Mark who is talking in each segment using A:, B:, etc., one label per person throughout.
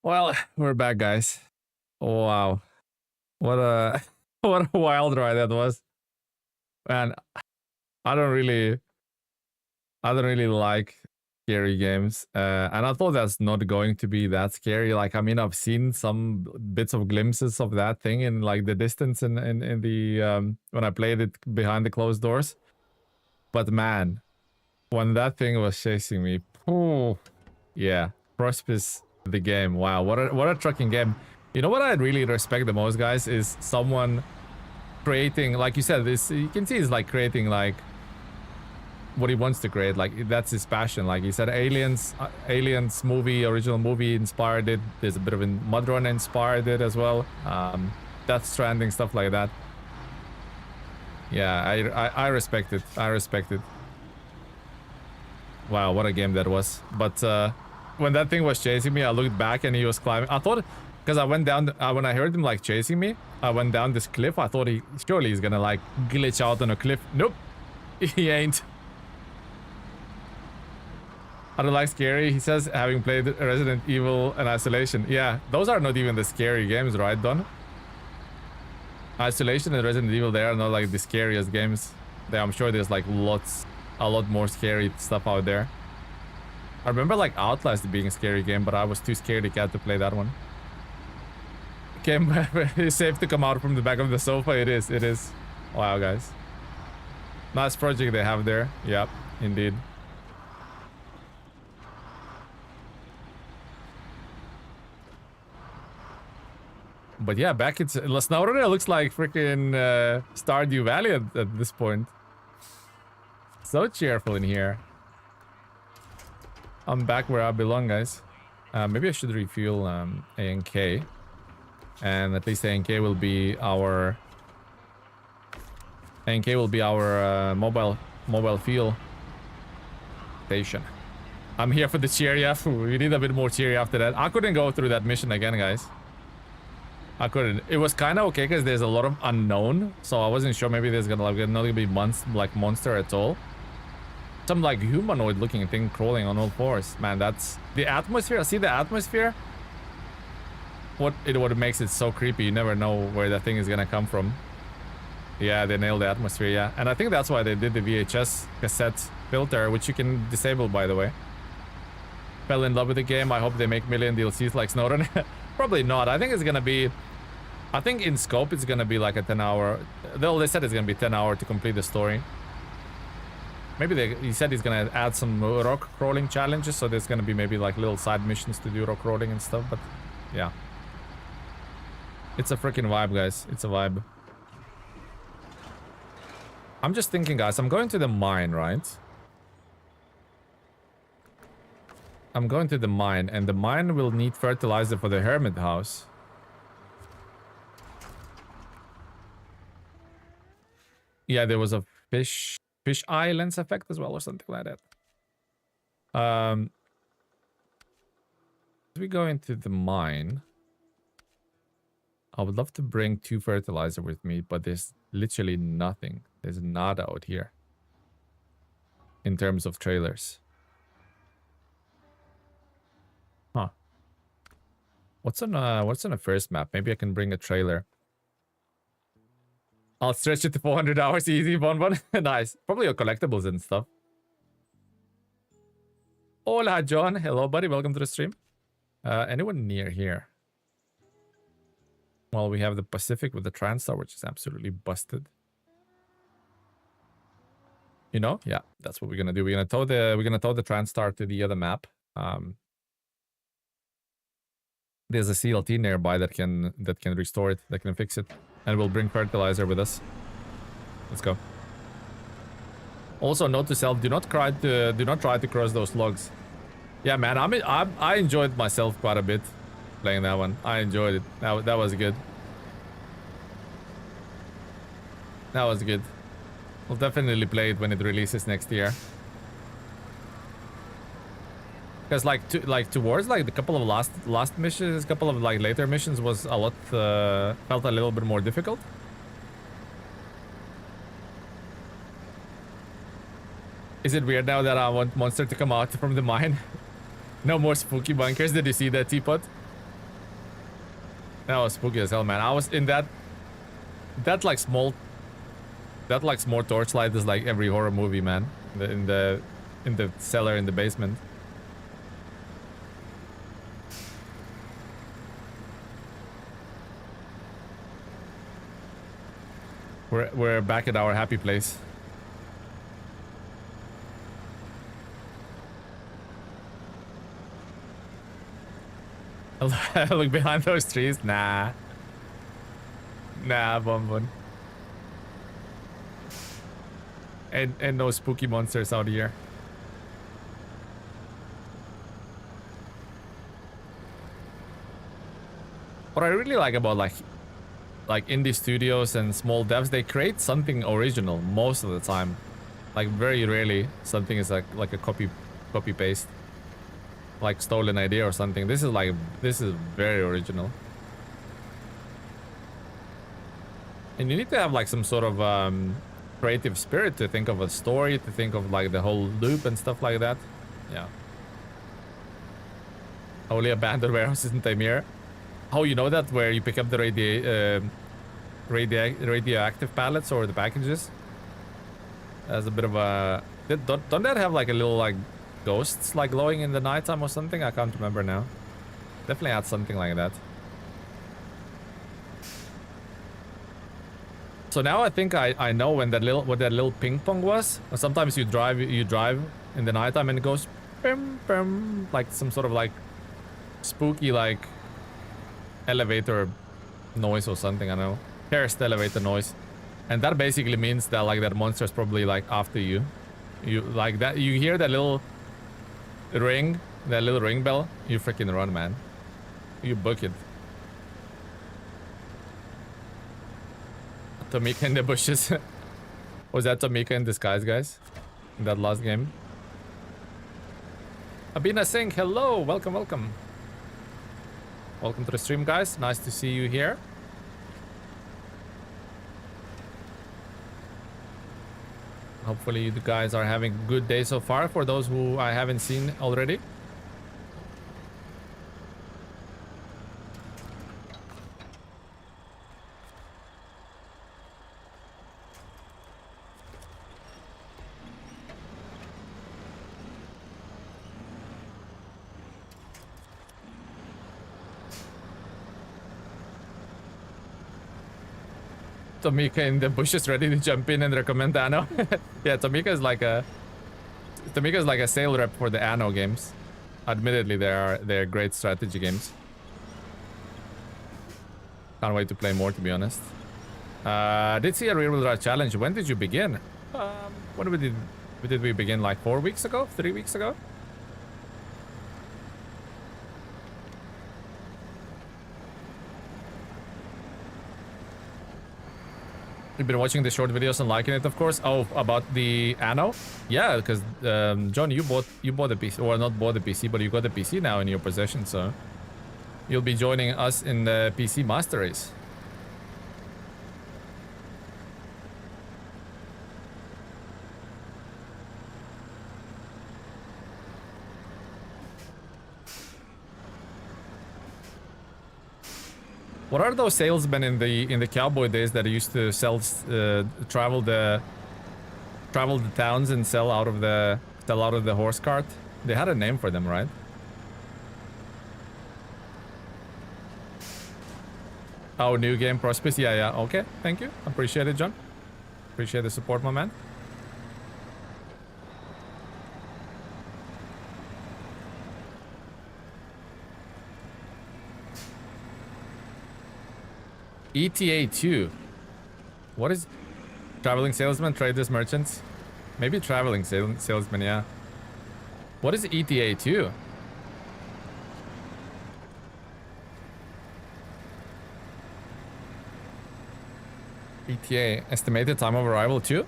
A: Well, we're back, guys. Wow, what a what a wild ride that was, man. I don't really, I don't really like scary games, and I thought that's not going to be that scary. Like, I mean, I've seen some bits of glimpses of that thing in like the distance in the when I played it behind the closed doors, but man, when that thing was chasing me, oh yeah, precipice the game. Wow, what a trucking game. You know what I really respect the most, guys, is someone creating, like you said, this, you can see he's like creating like what he wants to create. Like, that's his passion. Like he said, aliens movie, original movie inspired it. There's a bit of a Mud Run inspired it as well. Death Stranding, stuff like that. Yeah, I respect it. I respect it. Wow, what a game that was. But when that thing was chasing me, I looked back and he was climbing. I thought, because I went down, when I heard him like chasing me, I went down this cliff. I thought surely he's gonna like glitch out on a cliff. Nope, he ain't. I don't like scary, he says, having played Resident Evil and Isolation. Yeah, those are not even the scary games, right, Don? Isolation and Resident Evil, they are not like the scariest games. I'm sure there's like a lot more scary stuff out there. I remember like Outlast being a scary game, but I was too scared to play that one. Game is safe to come out from the back of the sofa. It is. Wow, guys. Nice project they have there. Yep, indeed. But yeah, back it's SnowRunner looks like freaking Stardew Valley at this point. So cheerful in here. I'm back where I belong, guys. Maybe I should refuel A&K. And at least A&K will be our mobile fuel station. I'm here for the cheer, yeah. We need a bit more cheer after that. I couldn't go through that mission again, guys. I couldn't. It was kind of okay because there's a lot of unknown, so I wasn't sure maybe there's not gonna be monster at all. Some like humanoid looking thing crawling on all fours. Man, that's the atmosphere. See the atmosphere? What makes it so creepy. You never know where that thing is gonna come from. Yeah, they nailed the atmosphere, yeah. And I think that's why they did the VHS cassette filter, which you can disable, by the way. Fell in love with the game. I hope they make million DLCs like SnowRunner. Probably not. I think it's gonna be, I think in scope it's gonna be like a 10-hour. They said it's gonna be 10-hour to complete the story. Maybe he said he's gonna add some rock crawling challenges, so there's gonna be maybe like little side missions to do rock crawling and stuff, but yeah. It's a freaking vibe, guys. It's a vibe. I'm just thinking, guys, I'm going to the mine, right? I'm going to the mine, and the mine will need fertilizer for the hermit house. Yeah, there was a fish eye lens effect as well, or something like that. As we go into the mine, I would love to bring 2 fertilizer with me, but there's literally nothing. There's nada out here in terms of trailers. Huh. What's on a first map? Maybe I can bring a trailer. I'll stretch it to 400 hours easy, Bon. Nice. Probably your collectibles and stuff. Hola, John. Hello, buddy. Welcome to the stream. Anyone near here? Well, we have the Pacific with the Transtar, which is absolutely busted. You know? Yeah, that's what we're gonna do. We're gonna tow the Transtar to the other map. There's a CLT nearby that can restore it, that can fix it, and we'll bring fertilizer with us. Let's go. Also, note to self: do not try to cross those logs. Yeah, man, I enjoyed myself quite a bit playing that one. I enjoyed it. That was good. That was good. We'll definitely play it when it releases next year. Because towards like the couple of last missions, couple of like later missions was a lot felt a little bit more difficult. Is it weird now that I want monster to come out from the mine? No more spooky bunkers. Did you see that, Teapot? That was spooky as hell, man. I was in that like small torchlight is like every horror movie, man. In the cellar in the basement. We're back at our happy place. Look behind those trees. Nah, Bonbon. And no spooky monsters out here. What I really like about like indie studios and small devs, they create something original most of the time. Like very rarely something is like a copy paste, like stolen idea or something. This is very original. And you need to have like some sort of creative spirit to think of a story, to think of like the whole loop and stuff like that. Yeah. Only abandoned warehouses in Taimir. How you know that? Where you pick up the radioactive pallets or the packages? As a bit of a... Don't that have like a little like ghosts like glowing in the nighttime or something? I can't remember now. Definitely had something like that. So now I think I know when what that little ping pong was. Sometimes you drive in the nighttime and it goes bim, bim, like some sort of like spooky like elevator noise or something. I don't know. Cursed elevator noise. And that basically means that like that monster's probably like after you. You like that, you hear that little ring, that little ring bell, you freaking run, man. You book it. Tomika in the bushes. Was that Tomika in disguise, guys? In that last game? Abina Singh, hello, welcome. Welcome to the stream, guys. Nice to see you here. Hopefully you guys are having a good day so far for those who I haven't seen already. Tomika in the bushes ready to jump in and recommend Anno. Yeah, Tomika is like a sale rep for the Anno games. Admittedly, they're great strategy games. Can't wait to play more, to be honest. Did see a rear-wheel drive challenge. When did you begin? When did we begin? Like 4 weeks ago? 3 weeks ago? You've been watching the short videos and liking it, of course. Oh, about the Anno? Yeah, because John, you bought a PC, or not bought a PC, but you got a PC now in your possession, so you'll be joining us in the PC Master Race. What are those salesmen in the cowboy days that used to sell travel the towns and sell out of the horse cart? They had a name for them, right? Oh, new game Prospis. Yeah. Okay, thank you. Appreciate it, John. Appreciate the support, my man. ETA 2. What is traveling salesman, traders, merchants? Maybe traveling salesman, yeah. What is ETA 2? ETA, estimated time of arrival 2?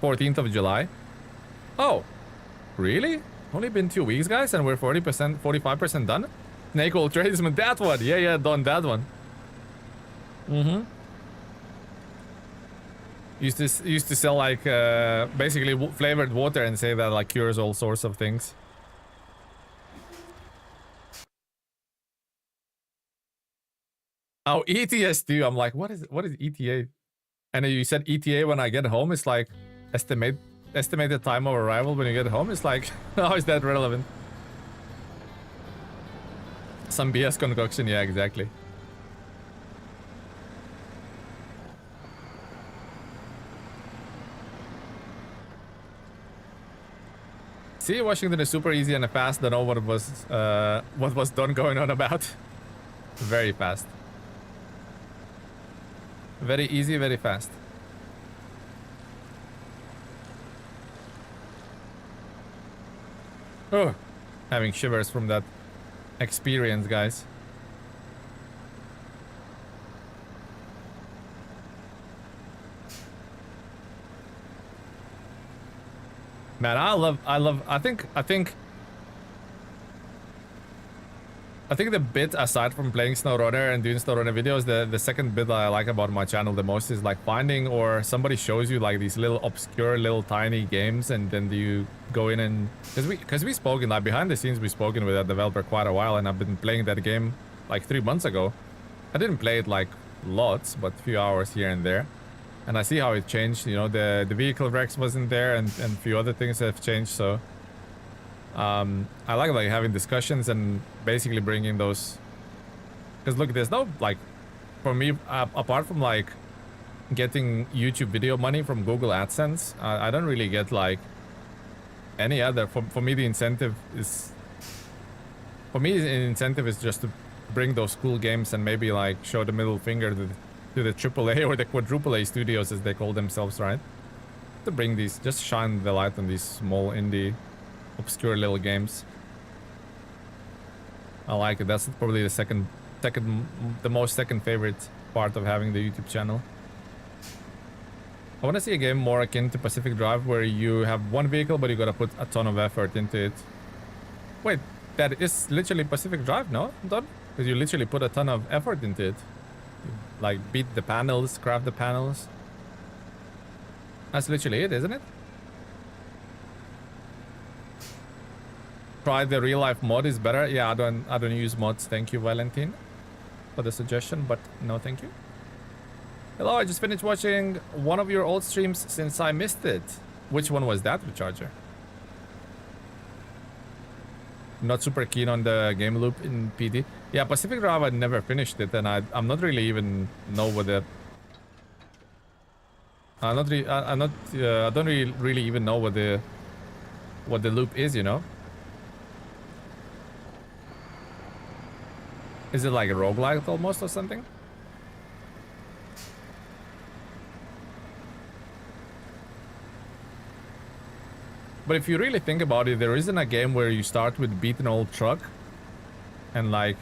A: 14th of July. Oh, really? Only been 2 weeks, guys, and we're 40%, 45% done? Snake Oil Tradesman, that one. Yeah, done that one. Used to sell like basically flavored water and say that like cures all sorts of things. Oh, ETS too. I'm like, what is ETA? And you said ETA when I get home. It's like estimated time of arrival when you get home. It's like, how is that relevant? Some BS concoction. Yeah, exactly. See, Washington is super easy and fast. Don't know what was done going on about. Very fast. Very easy, very fast. Oh, having shivers from that experience, guys. Man, I think the bit, aside from playing SnowRunner and doing SnowRunner videos, the second bit that I like about my channel the most is like finding, or somebody shows you like these little obscure little tiny games, and then you go in and because we spoken like behind the scenes, we spoken with that developer quite a while, and I've been playing that game like 3 months ago. I didn't play it like lots, but a few hours here and there, and I see how it changed. You know, the vehicle wrecks wasn't there, and a few other things have changed. So I like having discussions and basically bringing those, because look, there's no like, for me, apart from like getting YouTube video money from Google AdSense, I don't really get like any other. For me, the incentive is, just to bring those cool games and maybe like show the middle finger to the AAA or the quadruple A studios, as they call themselves, right? To bring these, just shine the light on these small indie obscure little games. I like it. That's probably the most second favorite part of having the YouTube channel. I want to see a game more akin to Pacific Drive, where you have one vehicle but you gotta put a ton of effort into it. Wait, that is literally Pacific Drive, no? Don? Because you literally put a ton of effort into it. Like beat the panels, craft the panels. That's literally it, isn't it? Try the real life mod is better. Yeah, I don't use mods. Thank you, Valentin, for the suggestion, but no thank you. Hello, I just finished watching one of your old streams since I missed it. Which one was that, Recharger? Not super keen on the game loop in PD. Yeah, Pacific Drive, I never finished it, and I'm not really even know what the I don't really even know what the loop is, you know? Is it like a roguelike almost or something? But if you really think about it, there isn't a game where you start with beat an old truck and like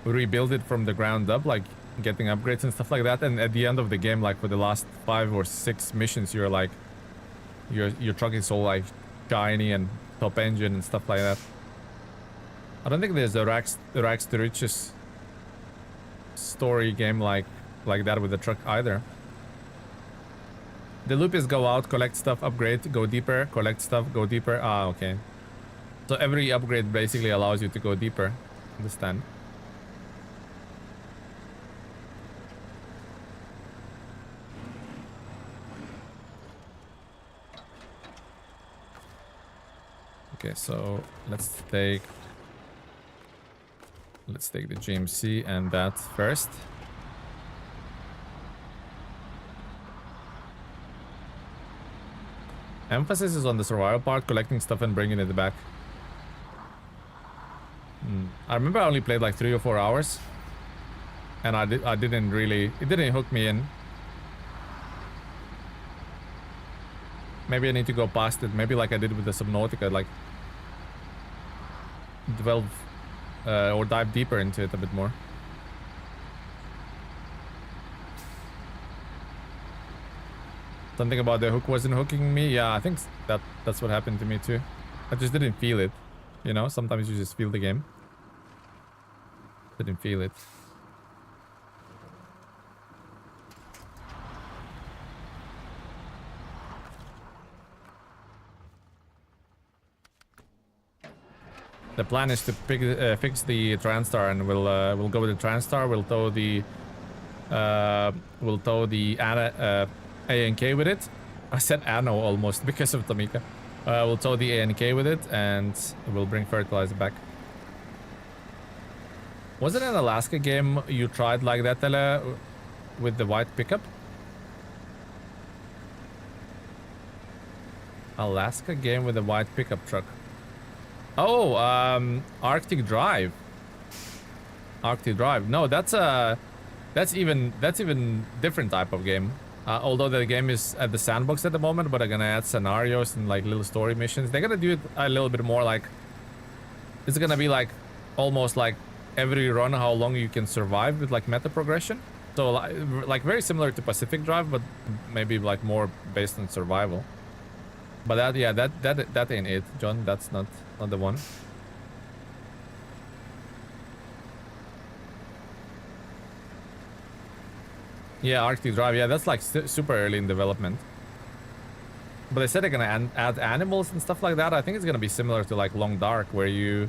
A: rebuild it from the ground up, like getting upgrades and stuff like that, and at the end of the game, like for the last 5 or 6 missions, you're like your truck is all like shiny and top engine and stuff like that. I don't think there's a rags to riches story game like that with the truck either. The loop is go out, collect stuff, upgrade, go deeper, collect stuff, go deeper. Ah, okay. So every upgrade basically allows you to go deeper. Understand? Okay, so let's take the GMC and that first. Emphasis is on the survival part, collecting stuff and bringing it back. I remember I only played like 3 or 4 hours, and it didn't hook me in. Maybe I need to go past it. Maybe like I did with the Subnautica, like delve or dive deeper into it a bit more. Something about the hook wasn't hooking me. Yeah, I think that's what happened to me too. I just didn't feel it. You know, sometimes you just feel the game. Didn't feel it. The plan is to fix the Transtar, and we'll go with the Transtar. We'll tow the We'll tow the A&K with it. I said Anno almost because of Tamika. We'll tow the A&K with it, and we'll bring fertilizer back. Was it an Alaska game you tried like that, Tele, with the white pickup? Alaska game with a white pickup truck. Oh, Arctic Drive. Arctic Drive. No, that's even different type of game. Although the game is at the sandbox at the moment, but they're gonna add scenarios and like little story missions. They're gonna do it a little bit more like, it's gonna be like almost like every run how long you can survive with like meta progression. So like very similar to Pacific Drive, but maybe like more based on survival. But that, yeah, that ain't it, John. That's not the one. Yeah, Arctic Drive. Yeah, that's like super early in development. But they said they're gonna add animals and stuff like that. I think it's gonna be similar to like Long Dark, where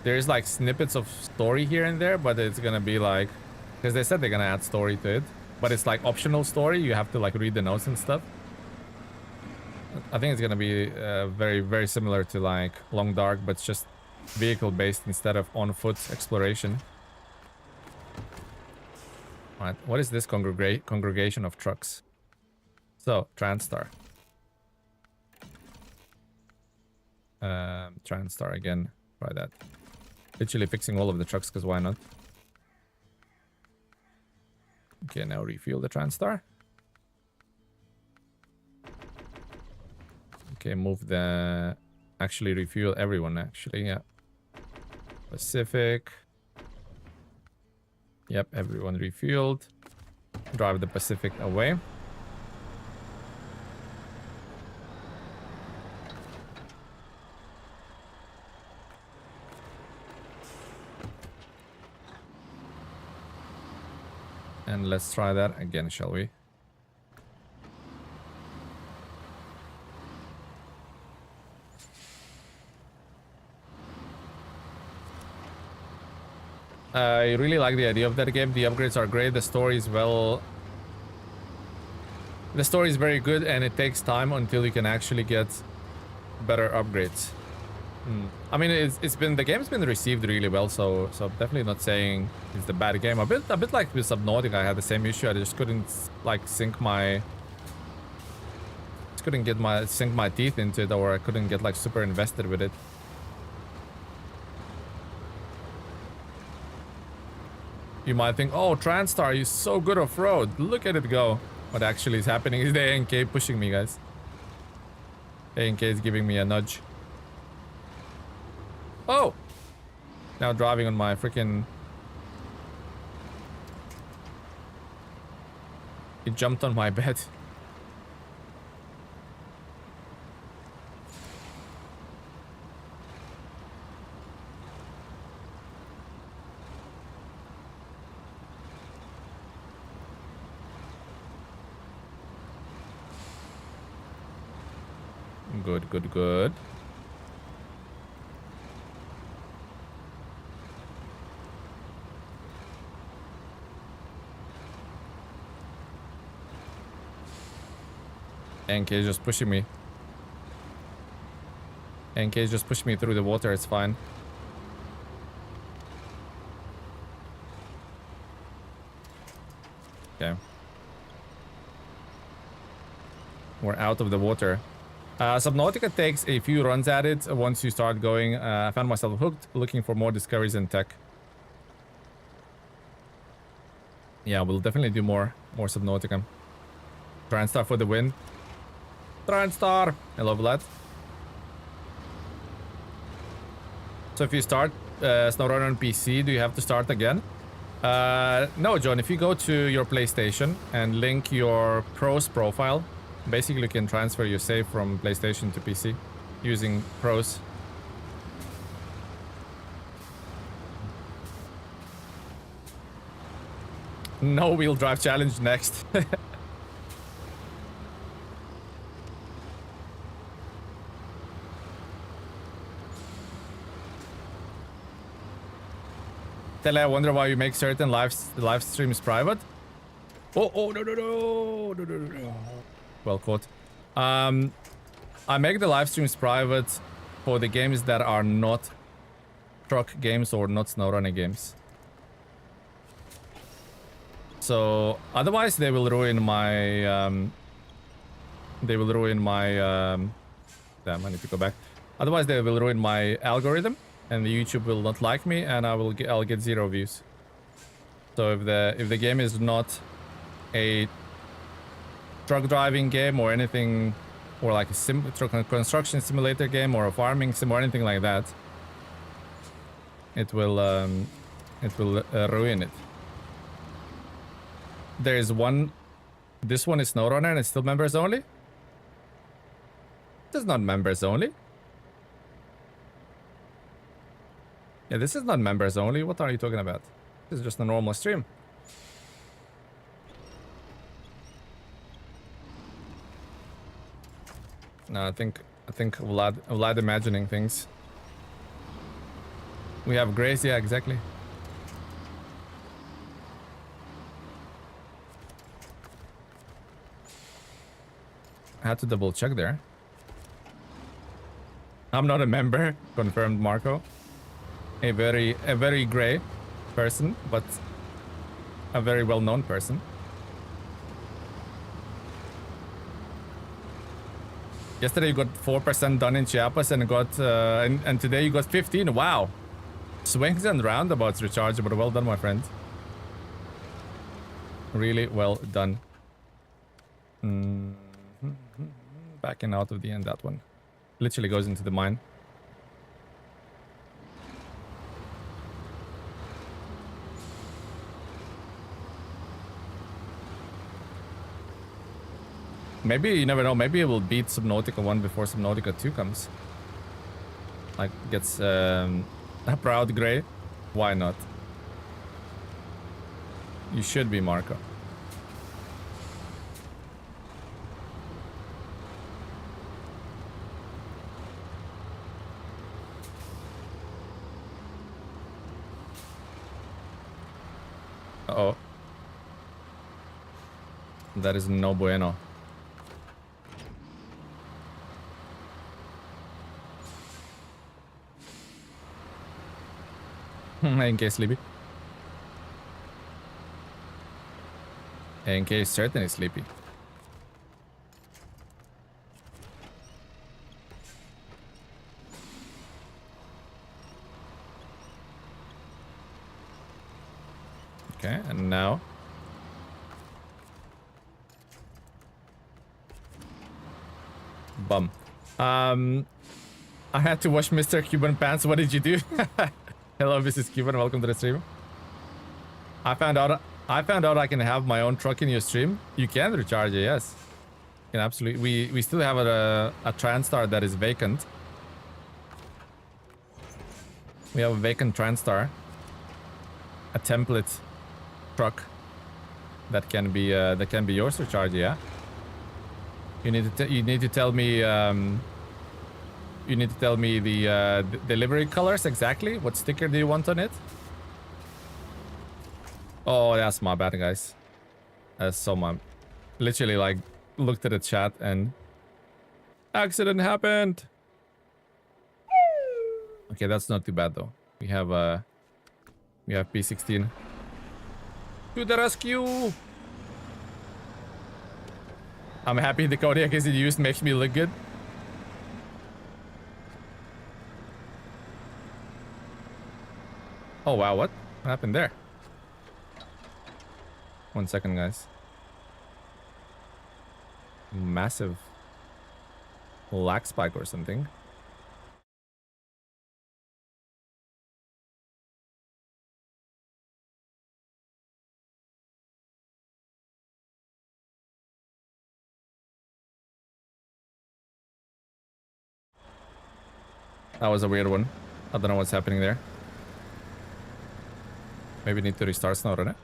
A: there's like snippets of story here and there, but it's gonna be like, because they said they're gonna add story to it, but it's like optional story. You have to like read the notes and stuff. I think it's gonna be very, very similar to like Long Dark, but it's just vehicle based instead of on foot exploration. Right, what is this congregation of trucks? So, Transtar. Transtar again. Try that. Literally fixing all of the trucks, because why not? Okay, now refuel the Transtar. Okay, move the... Actually refuel everyone, actually, yeah. Pacific. Yep, everyone refueled. Drive the Pacific away. And let's try that again, shall we? I really like the idea of that game. The upgrades are great. The story is well... The story is very good, and it takes time until you can actually get better upgrades. I mean, the game's been received really well, so definitely not saying it's a bad game. A bit like with Subnautica, I had the same issue. I just couldn't like sink my teeth into it, or I couldn't get like super invested with it. You might think, oh, Transtar is so good off-road. Look at it go. What actually is happening is the A&K pushing me, guys. A&K is giving me a nudge. Oh! Now driving on my freaking... It jumped on my bed. Good, good, good. NK is just pushing me. NK is just pushing me through the water, it's fine. Okay. We're out of the water. Subnautica takes a few runs at it once you start going. I found myself hooked, looking for more discoveries and tech. Yeah, we'll definitely do more Subnautica. Transtar for the win. Transtar! I love that. So if you start SnowRunner on PC, do you have to start again? No, John, if you go to your PlayStation and link your Pros profile, basically you can transfer your save from PlayStation to PC using Pros. No wheel drive challenge next. Tele, I wonder why you make certain live streams private. Oh, no, no, no, no, no, no. Well caught. I make the live streams private for the games that are not truck games or not SnowRunner games. So otherwise they will ruin my damn, I need to go back. Otherwise they will ruin my algorithm and the YouTube will not like me and I'll get 0 views. So if the game is not a truck driving game or anything, or like a truck construction simulator game or a farming sim or anything like that, it will ruin it. There is one. This one is SnowRunner and it's still members only. This is not members only. Yeah, this is not members only. What are you talking about? This is just a normal stream. No, I think Vlad imagining things. We have Grace, yeah, exactly. I had to double check there. I'm not a member, confirmed Marco. A very gray person, but a very well-known person. Yesterday you got 4% done in Chiapas and got and today you got 15. Wow. Swings and roundabouts rechargeable. Well done, my friend. Really well done. Backing out of the end, that one. Literally goes into the mine. Maybe, you never know, maybe it will beat Subnautica 1 before Subnautica 2 comes. Like, gets a proud gray. Why not? You should be, Marco. Uh-oh. That is no bueno. NK sleepy. NK is certainly sleepy. Okay, and now bum. I had to wash Mr. Cuban pants. What did you do? Hello, Mrs. Cuban. Welcome to the stream. I found out I can have my own truck in your stream. You can recharge it, yes. You can absolutely. We still have a Transtar that is vacant. We have a vacant Transtar. A template truck that can be yours to recharge, yeah. You need to tell me you need to tell me the delivery colors exactly. What sticker do you want on it? Oh, that's my bad, guys. That's so my... Literally, like, looked at the chat and... Accident happened! Okay, that's not too bad, though. We have P16. To the rescue! I'm happy the Kodiak is used makes me look good. Oh wow, what happened there? 1 second, guys. Massive lag spike or something. That was a weird one. I don't know what's happening there. Maybe need to restart SnowRunner.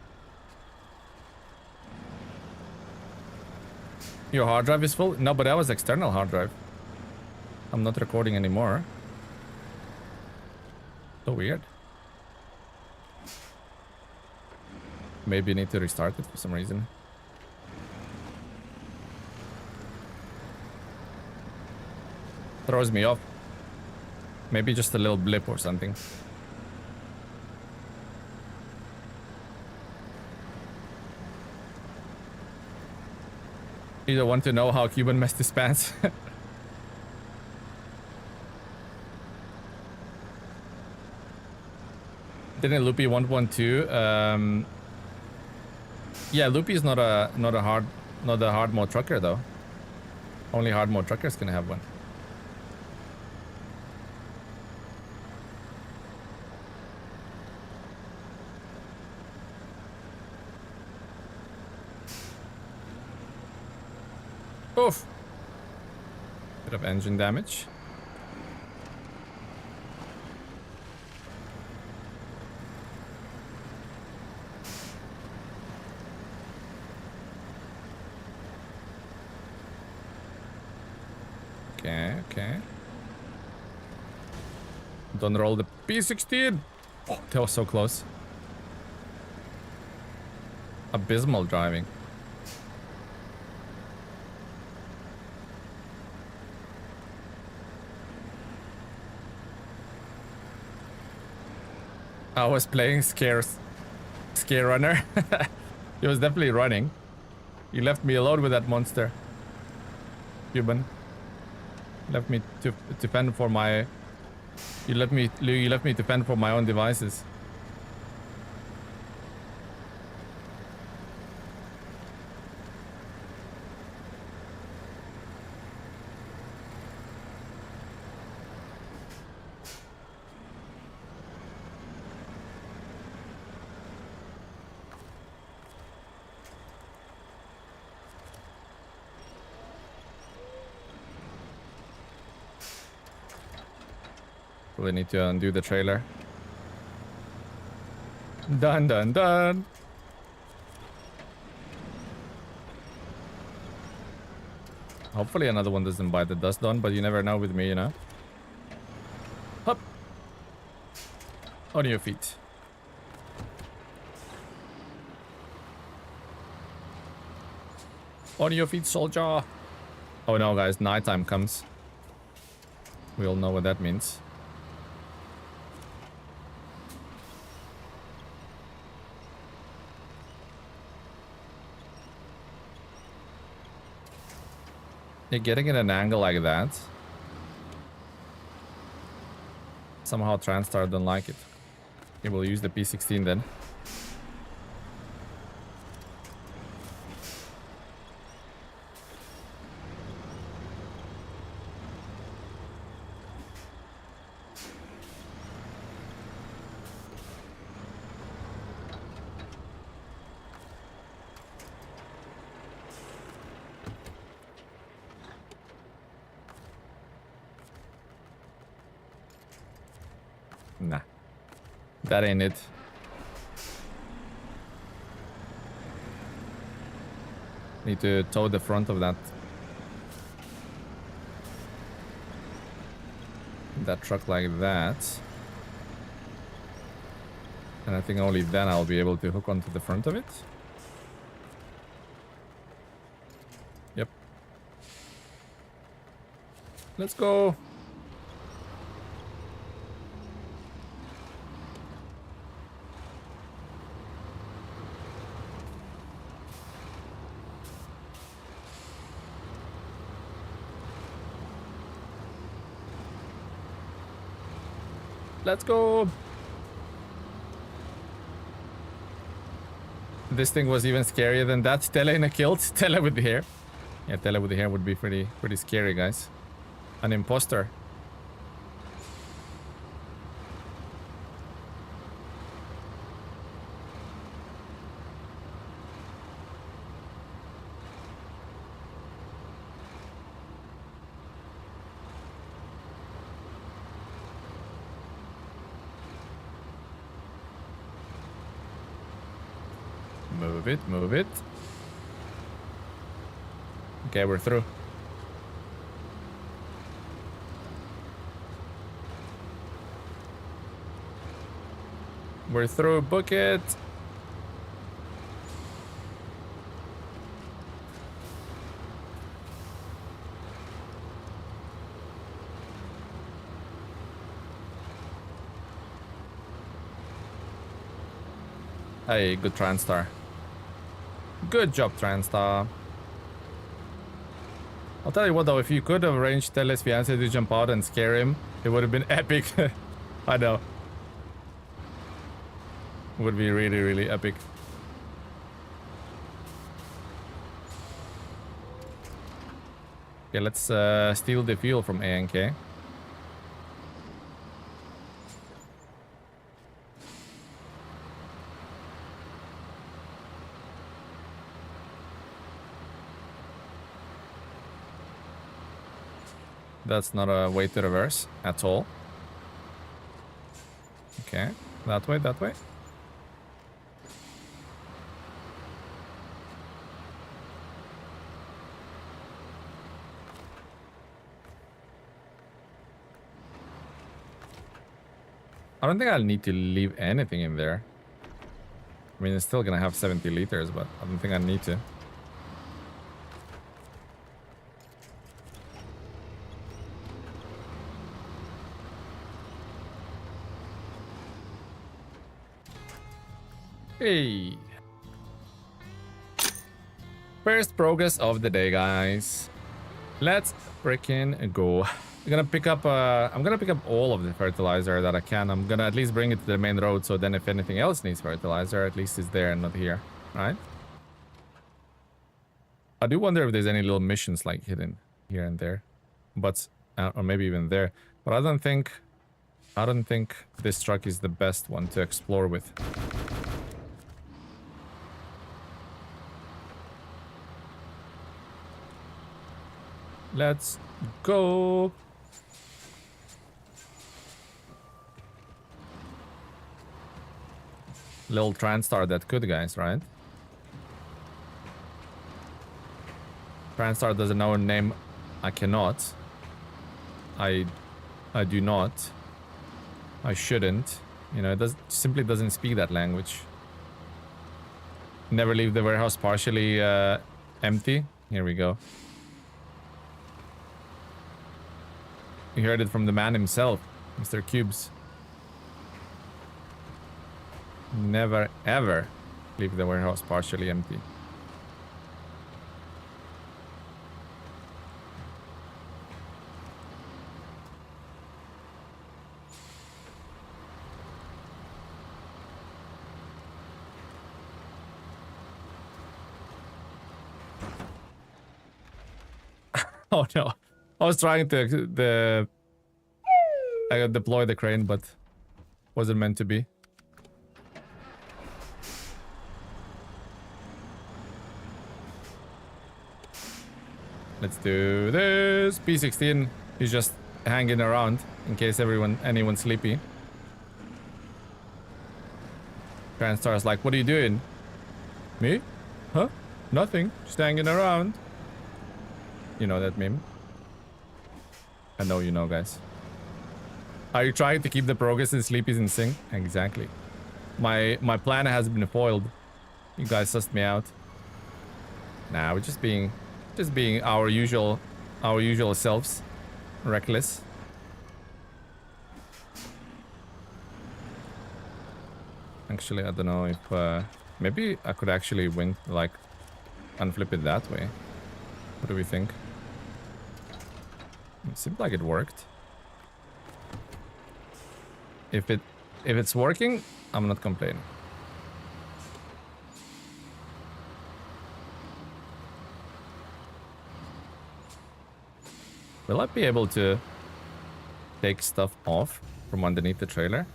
A: Your hard drive is full? No, but that was external hard drive. I'm not recording anymore. So weird. Maybe you need to restart it for some reason. Throws me off. Maybe just a little blip or something. You don't want to know how Cuban messed his pants. Didn't Loopy 112? Yeah, Loopy is not a hard mode trucker though. Only hard mode truckers can have one. Oof. Bit of engine damage. Okay. Don't roll the P16. Oh, that was so close. Abysmal driving. I was playing SnowRunner. He was definitely running. You left me alone with that monster. Cuban. Left me to fend for my. You left me to fend for my own devices. Really need to undo the trailer. Done, done, done. Hopefully another one doesn't bite the dust on, but you never know with me, you know? Hop. On your feet. On your feet, soldier. Oh no, guys, nighttime comes. We all know what that means. You're getting at an angle like that. Somehow Transtar don't like it. Okay, we'll use the P16 then. Nah, that ain't it. Need to tow the front of that truck like that. And I think only then I'll be able to hook onto the front of it. Yep. Let's go. Let's go. This thing was even scarier than that. Tele in a kilt. Tele with the hair. Yeah, Tele with the hair would be pretty scary, guys. An imposter. Move it. Okay, we're through. We're through, book it. Hey, good Transtar. Good job, Transtar. I'll tell you what though, if you could have arranged Tele's fiancé to jump out and scare him, it would have been epic. I know. Would be really, really epic. Okay, let's steal the fuel from ANK. That's not a way to reverse at all. Okay, that way, that way. I don't think I'll need to leave anything in there. I mean, it's still gonna have 70 liters, but I don't think I need to. Hey. First progress of the day, guys. Let's freaking go. I'm gonna pick up all of the fertilizer that I can. I'm gonna at least bring it to the main road, so then if anything else needs fertilizer, at least it's there and not here, right? I do wonder if there's any little missions like hidden here and there, but or maybe even there. But I don't think this truck is the best one to explore with. Let's go. Little Transtar that could, guys, right? Transtar doesn't know a name. I cannot. I do not. I shouldn't. You know, it simply doesn't speak that language. Never leave the warehouse partially empty. Here we go. You heard it from the man himself, Mr. Cubes. Never, ever leave the warehouse partially empty. Oh no. I was trying to deploy the crane, but wasn't meant to be. Let's do this. P16 is just hanging around in case anyone's sleepy. Transtar's like, what are you doing? Me? Huh? Nothing. Just hanging around. You know that meme? I know you know, guys. Are you trying to keep the progress in Sleepies in sync? Exactly. My plan has been foiled. You guys sussed me out. Nah, we're just being our usual selves. Reckless. Actually, I don't know if maybe I could actually unflip it that way. What do we think? It seemed like it worked. If it's working, I'm not complaining. Will I be able to take stuff off from underneath the trailer?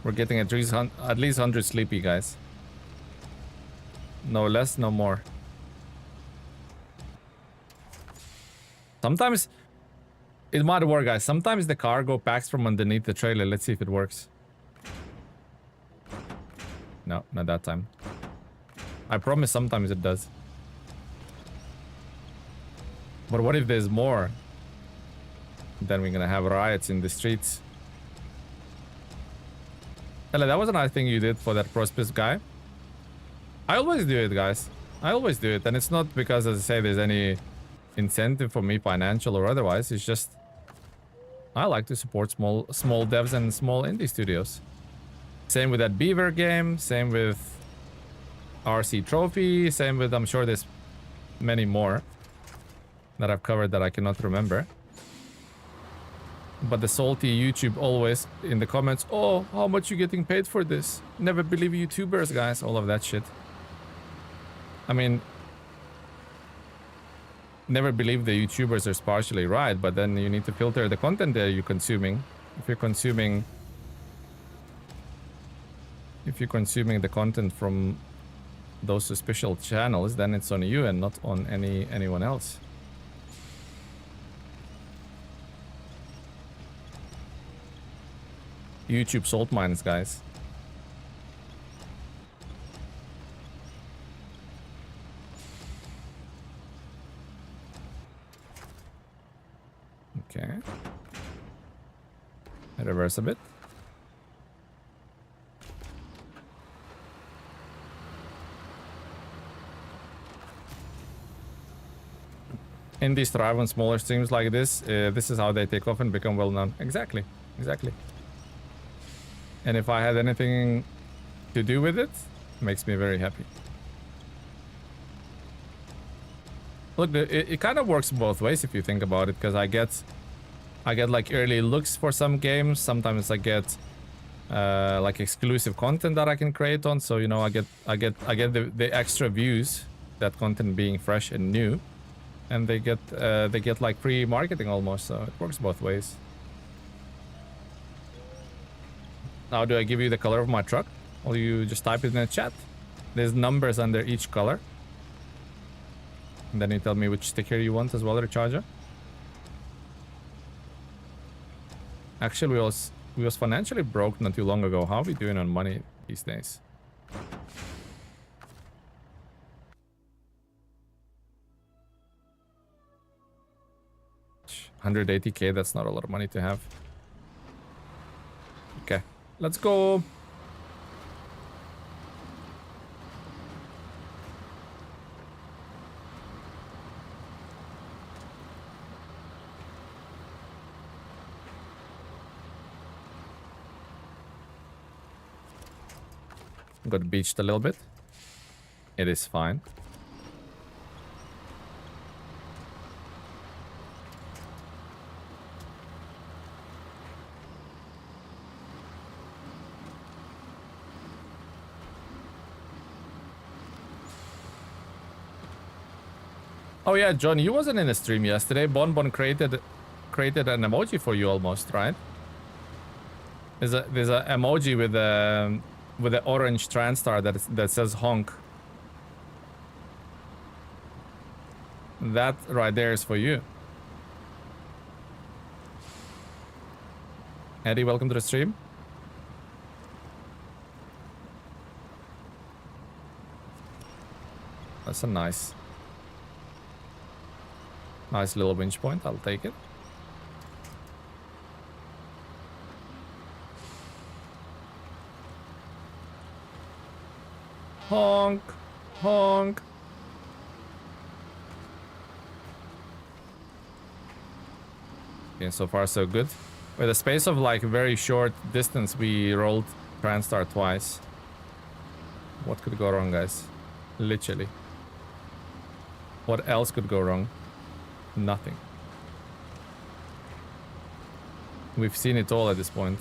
A: We're getting at least 100 sleepy, guys. No less, no more. Sometimes it might work, guys. Sometimes the cargo packs from underneath the trailer. Let's see if it works. No, not that time. I promise sometimes it does. But what if there's more? Then we're gonna have riots in the streets. Tele, that was a nice thing you did for that prospect guy. I always do it, guys. I always do it. And it's not because, as I say, there's any incentive for me, financial or otherwise. It's just I like to support small devs and small indie studios. Same with that Beaver game, same with RC Trophy, same with, I'm sure there's many more that I've covered that I cannot remember. But the salty YouTube always in the comments, oh, how much you getting paid for this? Never believe YouTubers, guys, all of that shit. I mean, never believe the YouTubers are partially right, but then you need to filter the content that you're consuming. If you're consuming the content from those suspicious channels, then it's on you and not on anyone else. YouTube salt mines, guys. Okay. Reverse a bit. Indies thrive on smaller streams like this. This is how they take off and become well known. Exactly. Exactly. And if I had anything to do with it, makes me very happy. Look, it kind of works both ways if you think about it, because I get like early looks for some games. Sometimes I get like exclusive content that I can create on. So, you know, I get the extra views, that content being fresh and new, and they get like free marketing almost. So it works both ways. Now, do I give you the color of my truck? Or you just type it in the chat? There's numbers under each color. And then you tell me which sticker you want as well, Recharger. Actually, we was financially broke not too long ago. How are we doing on money these days? $180K, that's not a lot of money to have. Okay, let's go. Got beached a little bit. It is fine. Oh yeah, John, you wasn't in the stream yesterday. Bonbon created an emoji for you almost, right? There's a emoji with the orange Transtar that says honk. That right there is for you. Eddie, welcome to the stream. That's a nice little winch point. I'll take it. Honk, honk. Okay, so far so good. With a space of like very short distance, we rolled Transtar twice. What could go wrong, guys? Literally. What else could go wrong? Nothing. We've seen it all at this point.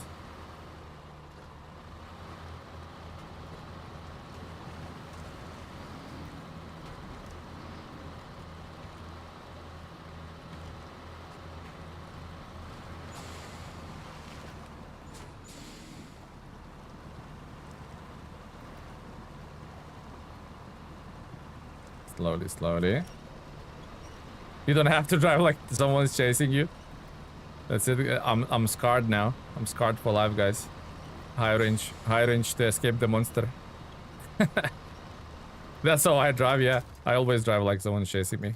A: Slowly, slowly. You don't have to drive like someone's chasing you. That's it. I'm scarred now. I'm scarred for life, guys. High range to escape the monster. That's how I drive, yeah. I always drive like someone's chasing me.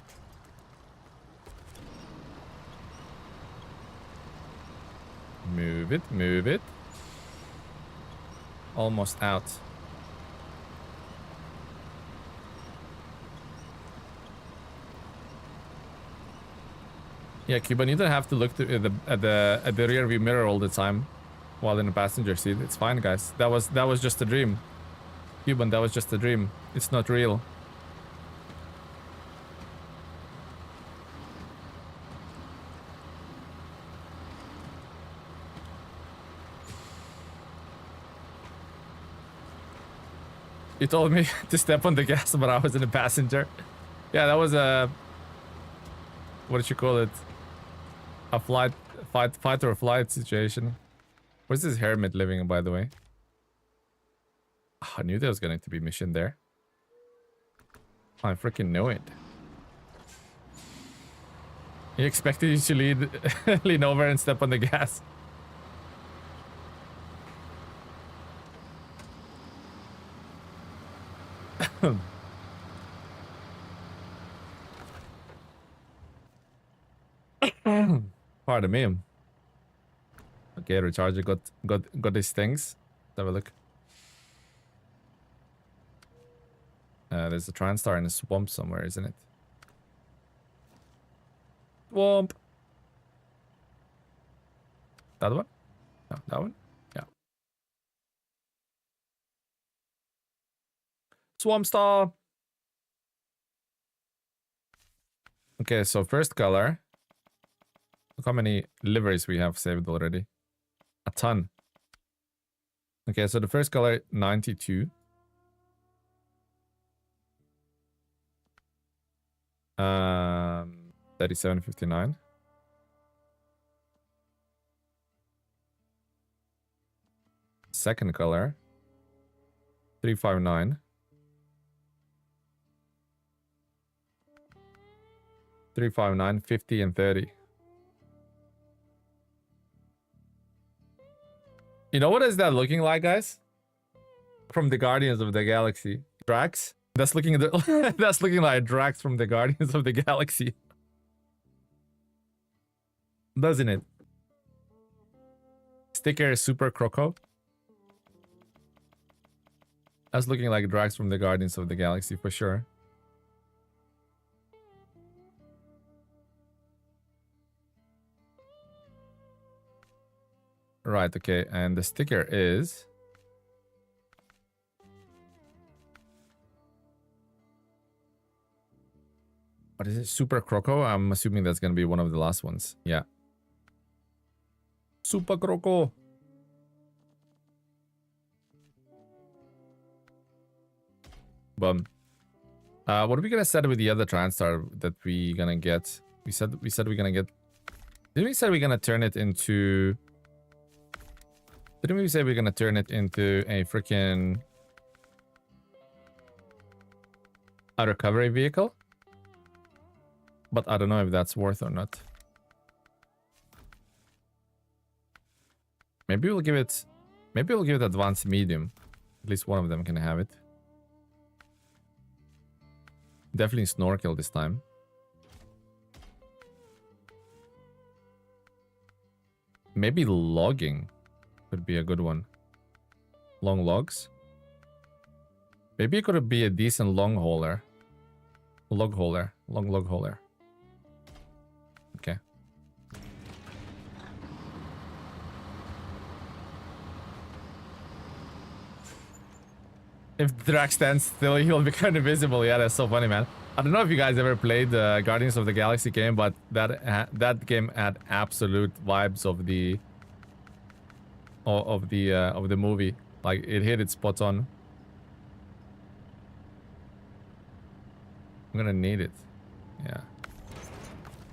A: Move it, move it. Almost out. Yeah, Cuban, you don't have to look at the rear view mirror all the time while in the passenger seat. It's fine, guys. That was just a dream. Cuban, that was just a dream. It's not real. You told me to step on the gas, but I was in the passenger. Yeah, that was a... What did you call it? A fight or flight situation. Where's this hermit living, by the way? Oh, I knew there was going to be mission there. I freaking knew it. He expected you to lean over and step on the gas. Pardon me. Okay, recharger got these things. Let's have a look. There's a Transtar in a swamp somewhere, isn't it? Swamp. That one? No, that one? Yeah. Swamp Star. Okay, so first color. Look how many liveries we have saved already. A ton. Okay, so the first color, 92. 37.59. Second color, 359. 359, 50, and 30. You know what is that looking like, guys? From the Guardians of the Galaxy. Drax? That's looking that's looking like Drax from the Guardians of the Galaxy. Doesn't it? Sticker is Super Croco. That's looking like Drax from the Guardians of the Galaxy for sure. Right, okay, and the sticker is... What is it? Super Croco? I'm assuming that's gonna be one of the last ones. Yeah. Super Croco! Bum. What are we gonna set with the other Transtar that we gonna get? We said we're gonna get... Didn't we say we're gonna turn it into... Didn't we say we're gonna turn it into a freaking... a recovery vehicle? But I don't know if that's worth or not. Maybe we'll give it... Maybe we'll give it advanced medium. At least one of them can have it. Definitely snorkel this time. Maybe logging could be a good one. Long logs. Maybe it could be a decent long hauler. Log hauler. Long log hauler. Okay. If Drax stands still, he'll become invisible. Yeah, that's so funny, man. I don't know if you guys ever played the Guardians of the Galaxy game, but that game had absolute vibes of the movie. Like, it hit it spot on. I'm gonna need it. Yeah.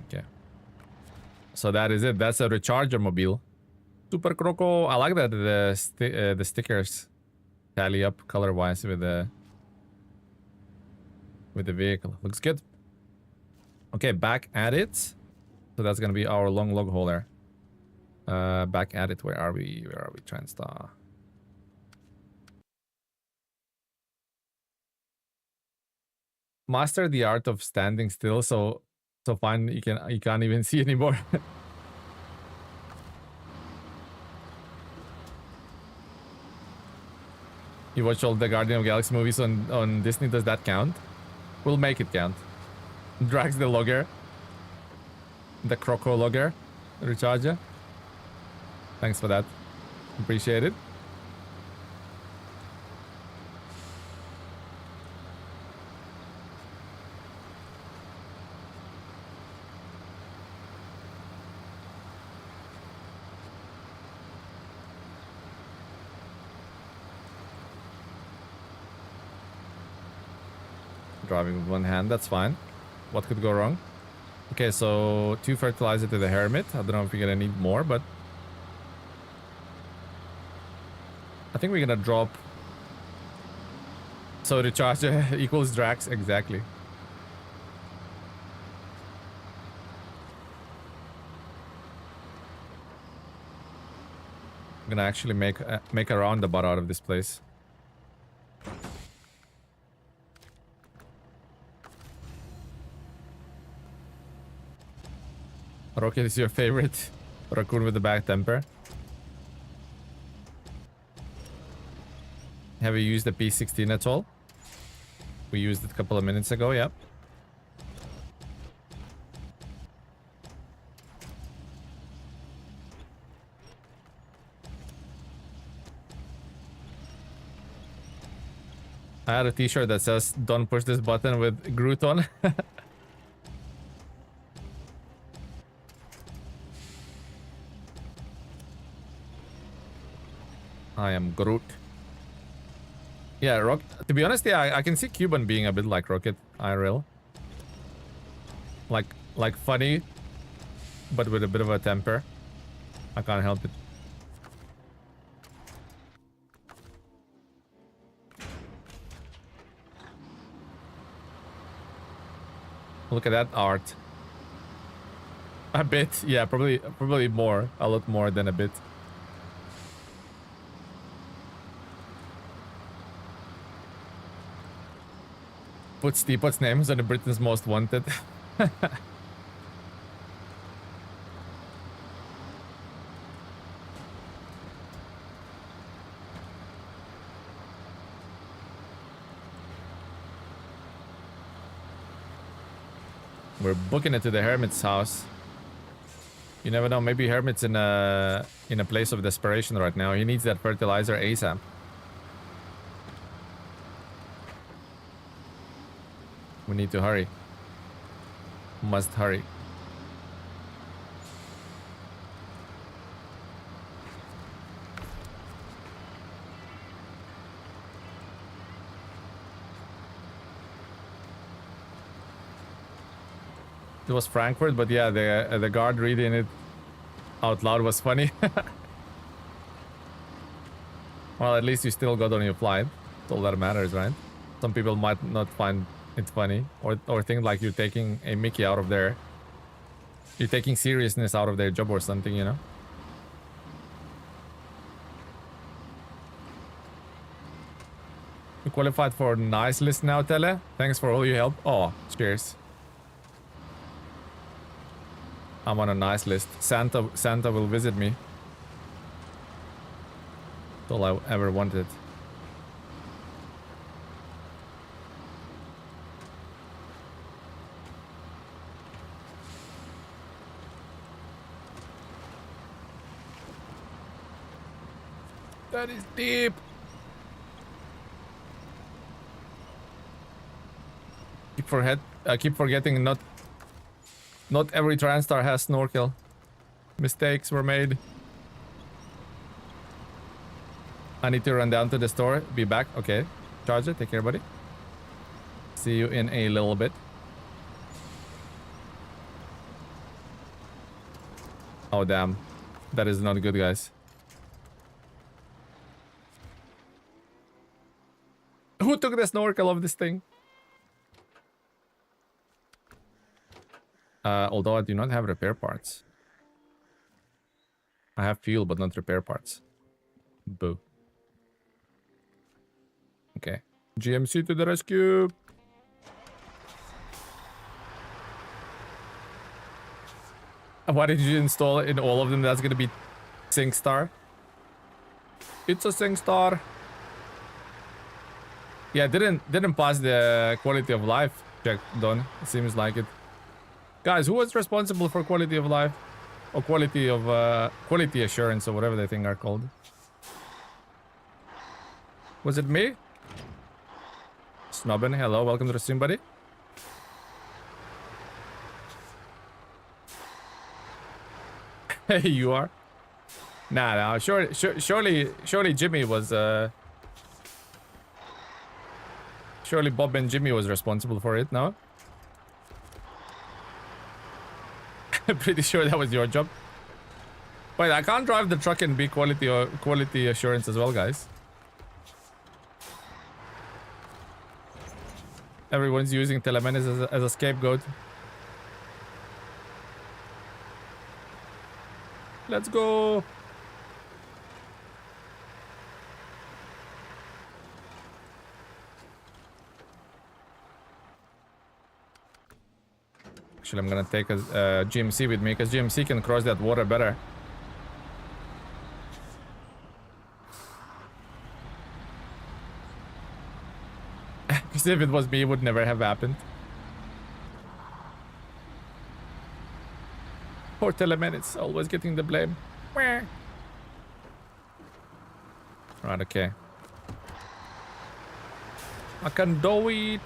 A: Okay. So that is it. That's a recharger mobile. Super Croco. I like that the stickers tally up color-wise with the vehicle. Looks good. Okay, back at it. So that's gonna be our long log hauler. Back at it. Where are we? Where are we? Transtar. Master the art of standing still, so fine you can't even see anymore. You watch all the Guardian of the Galaxy movies on Disney, does that count? We'll make it count. Drax the logger. the Croco logger recharger. Thanks for that. Appreciate it. Driving with one hand, that's fine. What could go wrong? Okay, so 2 fertilizer to the hermit. I don't know if we're gonna need more, but I think we're gonna drop. So the charger equals Drax, exactly. I'm gonna actually make a roundabout out of this place. Rocket is your favorite raccoon with the bad temper. Have you used the P16 at all? We used it a couple of minutes ago, yep. I had a t-shirt that says, "Don't push this button" with Groot on. I am Groot. Yeah, to be honest, yeah, I can see Cuban being a bit like Rocket IRL. Like funny, but with a bit of a temper. I can't help it. Look at that art. A bit, yeah, probably more, a lot more than a bit. Puts Teapot's names on the Britain's Most Wanted. We're booking it to the Hermit's house. You never know, maybe Hermit's in a place of desperation right now. He needs that fertilizer ASAP. We need to hurry. Must hurry. It was Frankfurt, but yeah, the guard reading it out loud was funny. Well, at least you still got on your flight. That's all that matters, right? Some people might not find it funny, or think like you're taking a Mickey out of their... You're taking seriousness out of their job or something, you know? You qualified for nice list now, Tele. Thanks for all your help. Oh, cheers. I'm on a nice list. Santa will visit me. That's all I ever wanted. That is deep. Keep forgetting not every Transtar has snorkel. Mistakes were made. I need to run down to the store. Be back. Okay. Charger, take care, buddy. See you in a little bit. Oh, damn. That is not good, guys. Who took the snorkel of this thing? Although I do not have repair parts. I have fuel, but not repair parts. Boo. Okay. GMC to the rescue! Why did you install it in all of them? That's gonna be SingStar. It's a SingStar. Yeah, didn't pass the quality of life check, Don. It seems like it. Guys, who was responsible for quality of life? Or quality assurance or whatever they think are called? Was it me? Snobbin, hello, welcome to the stream, buddy. Hey, you are? Nah, surely Jimmy was, surely Bob and Jimmy was responsible for it, no? I'm pretty sure that was your job. Wait, I can't drive the truck and be quality assurance as well, guys. Everyone's using TeleMenace as a scapegoat. Let's go. Actually, I'm gonna take a GMC with me because GMC can cross that water better. Because if it was me, it would never have happened. Poor TeleMenace, always getting the blame. Right, okay. I can do it.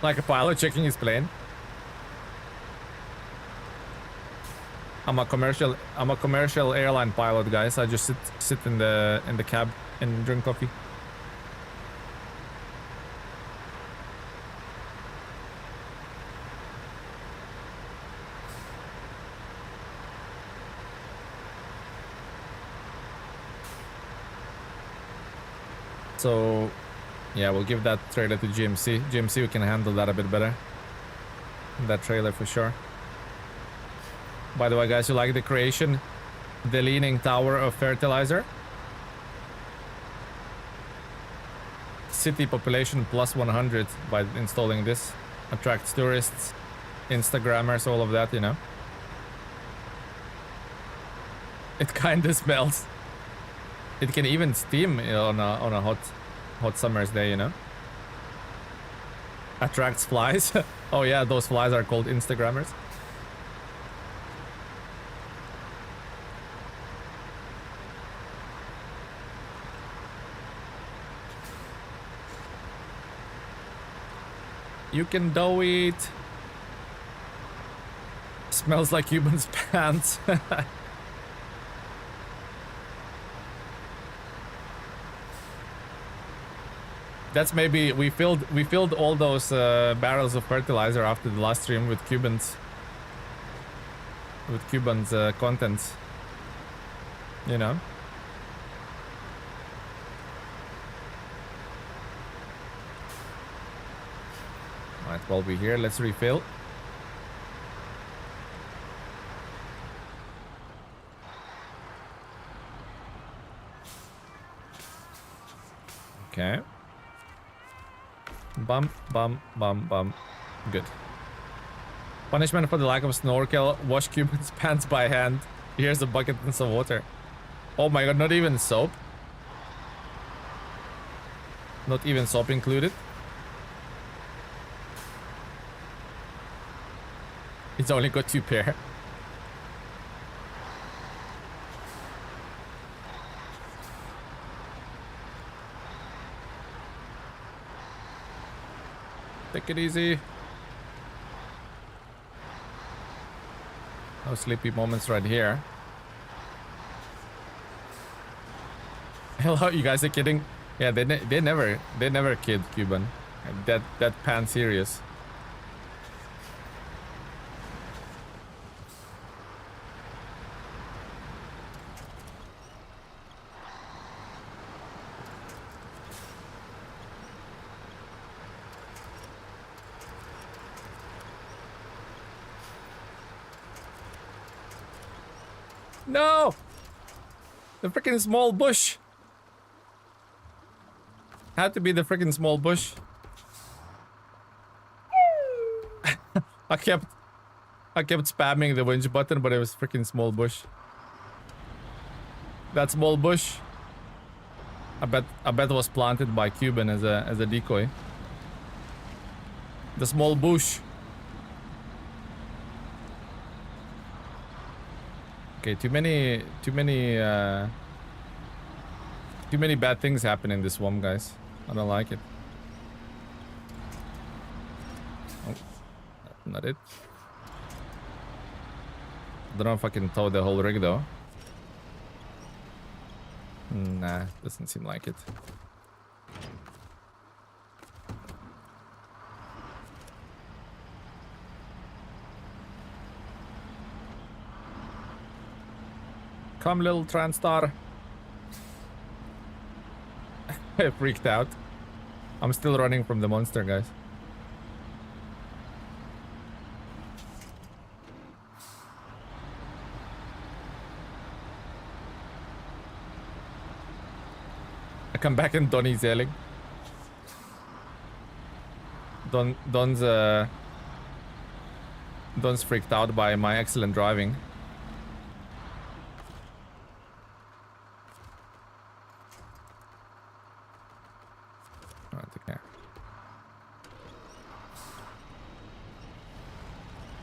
A: Like a pilot checking his plane. I'm a commercial airline pilot, guys. I just sit in the cab and drink coffee. So, yeah, we'll give that trailer to GMC. GMC can handle that a bit better. That trailer for sure. By the way, guys, you like the creation? The Leaning Tower of Fertilizer? City population plus 100 by installing this. Attracts tourists, Instagrammers, all of that, you know. It kinda smells. It can even steam on a hot summer's day, you know. Attracts flies. Oh yeah, those flies are called Instagrammers. You can do it. Smells like humans' pants. That's maybe we filled all those barrels of fertilizer after the last stream with Cubans. With Cubans contents. You know. Might well be here. Let's refill. Okay. Bum, bum, bum, bum. Good. Punishment for the lack of snorkel. Wash Cuban's pants by hand. Here's a bucket and some water. Oh my god, not even soap. Not even soap included. It's only got 2 pair. Take it easy. No sleepy moments right here. Hello, you guys are kidding? Yeah, they never kid Cuban. That pan serious. No! The freaking small bush. Had to be the freaking small bush. I kept spamming the winch button, but it was freaking small bush. That small bush. I bet it was planted by Cuban as a decoy. The small bush. Okay, too many bad things happen in this swamp, guys. I don't like it. Oh, not it. Don't know if I can tow the whole rig though. Nah, doesn't seem like it. Come, little Transtar. I freaked out. I'm still running from the monster, guys. I come back and Donnie's yelling. Don's freaked out by my excellent driving.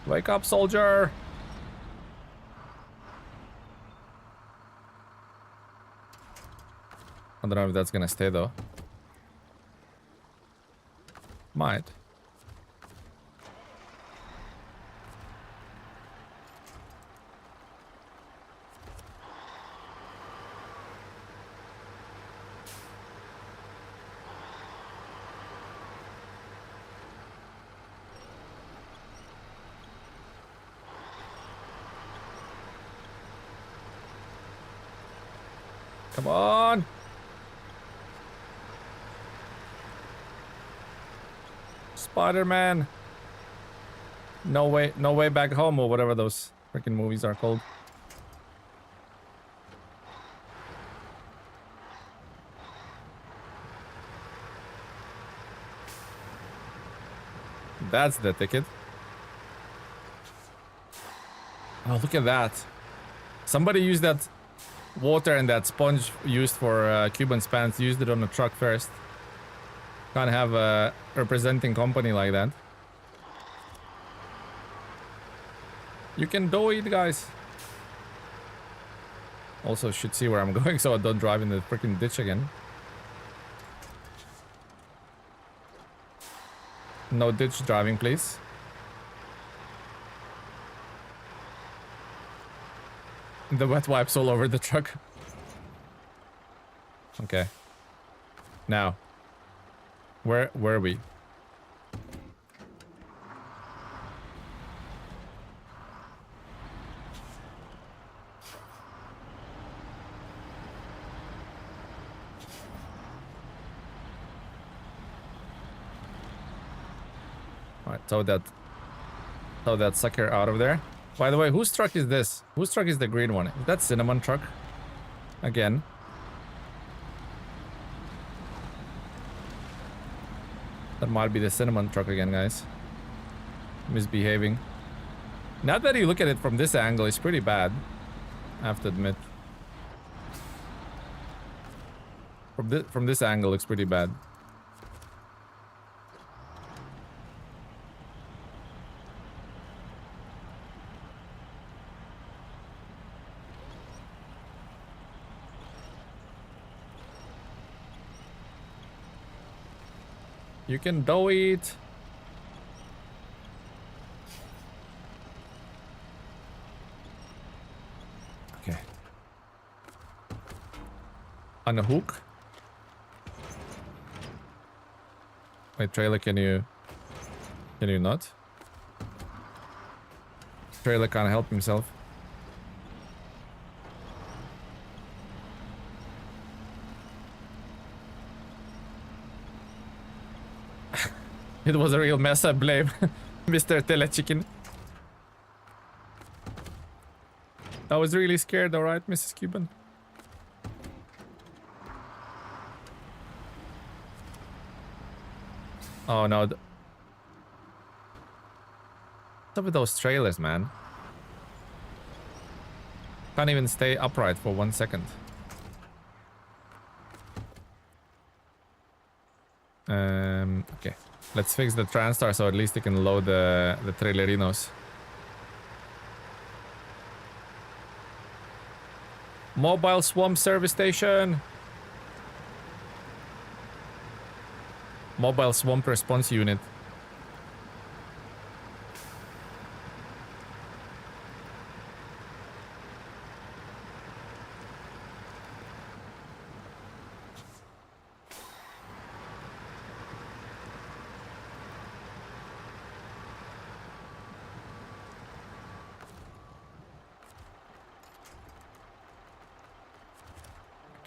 A: Wake up, soldier! I don't know if that's gonna stay though. Might. Come on! Spider-Man! No way back home, or whatever those freaking movies are called. That's the ticket. Oh, look at that. Somebody used that water and that sponge used for Cuban Spans, used it on the truck first. Can't have a representing company like that. You can do it, guys. Also should see where I'm going so I don't drive in the freaking ditch again. No ditch driving, please. The wet wipes all over the truck. Okay. Now. Where were we? Alright, tow that sucker out of there. By the way, whose truck is this? Whose truck is the green one? Is that Cinnamon truck? Again. That might be the Cinnamon truck again, guys. Misbehaving. Now that you look at it from this angle, it's pretty bad. I have to admit. From this angle, it's pretty bad. You can do it. Okay. On a hook. Wait, trailer, can you not? Trailer can't help himself. It was a real mess, I blame Mr. Telechicken. I was really scared, alright, Mrs. Cuban? Oh no. What's up with those trailers, man? Can't even stay upright for 1 second. Okay. Let's fix the Transtar so at least you can load the trailerinos. Mobile swamp service station. Mobile swamp response unit.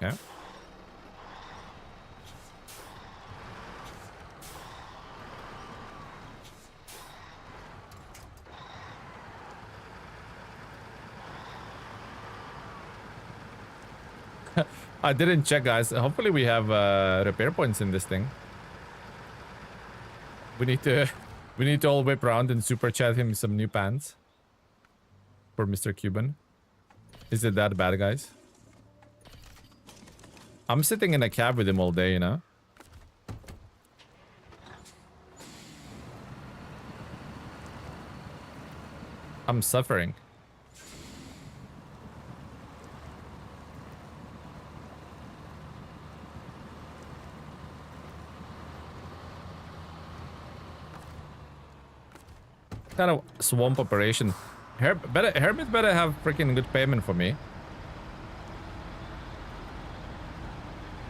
A: Okay. I didn't check, guys. Hopefully we have repair points in this thing. We need to all whip around and super chat him some new pants for Mr. Cuban. Is it that bad, guys? I'm sitting in a cab with him all day, you know? I'm suffering. Kind of swamp operation. Hermit better have freaking good payment for me.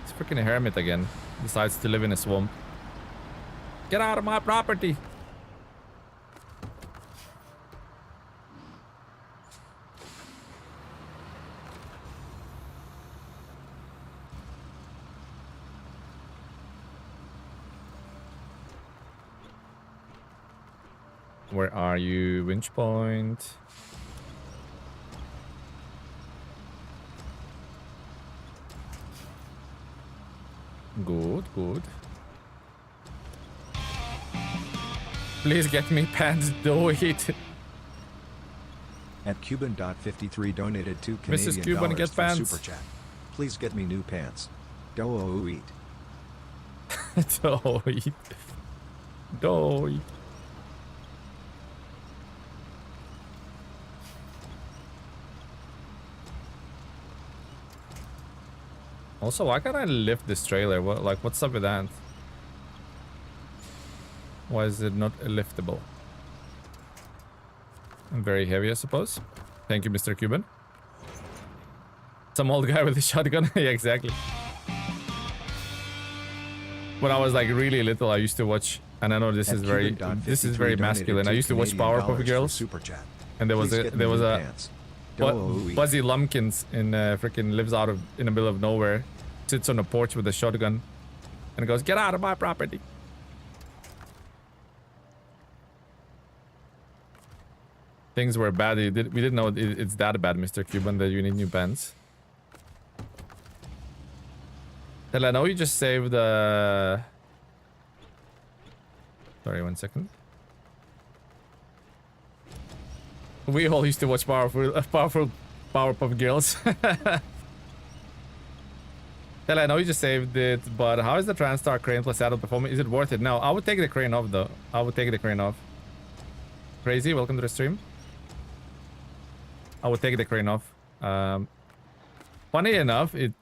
A: It's freaking Hermit again. Decides to live in a swamp. Get out of my property. Where are you, winch point? Good, good. Please get me pants, do it.
B: At Cuban.53 donated 2 Canadian
A: Mrs. Cuban, get
B: for
A: pants.
B: Super Chat. Please get me new pants. Do eat.
A: Do it. Do it. Also, why can't I lift this trailer? What's up with that? Why is it not liftable? I'm very heavy, I suppose. Thank you, Mr. Cuban. Some old guy with a shotgun. Yeah, exactly. When I was like really little, I used to watch, and I know this is very masculine. I used to watch Powerpuff Girls.
B: Super Chat.
A: And there was a Buzzy Lumpkins in freaking lives out of in the middle of nowhere, sits on a porch with a shotgun, and goes, "Get out of my property." Things were bad. We didn't know it's that bad, Mr. Cuban, that you need new pants. Tell I know you just saved the. Sorry, 1 second. We all used to watch Powerpuff Girls. Tell I know you just saved it, but how is the Transtar crane plus saddle performing? Is it worth it? No, I would take the crane off though. I would take the crane off. Crazy, welcome to the stream. I would take the crane off. Funny enough, the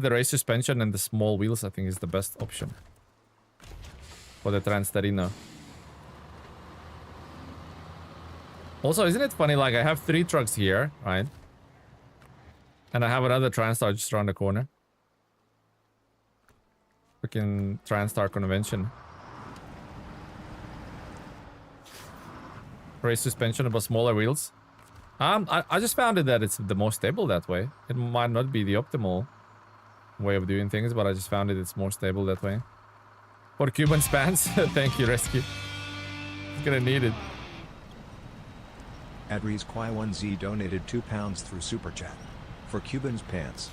A: race suspension and the small wheels I think is the best option for the Transtarino. Also, isn't it funny, like I have 3 trucks here, right? And I have another Transtar just around the corner. Freaking Transtar convention. Race suspension but smaller wheels. I just found it that it's the most stable that way. It might not be the optimal way of doing things, but I just found it's more stable that way. For Cuban spans, thank you, Rescue. It's gonna need it.
B: At ReesQuy1Z donated £2 through Super Chat. For Cuban's pants.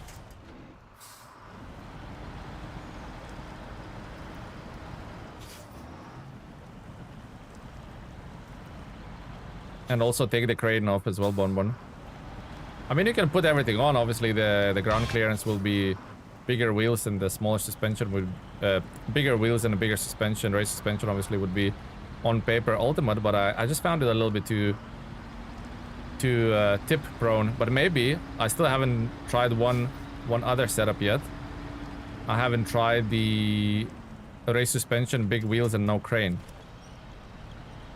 A: And also take the crane off as well, Bonbon. I mean, you can put everything on. Obviously, the ground clearance will be bigger wheels and the smaller suspension would bigger wheels and a bigger suspension, race suspension obviously would be on paper ultimate, but I just found it a little bit too tip prone. But maybe I still haven't tried one other setup yet. I haven't tried the race suspension, big wheels and no crane.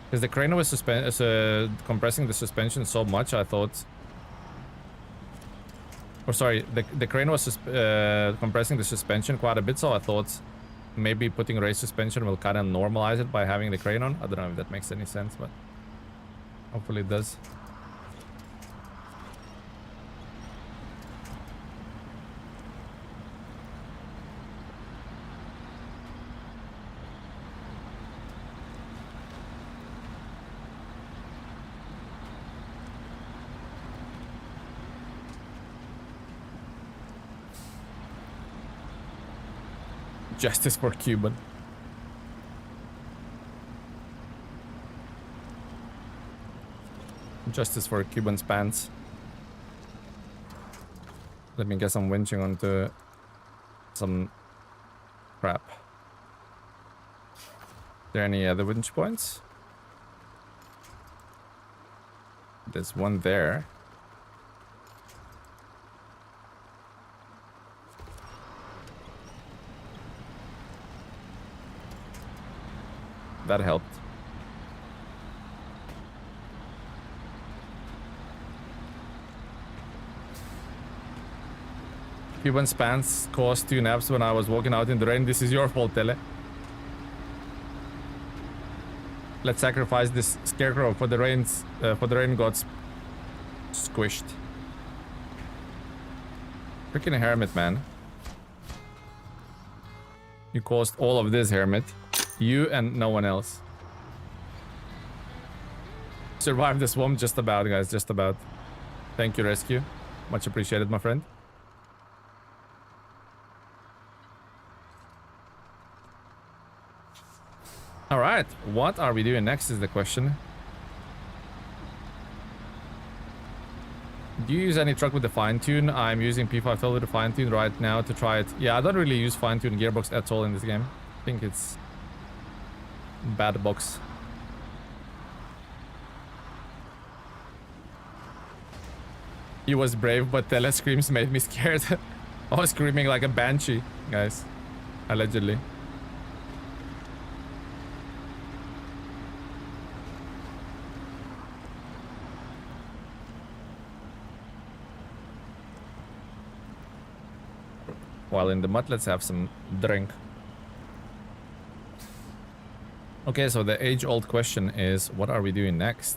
A: Because the crane was compressing the suspension so much, I thought. Or sorry, the crane was compressing the suspension quite a bit, so I thought maybe putting race suspension will kind of normalize it by having the crane on. I don't know if that makes any sense, but hopefully it does. Justice for Cuban. Justice for Cuban's pants. Let me get some winching onto some crap. Are there any other winch points? There's one there. That helped. Cuban's pants caused 2 naps when I was walking out in the rain. This is your fault, Tele. Let's sacrifice this scarecrow for the rain gods squished. Freaking hermit, man. You caused all of this, hermit. You and no one else. Survived the swamp just about, guys. Just about. Thank you, rescue. Much appreciated, my friend. Alright. What are we doing next is the question. Do you use any truck with the fine tune? I'm using P512 with the fine tune right now to try it. Yeah, I don't really use fine tune gearbox at all in this game. I think it's bad box. He was brave, but tele screams made me scared. I was screaming like a banshee, guys. Allegedly. While in the mud, let's have some drink. Okay, so the age-old question is, what are we doing next?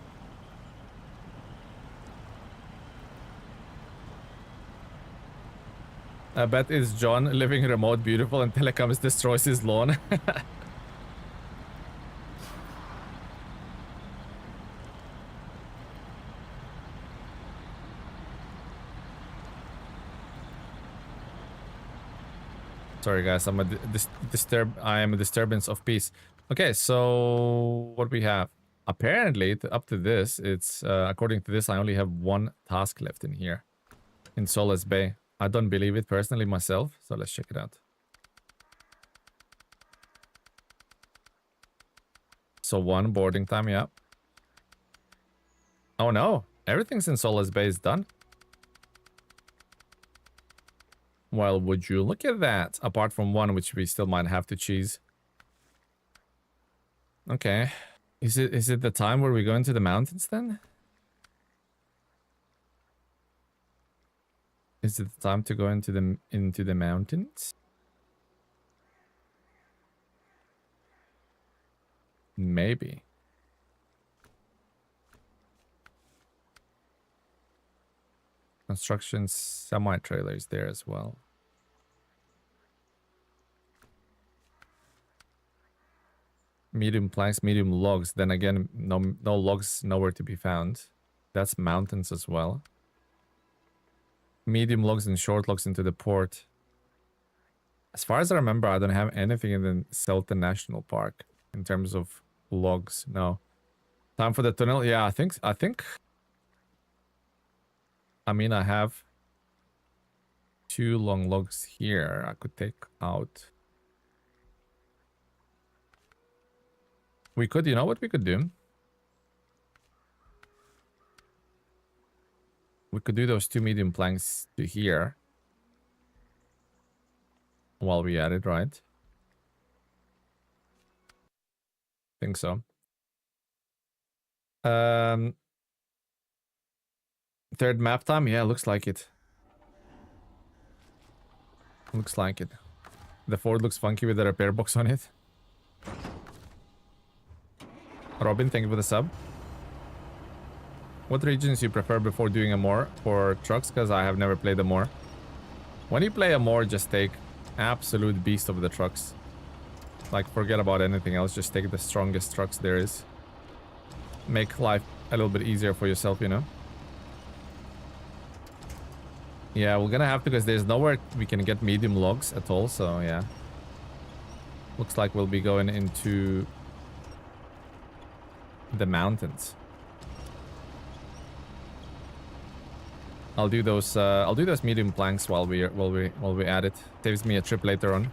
A: I bet it's John living remote beautiful and Telecoms destroys his lawn. Sorry guys, I am a disturbance of peace. Okay, so what we have? Apparently, up to this, it's according to this, I only have 1 task left in here, in Solace Bay. I don't believe it personally myself, so let's check it out. So 1 boarding time, yeah. Oh no, everything's in Solace Bay is done. Well, would you look at that? Apart from 1, which we still might have to cheese. Okay. Is it the time where we go into the mountains then? Is it the time to go into the mountains? Maybe. Construction semi-trailers there as well. Medium planks, medium logs. Then again, no logs nowhere to be found. That's mountains as well. Medium logs and short logs into the port. As far as I remember, I don't have anything in the Selton National Park in terms of logs. No. Time for the tunnel. Yeah, I think. I mean, I have 2 long logs here I could take out. We could, you know what we could do? We could do those 2 medium planks to here. While we at it, right? Think so. Third map time? Yeah, looks like it. Looks like it. The Ford looks funky with the repair box on it. Robin, thank you for the sub. What regions you prefer before doing a more for trucks? Because I have never played a more. When you play a more, just take absolute beast of the trucks. Like, forget about anything else. Just take the strongest trucks there is. Make life a little bit easier for yourself, you know? Yeah, we're gonna have to, because there's nowhere we can get medium logs at all, so yeah. Looks like we'll be going into the mountains. I'll do those medium planks while we add it. Saves me a trip later on.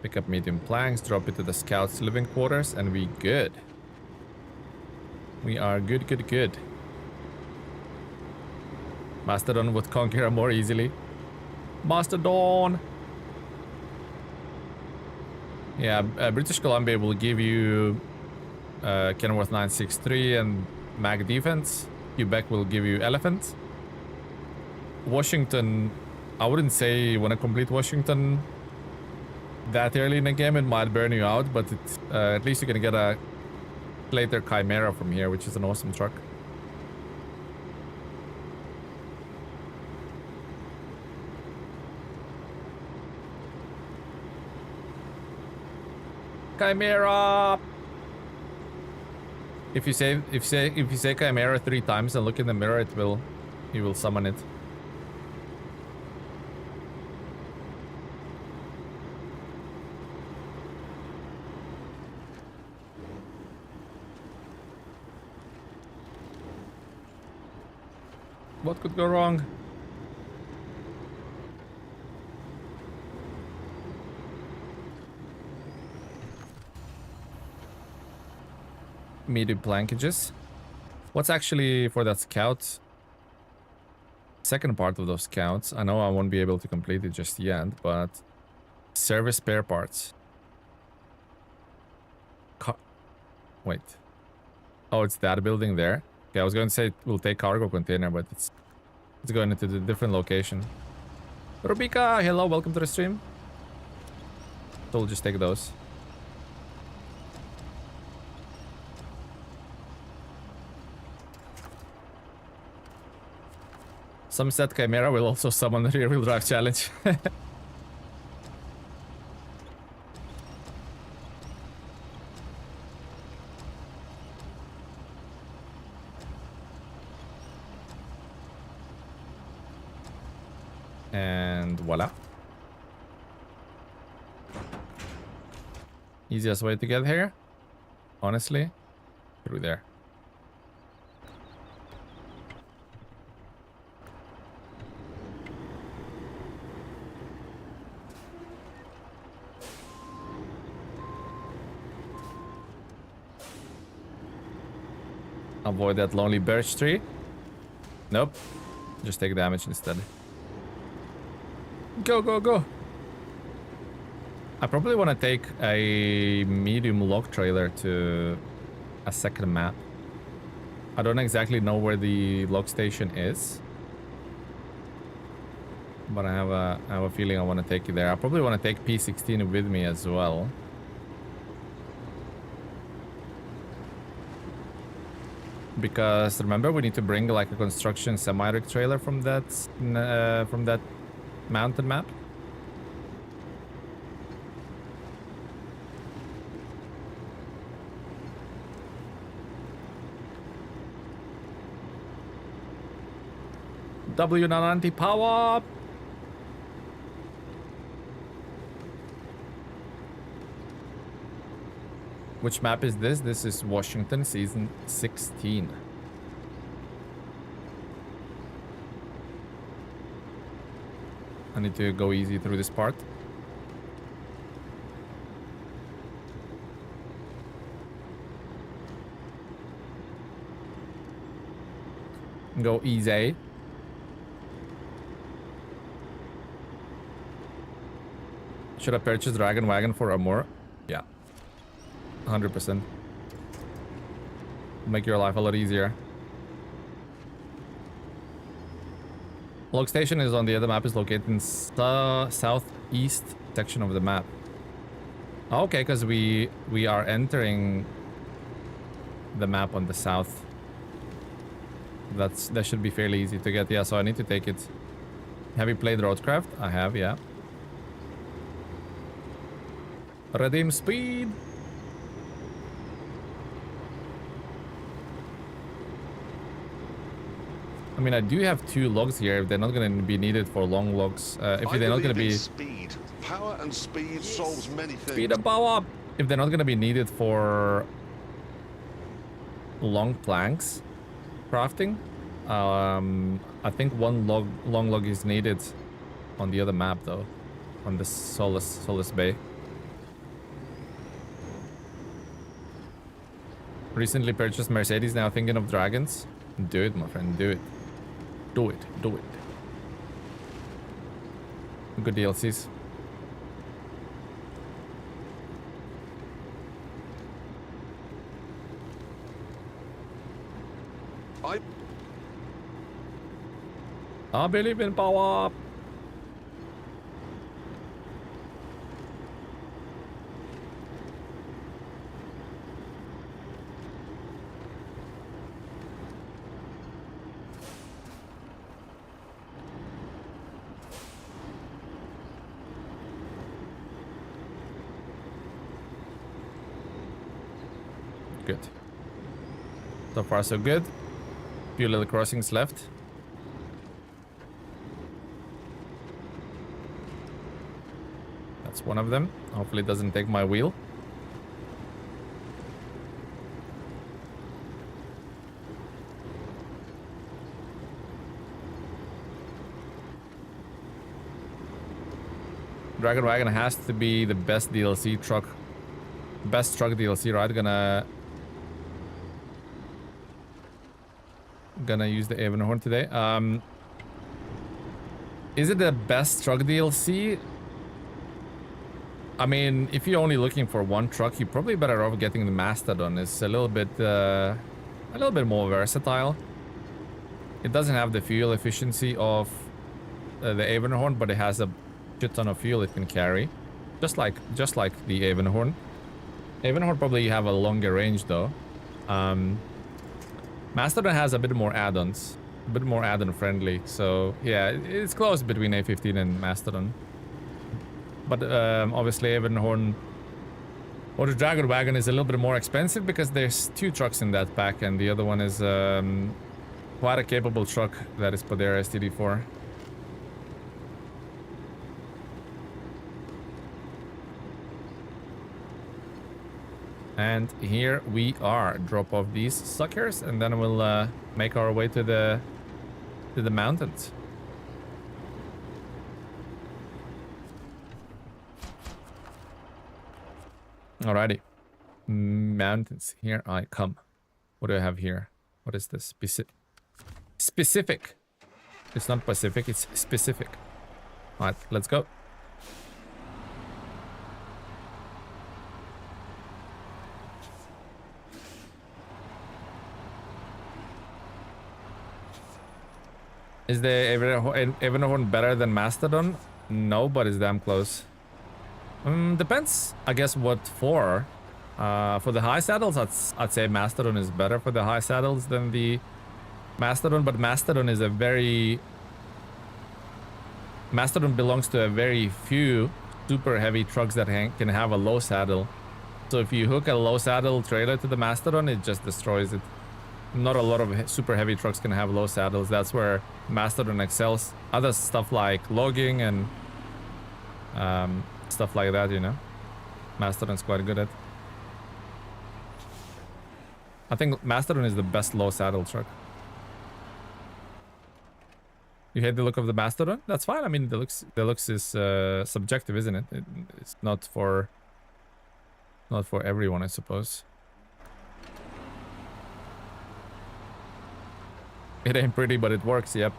A: Pick up medium planks, drop it to the scouts' living quarters, and we good. We are good, good, good. Mastodon would conquer more easily. Mastodon! Yeah, British Columbia will give you Kenworth 963 and mag defense. Quebec will give you elephant. Washington, I wouldn't say you want to complete Washington that early in the game. It might burn you out, but at least you can get a later Chimera from here, which is an awesome truck. Chimera. If you say Chimera 3 times and look in the mirror, you will summon it. What could go wrong? Medium plankages. What's actually for that scout? Second part of those scouts. I know I won't be able to complete it just yet, but service spare parts. Wait. Oh, it's that building there. Okay, I was going to say we'll take cargo container, but it's going into the different location. Rubika, hello, welcome to the stream. So we'll just take those. Some said Chimera will also summon the rear-wheel drive challenge. And voila. Easiest way to get here, honestly, through there. Avoid that lonely birch tree. Nope. Just take damage instead. Go, go, go. I probably want to take a medium log trailer to a second map. I don't exactly know where the log station is, but I have a feeling I want to take it there. I probably want to take P16 with me as well. Because remember, we need to bring like a construction semi-rig trailer from that mountain map. W990 power up. Which map is this? This is Washington, season 16. I need to go easy through this part. Go easy. Should I purchase Dragon Wagon for Amur? Yeah. 100%. Make your life a lot easier. Log station is on the other map, is located in southeast section of the map. Okay, because we are entering the map on the south. That should be fairly easy to get. Yeah, so I need to take it. Have you played Roadcraft? I have, yeah. Redeem speed. I mean, I do have 2 logs here. If they're not going to be needed for long logs, if they're not going to be
C: speed, power and speed solves many things.
A: Speed and power up. If they're not going to be needed for long planks crafting, I think one long log is needed on the other map though, on the Solace Bay. Recently purchased Mercedes, now thinking of dragons. Do it, my friend, do it. Do it, do it. Good DLCs. I believe in power up. Good. So far so good. Few little crossings left. That's one of them. Hopefully it doesn't take my wheel. Dragon Wagon has to be the best DLC truck. Best truck DLC, right? Gonna use the Avonhorn today. Is it the best truck DLC? I mean, if you're only looking for one truck, you're probably better off getting the Mastodon. It's a little bit more versatile. It doesn't have the fuel efficiency of the Avonhorn, but it has a shit ton of fuel it can carry, just like the Avonhorn. Avonhorn probably have a longer range though. Mastodon has a bit more add-ons, a bit more add-on friendly. So yeah, it's close between A15 and Mastodon. But obviously Avonhorn or the Dragon Wagon is a little bit more expensive because there's 2 trucks in that pack, and the other one is quite a capable truck that is Podera STD4. And here we are. Drop off these suckers, and then we'll make our way to the mountains. Alrighty. Mountains. Here I come. What do I have here? What is this? Specific. It's not Pacific, it's specific. Alright, let's go. Is the Avonhorn better than Mastodon? No, but it's damn close. Depends, I guess, what for. For the high saddles, I'd say Mastodon is better for the high saddles than the Mastodon, but Mastodon belongs to a very few super heavy trucks that can have a low saddle. So if you hook a low saddle trailer to the Mastodon, it just destroys it. not a lot of super heavy trucks can have low saddles. That's where Mastodon excels. Other stuff like logging and stuff like that, you know, Mastodon's quite good at. I think Mastodon is the best low saddle truck. You hate the look of the Mastodon? That's fine. I mean, the looks is subjective, isn't it? It's not for everyone, I suppose. It ain't pretty, but it works. Yep.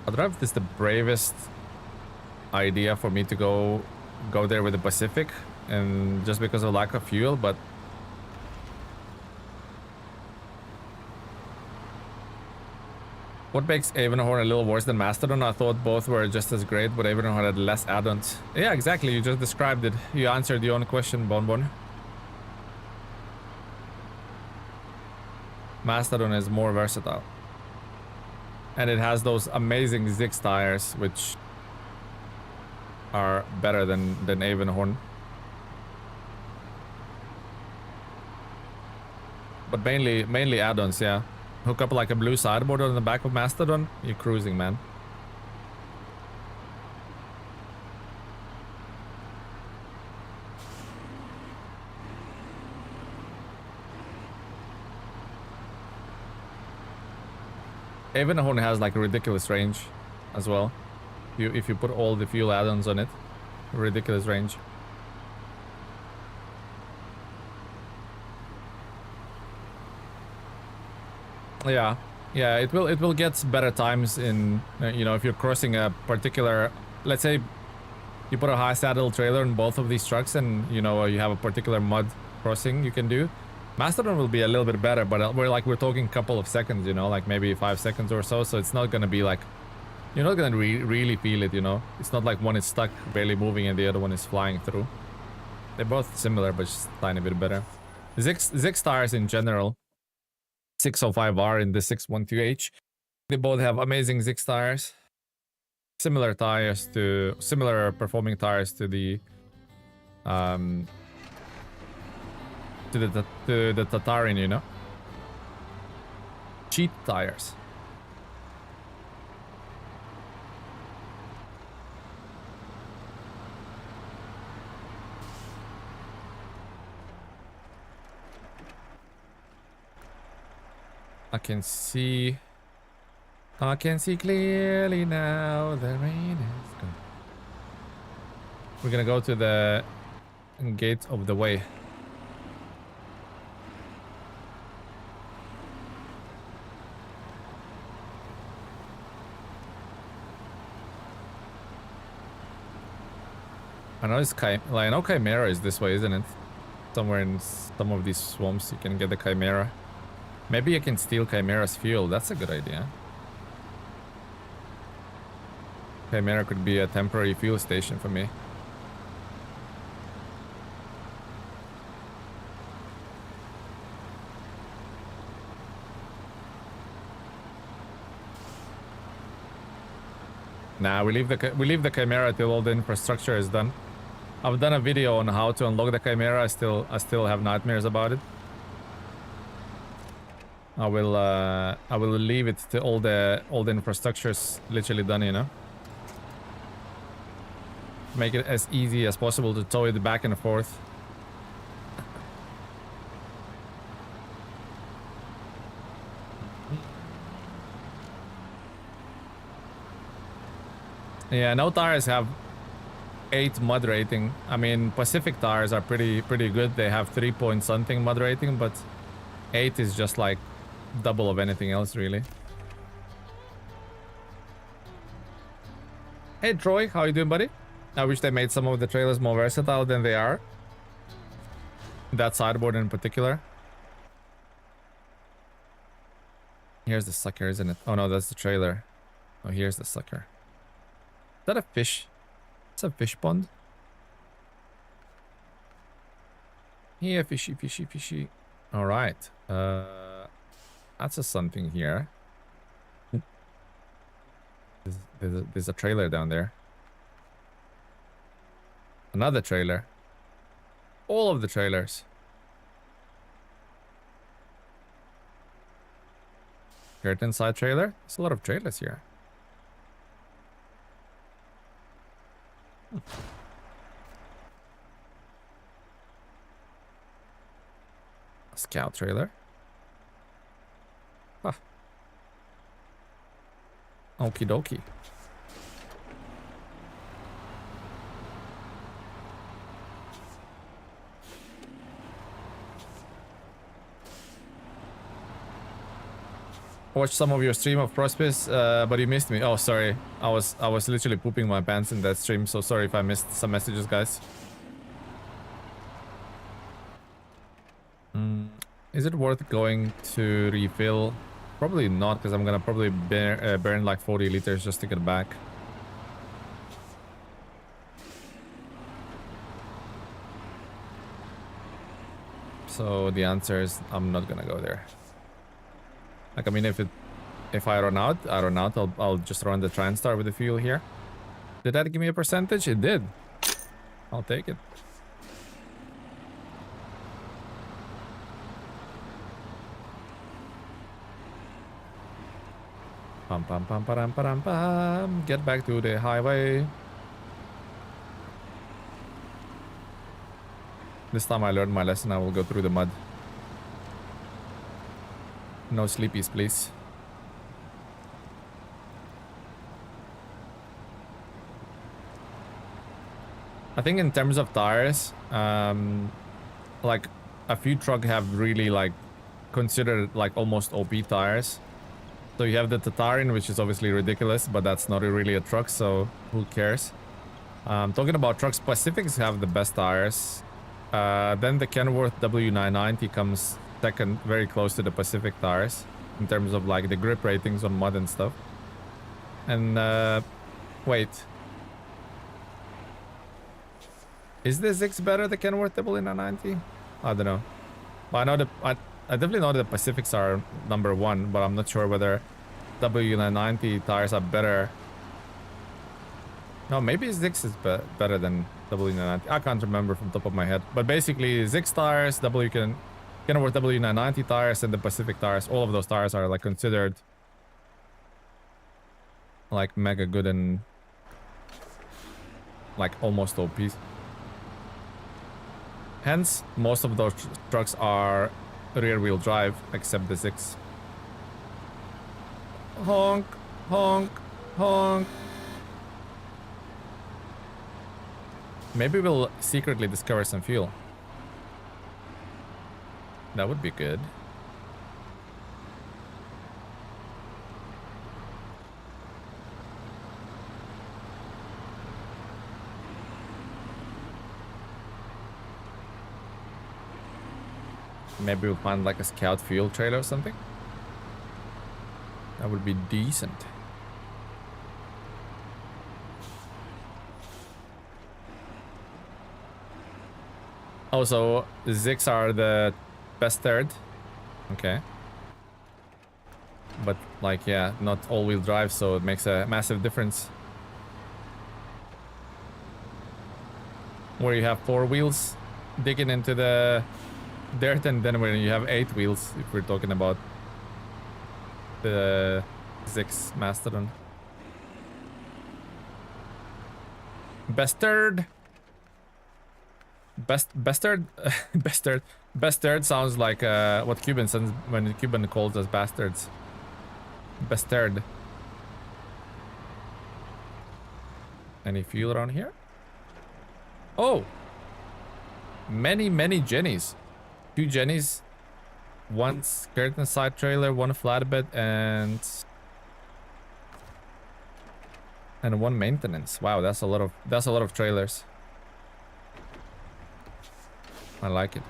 A: I don't know if this is the bravest idea for me to go there with the Pacific, and just because of lack of fuel, but what makes Avenhorn a little worse than Mastodon? I thought both were just as great, but Avenhorn had less add-ons. Yeah, exactly. You just described it. You answered your own question, Bonbon. Mastodon is more versatile. And it has those amazing Zix tires, which are better than Avenhorn. But mainly add-ons, yeah. Hook up like a blue sideboard on the back of Mastodon, you're cruising, man. Avenhorn has like a ridiculous range as well. If you put all the fuel add-ons on it, ridiculous range. Yeah, it will get better times in you know, if you're crossing a particular, let's say you put a high saddle trailer in both of these trucks, and you know, you have a particular mud crossing you can do. Mastodon will be a little bit better, but we're talking a couple of seconds, you know, like maybe 5 seconds or so. So it's not gonna be like, you're not gonna really feel it, you know. It's not like one is stuck barely moving and the other one is flying through. They're both similar, but just a tiny bit better. Zix tires in general, 605R and the 612H, they both have amazing Zix tires. Similar performing tires to the Tatarin, you know. Cheat tires. I can see clearly now. The rain is gone. We're gonna go to the gate of the way. I know I know Chimera is this way, isn't it? Somewhere in some of these swamps you can get the Chimera. Maybe I can steal Chimera's fuel. That's a good idea. Chimera could be a temporary fuel station for me. Nah, we leave the Chimera till all the infrastructure is done. I've done a video on how to unlock the Chimera. I still have nightmares about it. I will leave it to all the infrastructure's literally done, you know. Make it as easy as possible to tow it back and forth. Yeah, no tires have 8 mud rating. I mean, Pacific tires are pretty good. They have 3 point something mud rating, but 8 is just like double of anything else, really. Hey Troy, how you doing, buddy? I wish they made some of the trailers more versatile than they are. That sideboard in particular. Here's the sucker, isn't it? Oh no, that's the trailer. Oh, here's the sucker. Is that a fish? It's a fish pond. Yeah, fishy. All right. That's just something here. There's a trailer down there. Another trailer. All of the trailers. Curtain side trailer. There's a lot of trailers here. A scout trailer. Ah. Okie dokie. Watched some of your stream of Prospis, but you missed me. Oh, sorry. I was literally pooping my pants in that stream, so sorry if I missed some messages, guys. Is it worth going to refill? Probably not, because I'm gonna probably burn like 40 liters just to get back. So the answer is I'm not gonna go there. Like, I mean, if I run out, I'll just run the Transtar with the fuel here. Did that give me a percentage? It did. I'll take it. Pam pam pam pam pam pam. Get back to the highway. This time I learned my lesson. I will go through the mud. No sleepies, please. I think in terms of tires, like a few truck have really like considered like almost OP tires. So you have the Tatarin, which is obviously ridiculous, but that's not really a truck, so who cares? Talking about trucks, Pacifics have the best tires. Then the Kenworth W990 comes second, very close to the Pacific tires in terms of like the grip ratings on mud and stuff. And wait, is the Zix better, the Kenworth W990? I don't know. But I know I definitely know the Pacifics are #1, but I'm not sure whether W990 tires are better. No, maybe Zix is better than W990. I can't remember from the top of my head. But basically, Zix tires, Kenworth W990 tires, and the Pacific tires, all of those tires are like considered like mega good and like almost OP. Hence, most of those trucks are rear-wheel drive, except the Zix. Honk, honk, honk. Maybe we'll secretly discover some fuel. That would be good. Maybe we'll find like a scout fuel trailer or something. That would be decent. Also, Zix are the best third. Okay. But like, yeah, not all-wheel drive, so it makes a massive difference. Where you have 4 wheels digging into the dirt, and then when you have 8 wheels, if we're talking about the Zix Mastodon. Best third. Best third. Best third sounds like what Cuban says when Cuban calls us bastards. Best third. Any fuel around here? Oh! Many Jennies. 2 Jennies. 1 curtain side trailer, 1 flatbed, and 1 maintenance. Wow, that's a lot of trailers. I like it.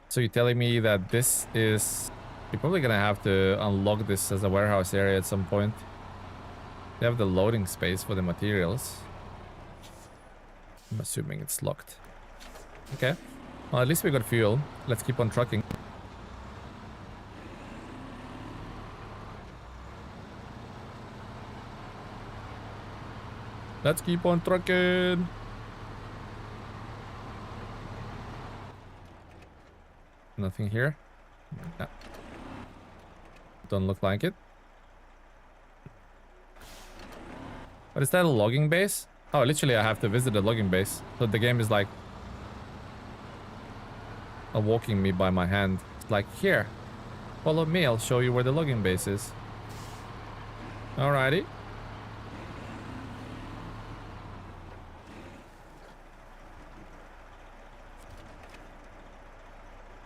A: So you're telling me that this is... You're probably gonna have to unlock this as a warehouse area at some point. They have the loading space for the materials. I'm assuming it's locked. Okay. Well, at least we got fuel. Let's keep on trucking. Let's keep on trucking. Nothing here. No. Don't look like it. But is that a logging base? Oh, literally I have to visit a logging base. So the game is like walking me by my hand. It's like, here, follow me. I'll show you where the logging base is. Alrighty.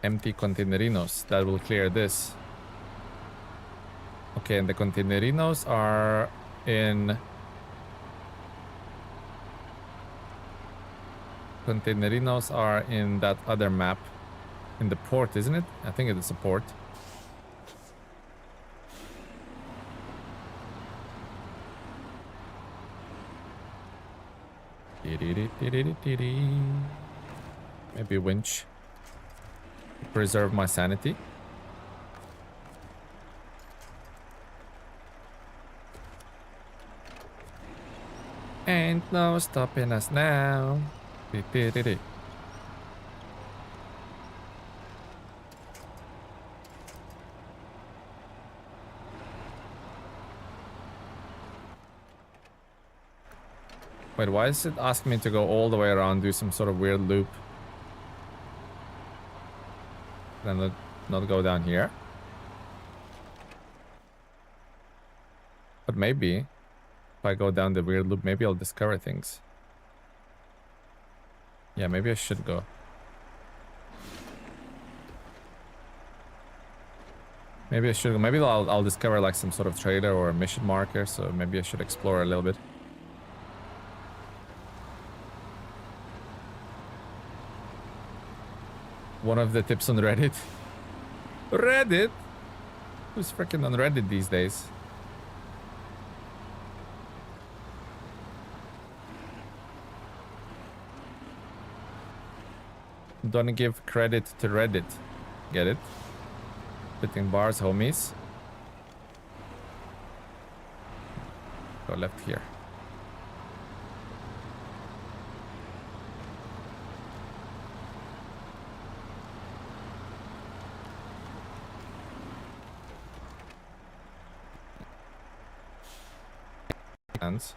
A: Empty containerinos. That will clear this. Okay, and the containerinos are in... Containerinos are in that other map. In the port, isn't it? I think it is a port. Maybe winch. Preserve my sanity. Ain't no stopping us now. Wait, why is it asking me to go all the way around, do some sort of weird loop? Then not go down here? But maybe, if I go down the weird loop, maybe I'll discover things. Yeah, maybe I should go. Maybe I should go. Maybe I'll discover like some sort of trader or a mission marker, so maybe I should explore a little bit. One of the tips on Reddit. Reddit? Who's freaking on Reddit these days? Don't give credit to Reddit. Get it? Splitting bars, homies. Go left here. Hands.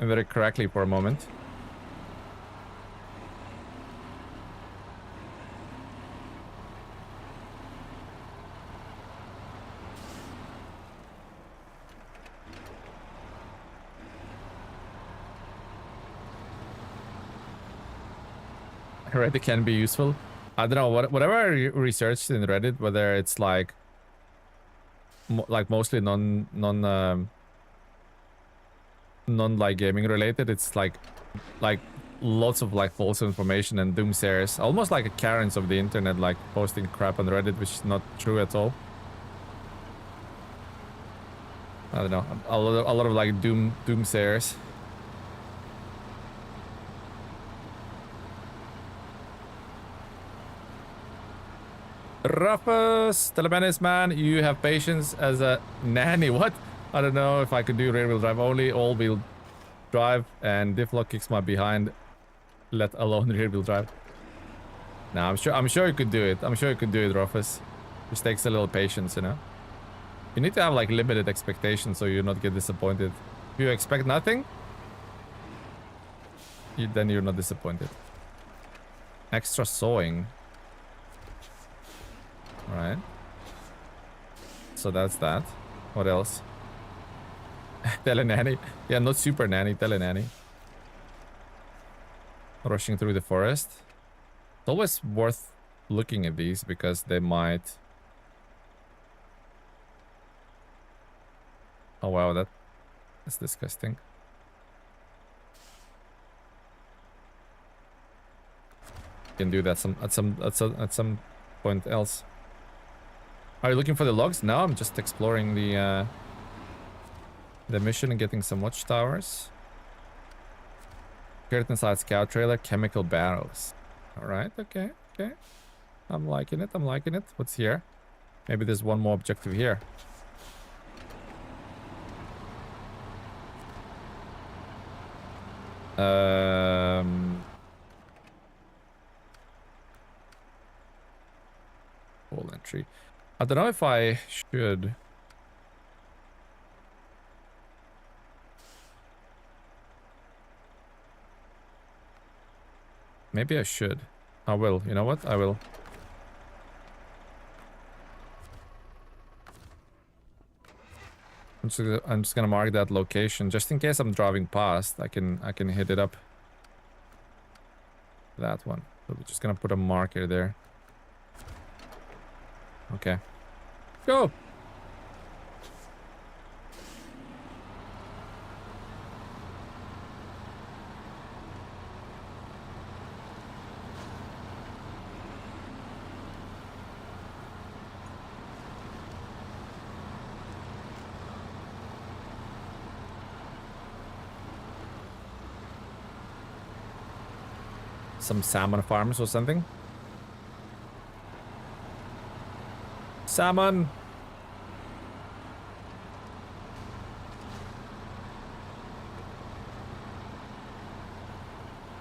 A: Very correctly for a moment. Reddit can be useful. I don't know, whatever I researched in Reddit, whether it's like mostly non like gaming related, it's like lots of like false information and doomsayers, almost like a Karens of the internet, like posting crap on Reddit which is not true at all. I don't know, a lot of like doomsayers. Rufus, TeleMenace man, you have patience as a nanny. What? I don't know if I could do rear-wheel drive only, all-wheel drive, and diff lock kicks my behind, let alone rear-wheel drive. Nah, I'm sure you could do it. I'm sure you could do it, Rufus. Just takes a little patience, you know. You need to have like limited expectations so you not get disappointed. If you expect nothing, then you're not disappointed. Extra sewing. Alright. So that's that. What else? TeleNanny. Yeah, not super nanny, TeleNanny. Rushing through the forest. It's always worth looking at these because they might... Oh wow, that's disgusting. Can do that at some point else. Are you looking for the logs? No, I'm just exploring the mission and getting some watchtowers. Curtain side scout trailer, chemical barrels. All right, okay, okay. I'm liking it. I'm liking it. What's here? Maybe there's one more objective here. Whole entry. I don't know if I should. Maybe I should. I will. You know what? I will. I'm just gonna mark that location just in case I'm driving past. I can hit it up. That one. So we're just gonna put a marker there. Okay. Go! Some salmon farms or something. Salmon!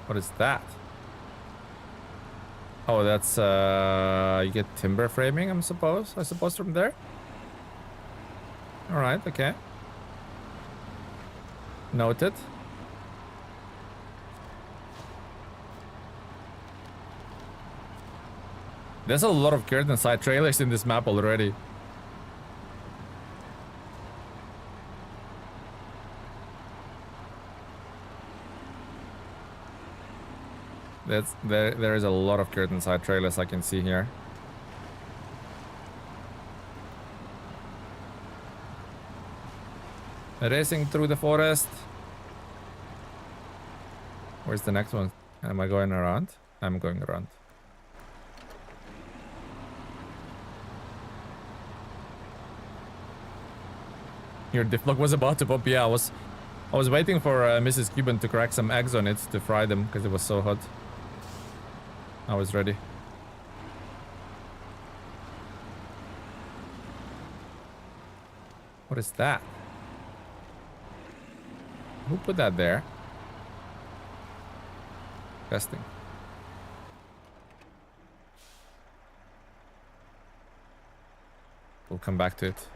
A: What is that? Oh, that's you get timber framing, I suppose from there. All right, okay. Noted. There's a lot of curtain side trailers in this map already. There is a lot of curtain side trailers I can see here. Racing through the forest. Where's the next one? Am I going around? I'm going around. Your diff log was about to pop. Yeah, I was waiting for Mrs. Cuban to crack some eggs on it to fry them because it was so hot. I was ready. What is that? Who put that there? Testing. We'll come back to it.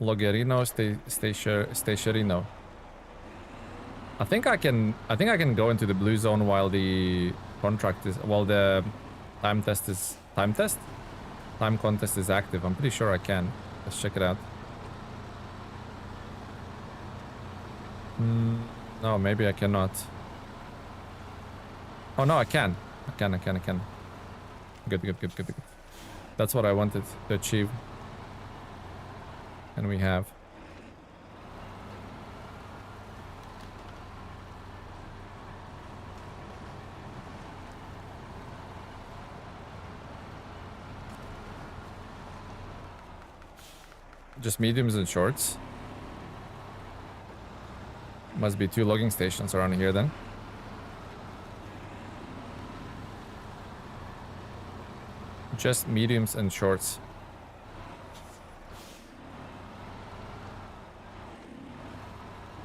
A: Logerino, Stationino. I think I can go into the blue zone while the contract is the time contest is active. I'm pretty sure I can. Let's check it out. No, maybe I cannot. Oh no, I can. I can. Good. That's what I wanted to achieve. And we have. Just mediums and shorts. Must be 2 logging stations around here then. Just mediums and shorts.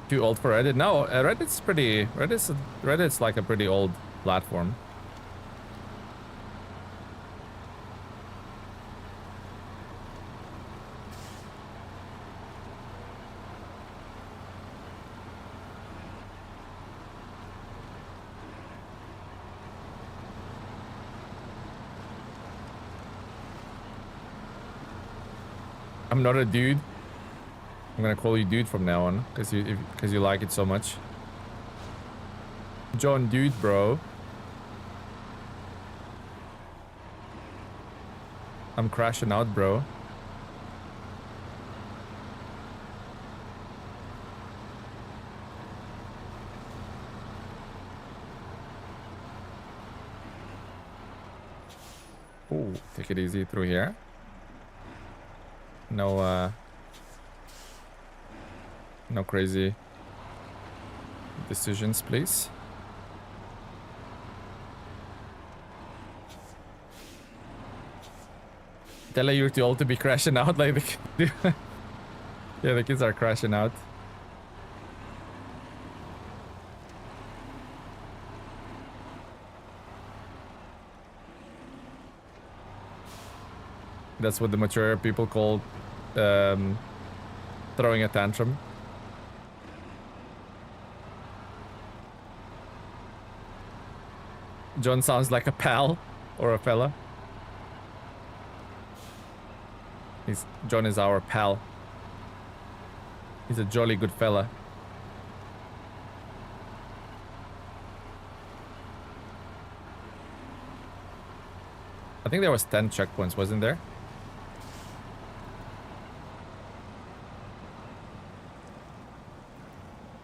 A: Too old for Reddit? No, Reddit's like a pretty old platform. I'm not a dude. I'm gonna call you dude from now on, because you like it so much. John Dude, bro. I'm crashing out, bro. Ooh, take it easy through here. No, no crazy decisions, please. Tell you're too old to be crashing out like the yeah, the kids are crashing out. That's what the mature people call throwing a tantrum. John sounds like a pal or a fella. John is our pal. He's a jolly good fella. I think there was 10 checkpoints, wasn't there?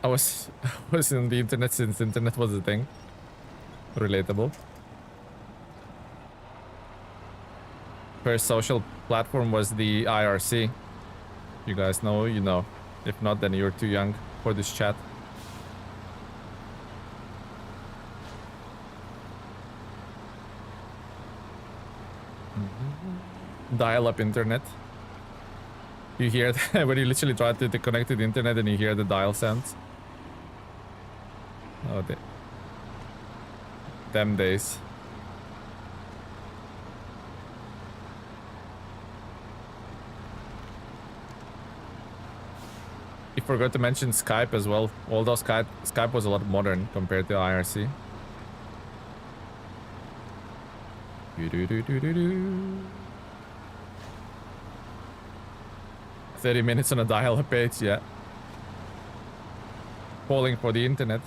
A: I was in the internet since the internet was a thing. Relatable. First social platform was the IRC. You guys know, you know. If not, then you're too young for this chat. Dial-up internet. You hear that when you literally try to connect to the internet and you hear the dial sounds. Oh, them days. You forgot to mention Skype as well. Although Skype was a lot modern compared to IRC. 30 minutes on a dial-up page, yeah. Falling for the internet.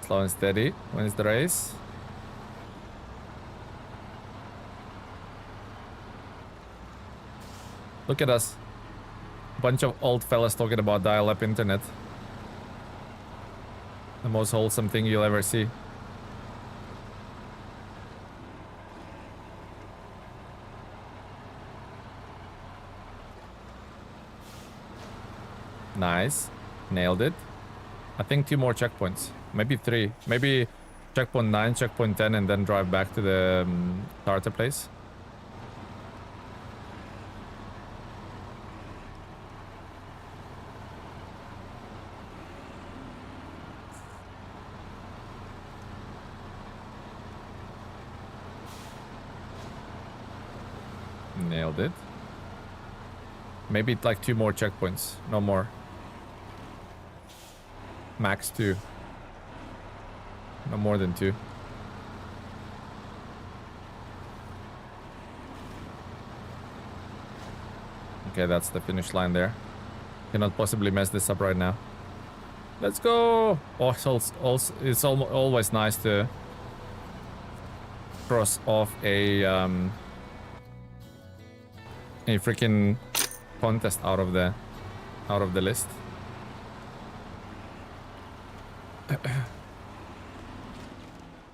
A: Slow and steady. When is the race? Look at us. Bunch of old fellas talking about dial-up internet. The most wholesome thing you'll ever see. Nice. Nailed it. I think 2 more checkpoints. Maybe 3. Maybe checkpoint 9, checkpoint 10, and then drive back to the starter place. Nailed it. Maybe like 2 more checkpoints. No more. Max 2. No more than 2. Okay, that's the finish line there. Cannot possibly mess this up right now. Let's go! Oh, it's always nice to cross off a freaking contest out of the list.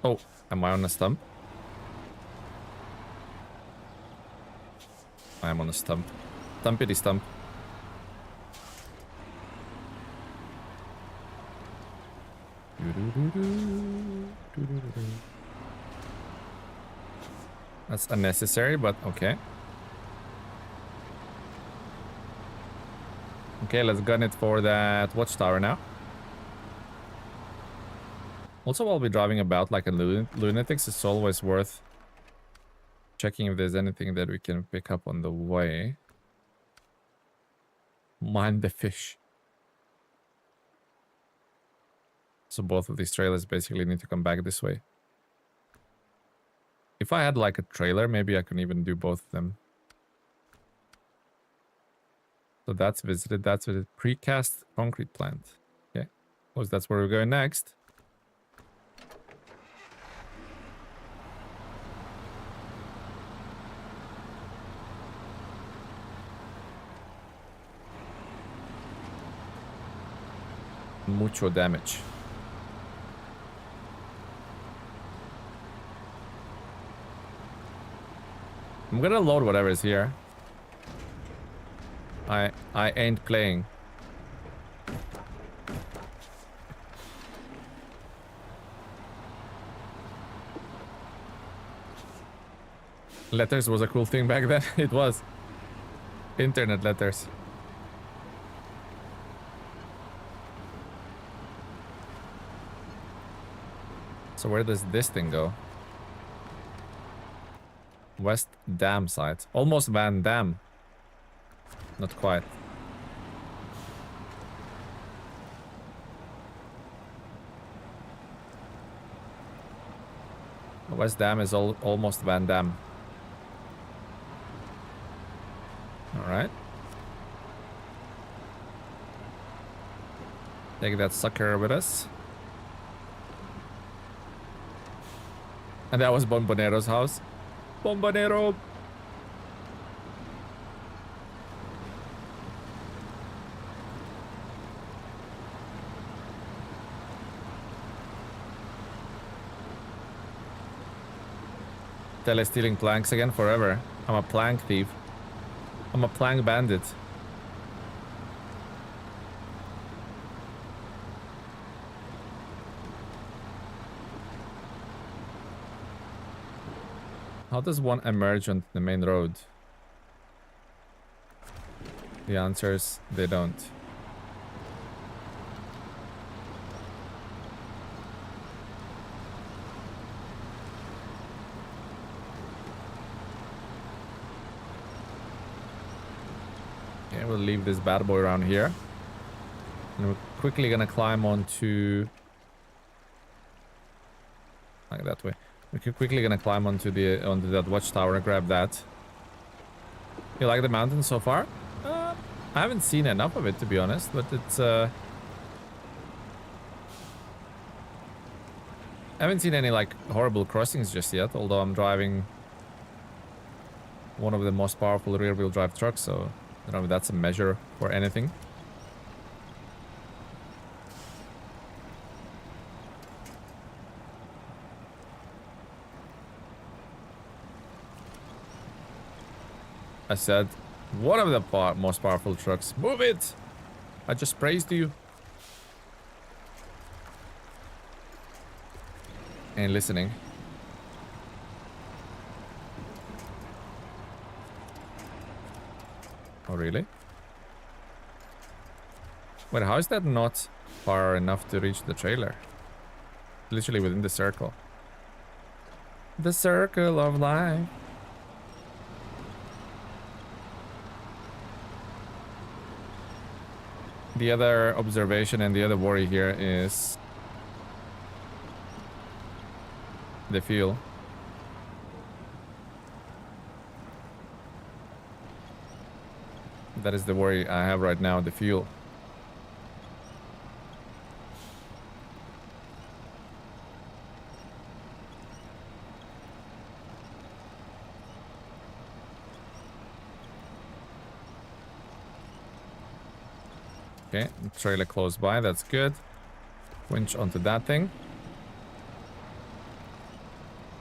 A: Oh, am I on a stump? I am on a stump. Stumpity stump. That's unnecessary, but okay. Okay, let's gun it for that watchtower now. Also, while we're driving about like a lunatics, it's always worth checking if there's anything that we can pick up on the way. Mind the fish. So both of these trailers basically need to come back this way. If I had like a trailer, maybe I can even do both of them. So that's visited. Precast concrete plant. Okay. Well, that's where we're going next. mucho damage. I'm gonna load whatever is here. I ain't playing. Letters was a cool thing back then. It was. Internet letters. So where does this thing go? West Dam site. Almost Van Dam. Not quite. West Dam is almost Van Dam. Alright. Take that sucker with us. And that was Bombonero's house. Bombonero! Tele stealing planks again forever. I'm a plank thief. I'm a plank bandit. How does one emerge onto the main road? The answer is they don't. Okay, we'll leave this bad boy around here. And we're quickly gonna climb onto... like that way. We're quickly gonna climb onto that watchtower and grab that. You like the mountain so far? I haven't seen enough of it, to be honest, but it's I haven't seen any like horrible crossings just yet, although I'm driving one of the most powerful rear-wheel drive trucks, so I don't know if that's a measure for anything. I said, one of the most powerful trucks. Move it! I just praised you. Ain't listening. Oh, really? Wait, how is that not far enough to reach the trailer? Literally within the circle. The circle of life. The other observation and the other worry here is the fuel. That is the worry I have right now, the fuel. Okay, trailer close by, that's good. Winch onto that thing.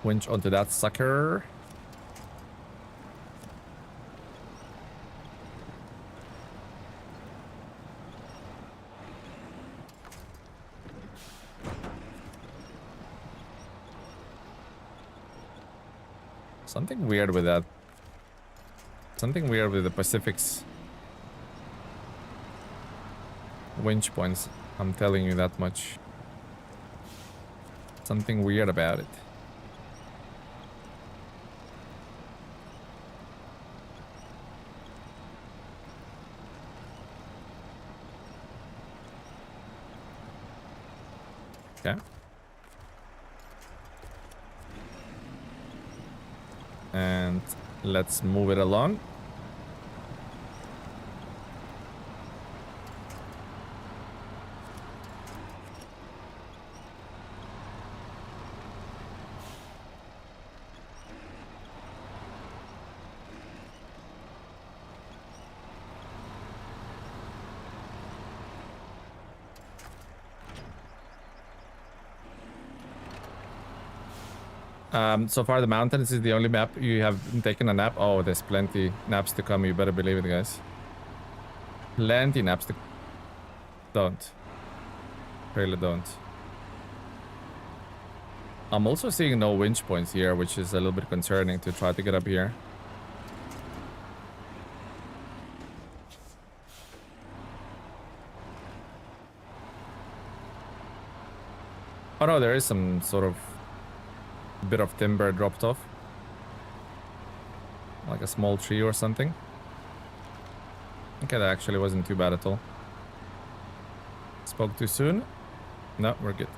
A: Winch onto that sucker. Something weird with that. Something weird with the Pacific's winch points. I'm telling you that much. Something weird about it. Okay. And let's move it along. So far the mountains is the only map you have taken a nap. Oh, there's plenty naps to come. You better believe it, guys. Plenty naps to... Don't. Really don't. I'm also seeing no winch points here, which is a little bit concerning to try to get up here. Oh no, there is some sort of bit of timber dropped off. Like a small tree or something. Okay, that actually wasn't too bad at all. Spoke too soon? No, we're good.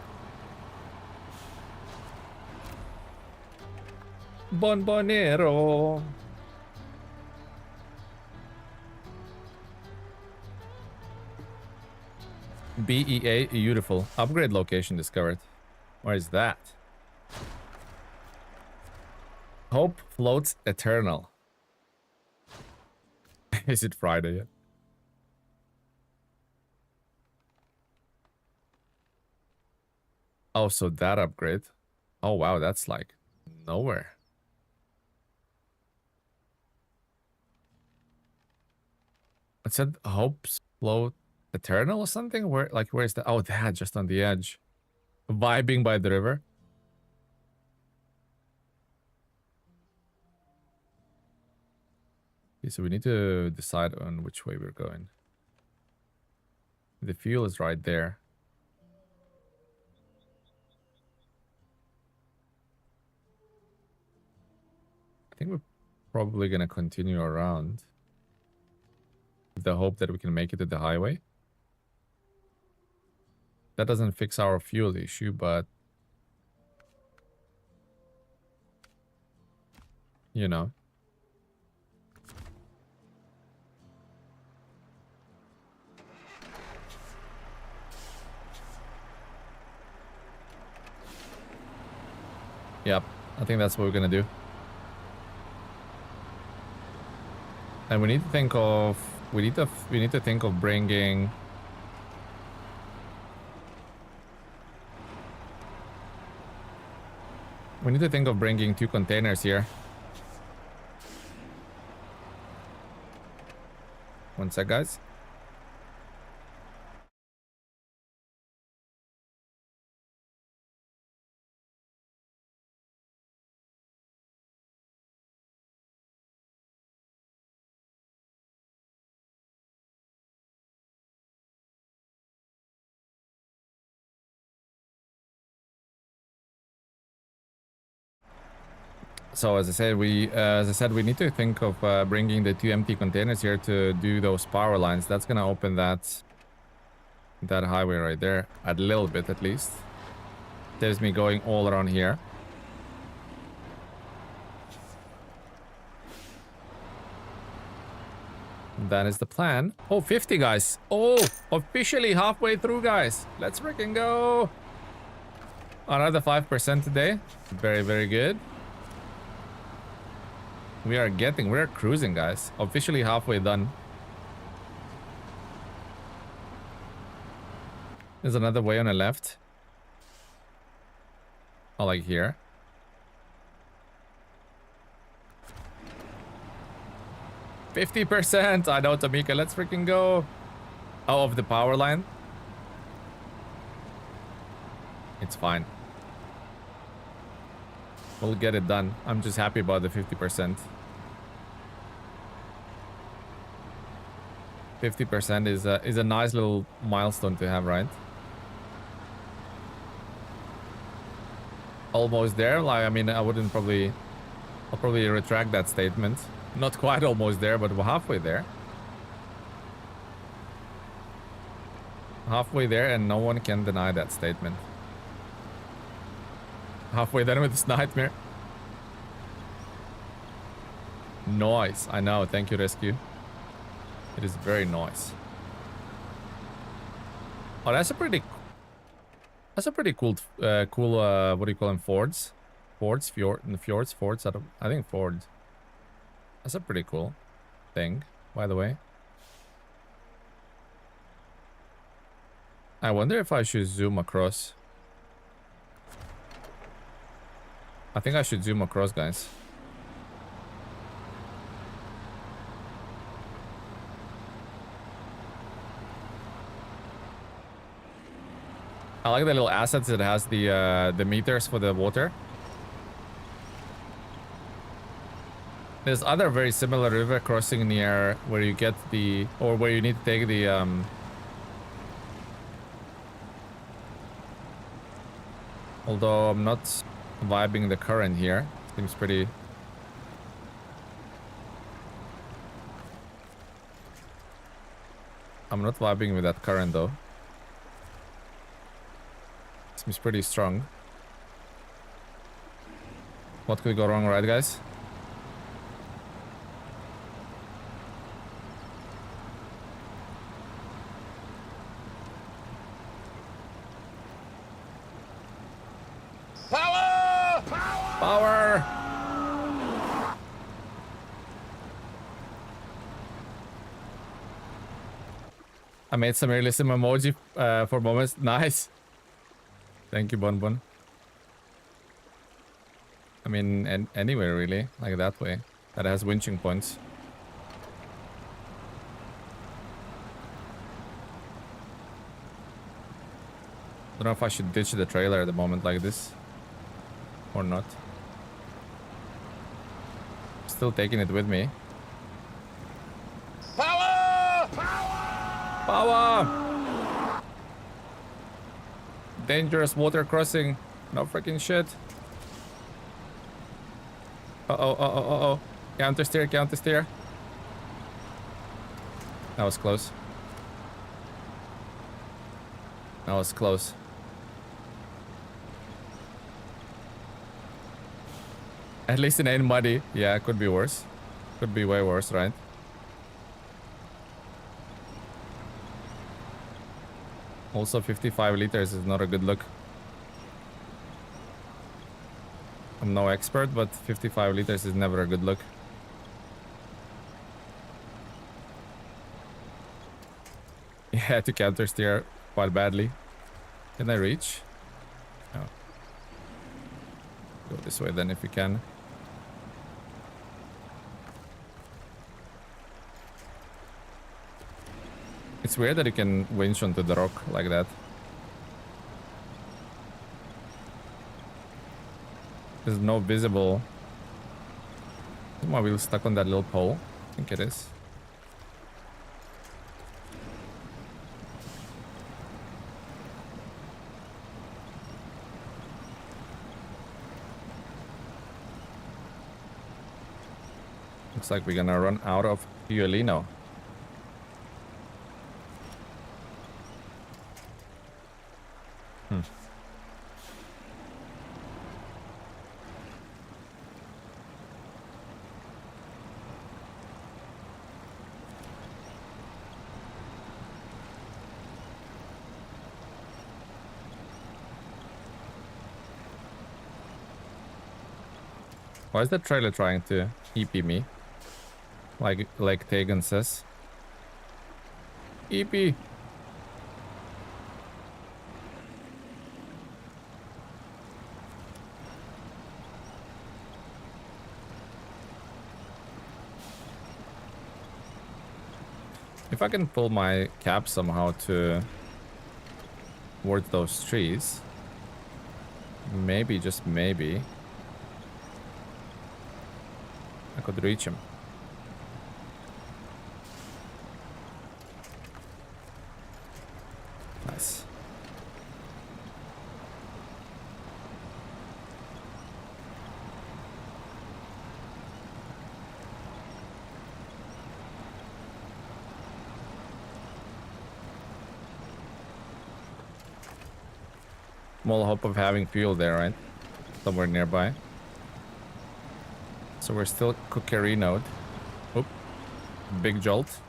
A: Bonbonero. BEA, beautiful. Upgrade location discovered. Where is that? Hope floats eternal. Is it Friday yet? Oh, so that upgrade. Oh, wow, that's like nowhere. It said Hope's float eternal or something? Where, like, where's that? Oh, that, just on the edge. Vibing by the river. Okay, so we need to decide on which way we're going. The fuel is right there. I think we're probably going to continue around. With the hope that we can make it to the highway. That doesn't fix our fuel issue, but... You know. Yep, I think that's what we're gonna do. And we need to think of... We need to think of bringing... We need to think of bringing 2 containers here. One sec, guys. So as I said, we need to think of bringing the 2 empty containers here to do those power lines. That's gonna open that highway right there a little bit at least. There's me going all around here. That is the plan. Oh, 50 guys. Oh, officially halfway through, guys. Let's freaking go. Another 5% today. Very, very good. We're cruising, guys. Officially halfway done. There's another way on the left. Oh, like here. %. I know, Tamika. Let's freaking go. Oh, of the power line. It's fine. We'll get it done. I'm just happy about the 50%. 50% is a nice little milestone to have, right? Almost there. Like, I mean, I'll probably retract that statement. Not quite almost there, but we're halfway there. Halfway there, and no one can deny that statement. Halfway done with this nightmare. Nice. I know. Thank you, Rescue. It is very nice. Oh, that's a pretty cool, what do you call them? Fords? Fords? Fjords? Fords? I think Fords. That's a pretty cool thing, by the way. I wonder if I should zoom across. I think I should zoom across, guys. I like the little assets that has the meters for the water. There's other very similar river crossing near where you get the, or where you need to take the although I'm not vibing the current here. Seems pretty. I'm not vibing with that current though. Seems pretty strong. What could go wrong, right, guys?
C: Power!
A: Power! I made some realism emoji for moments. Nice. Thank you, Bon Bon. I mean, anywhere really, like that way. That has winching points. Don't know if I should ditch the trailer at the moment like this. Or not. Still taking it with me.
C: Power! Power!
A: Power! Dangerous water crossing. No freaking shit. Uh-oh, uh-oh, uh-oh. Counter steer, counter steer. That was close. That was close. At least it ain't muddy. Yeah, it could be worse. Could be way worse, right? Also, 55 liters is not a good look. I'm no expert, but 55 liters is never a good look. Yeah, I had to counter steer quite badly. Can I reach? Oh. Go this way then if you can. It's weird that you can winch onto the rock like that. There's no visible. Is my wheel stuck on that little pole? I think it is. Looks like we're gonna run out of fuelino. Why is the trailer trying to EP me? Like Tegan says. EP. If I can pull my cap somehow towards those trees, maybe, just maybe, I could reach him. Nice. Small hope of having fuel there, right? Somewhere nearby. So we're still cookerinoed. Oop. Big jolt.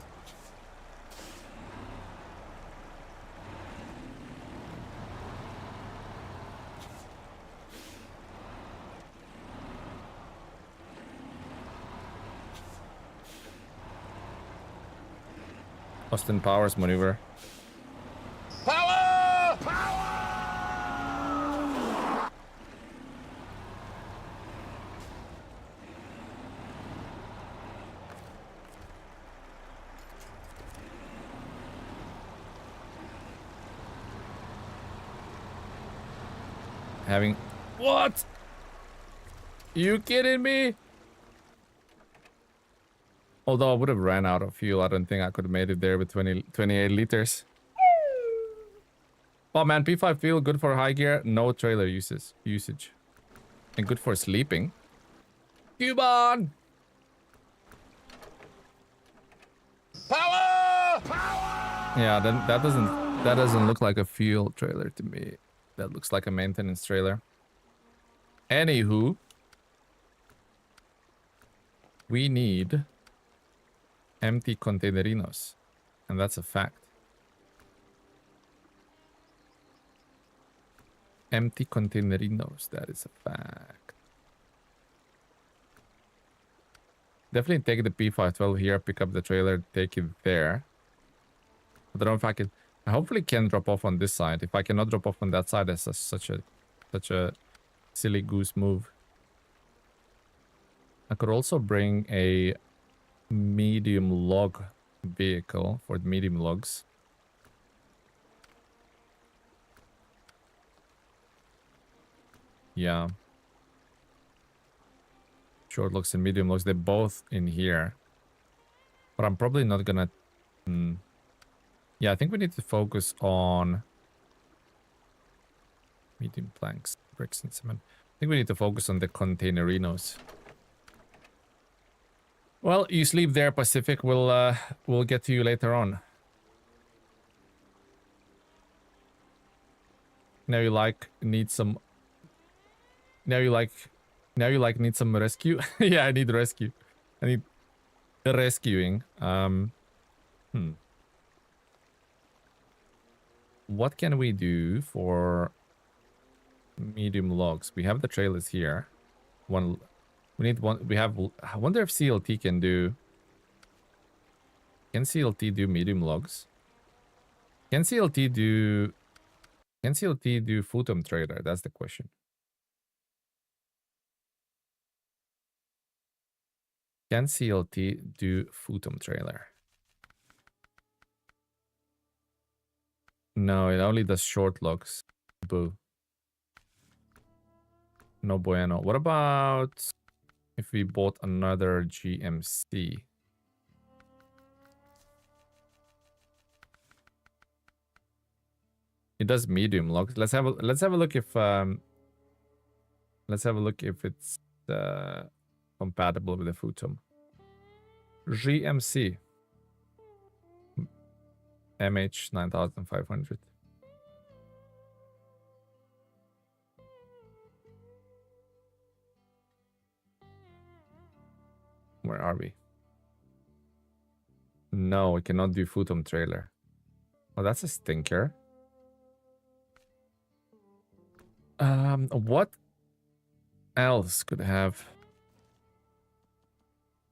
A: Austin Powers maneuver.
C: Power! Power!
A: having... What? You kidding me? Although I would have ran out of fuel, I don't think I could have made it there with 28 liters. Oh man, P5 fuel good for high gear, no trailer usage. And good for sleeping. Cuban!
C: Power! Power!
A: Yeah, then that doesn't look like a fuel trailer to me. That looks like a maintenance trailer. Anywho, we need empty containerinos, and that's a fact. Empty containerinos, that is a fact. Definitely take the P512 here, pick up the trailer, take it there. I don't know if I can... I hopefully can drop off on this side. If I cannot drop off on that side, that's such a silly goose move. I could also bring a medium log vehicle for the medium logs. Yeah. Short logs and medium logs, they're both in here. But I'm probably not gonna... Yeah, I think we need to focus on medium planks, bricks and cement. I think we need to focus on the containerinos. Well, you sleep there, Pacific. We'll get to you later on. Now you need some rescue. Yeah, I need rescue. I need rescuing. What can we do for medium logs? We have the trailers here. We need one. I wonder if CLT can do... Can CLT do medium logs? Can CLT do futon trailer? That's the question. Can CLT do futon trailer? No, it only does short logs. Boo. No bueno. What about if we bought another GMC? It does medium logs. Let's have a look if it's compatible with the futon. GMC MH 9500. Where are we? No, we cannot do futon trailer. Oh, that's a stinker. What else could have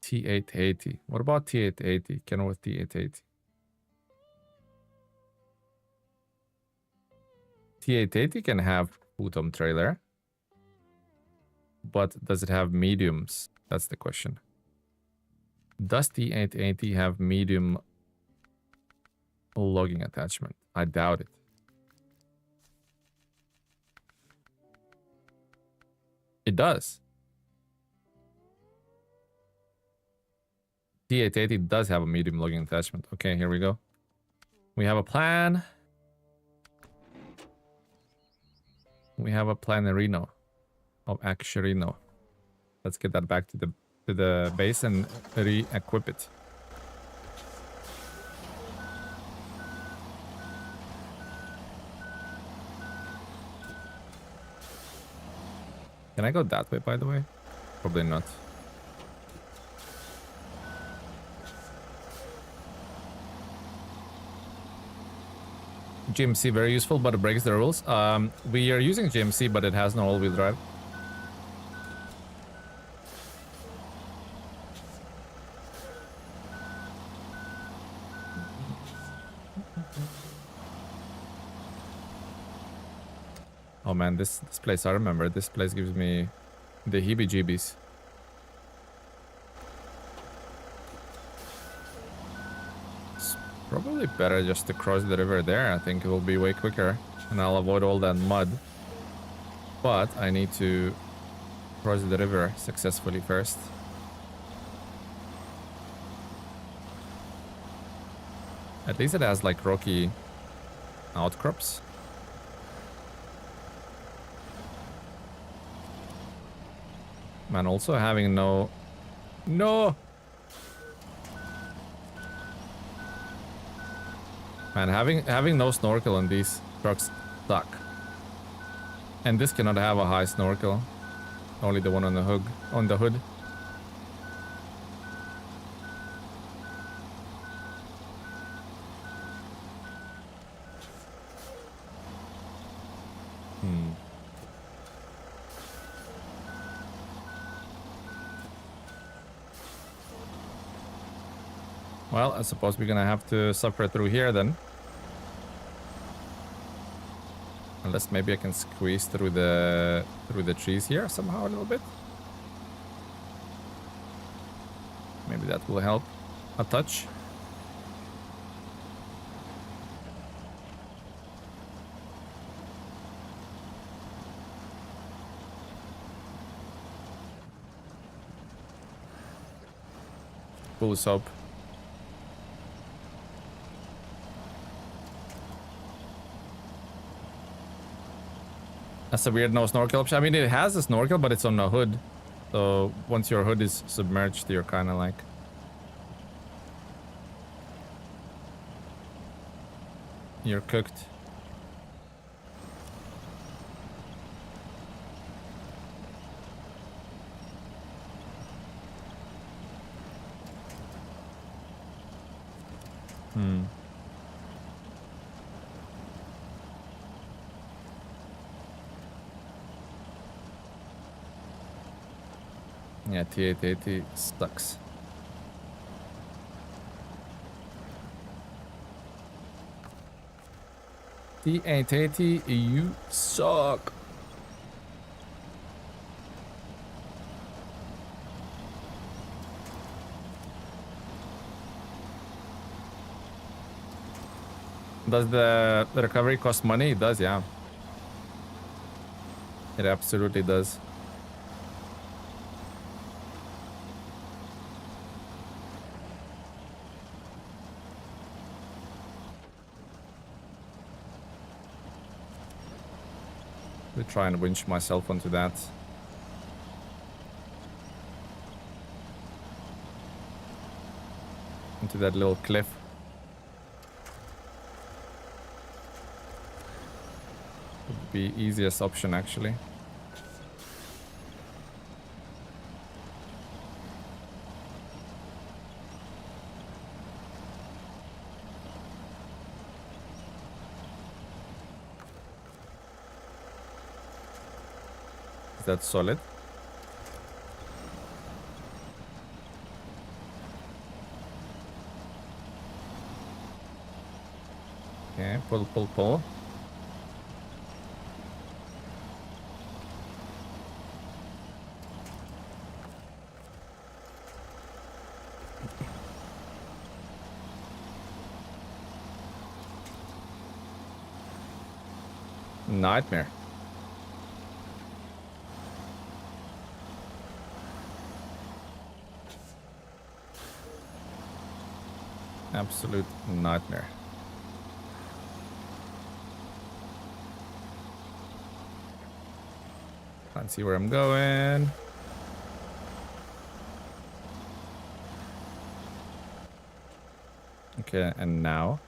A: T880? What about T880? Can with T880? T880 can have futon trailer, but does it have mediums? That's the question. Does T880 have medium logging attachment? I doubt it. It does. T880 does have a medium logging attachment. Okay, here we go. We have a plan. We have a Planerino of Actionino. Let's get that back to the base and re-equip it. Can I go that way, by the way? Probably not. GMC, very useful, but it breaks the rules. We are using GMC, but it has no all-wheel drive. Oh man, this place, I remember. This place gives me the heebie-jeebies. It's probably better just to cross the river there. I think it will be way quicker, and I'll avoid all that mud. But I need to cross the river successfully first. At least it has like rocky outcrops. Man, also having no... Man, having no snorkel on these trucks suck. And this cannot have a high snorkel. Only the one on the hood. Well, I suppose we're gonna have to suffer through here then. Unless maybe I can squeeze through the trees here somehow a little bit. Maybe that will help a touch. Full soap. That's a weird no snorkel option. I mean, it has a snorkel, but it's on the hood. So once your hood is submerged, you're kind of like... You're cooked. Yeah, T880 sucks. T880, you suck. Does the recovery cost money? It does, yeah. It absolutely does. I'll try and winch myself onto that. Into that little cliff. Would be easiest option actually. That's solid. Okay, pull. Nightmare. Absolute nightmare. Can't see where I'm going. Okay, and now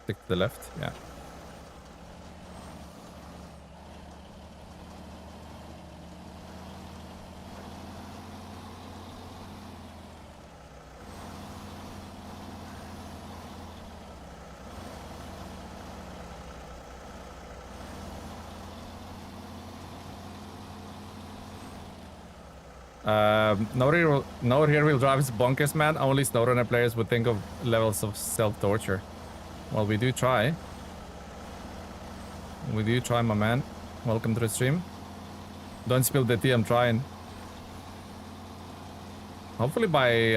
A: stick to the left. Yeah. No rear-wheel drive is bonkers, man. Only SnowRunner players would think of levels of self-torture. Well, we do try. We do try, my man. Welcome to the stream. Don't spill the tea, I'm trying. Hopefully by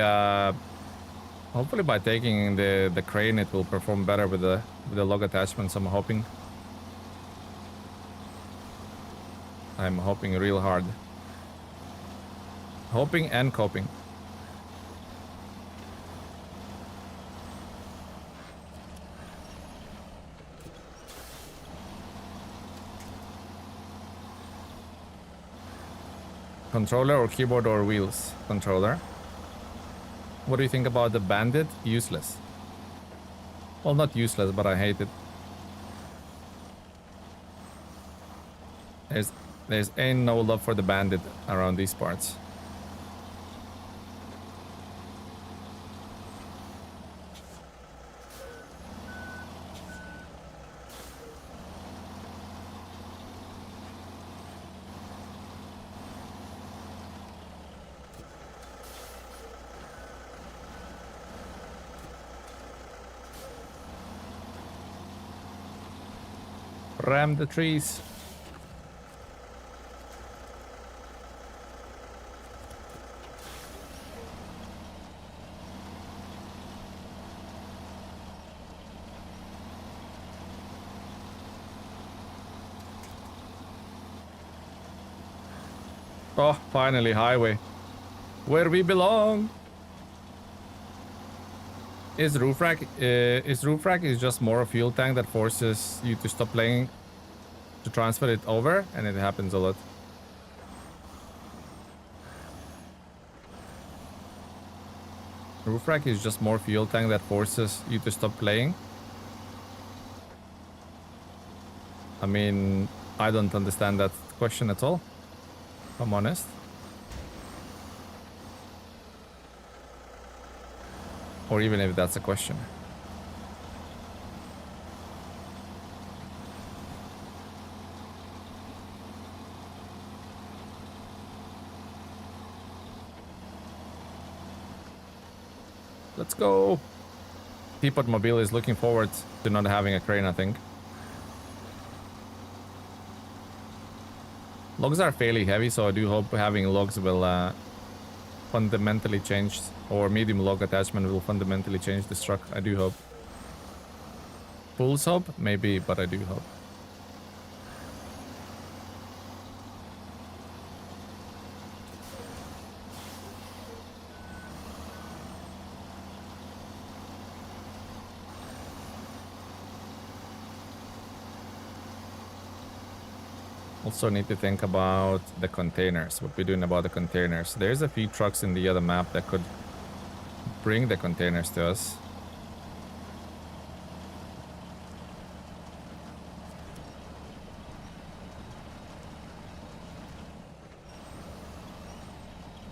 A: taking the crane, it will perform better with the log attachments, I'm hoping. I'm hoping real hard. Hoping and coping. Controller or keyboard or wheels? Controller. What do you think about the Bandit? Useless. Well, not useless, but I hate it. There's ain't no love for the Bandit around these parts. Ram the trees. Oh, finally highway. Where we belong. Is roof rack is just more a fuel tank that forces you to stop playing to transfer it over, and it happens a lot. Roof rack is just more fuel tank that forces you to stop playing. I mean, I don't understand that question at all, if I'm honest. Or even if that's a question. Let's go. Teapot Mobile is looking forward to not having a crane, I think. Logs are fairly heavy, so I do hope having logs will fundamentally change, or medium log attachment will fundamentally change this truck. I do hope. Fool's hope? Maybe, but I do hope. Also need to think about the containers, what we're doing about the containers. There's a few trucks in the other map that could bring the containers to us.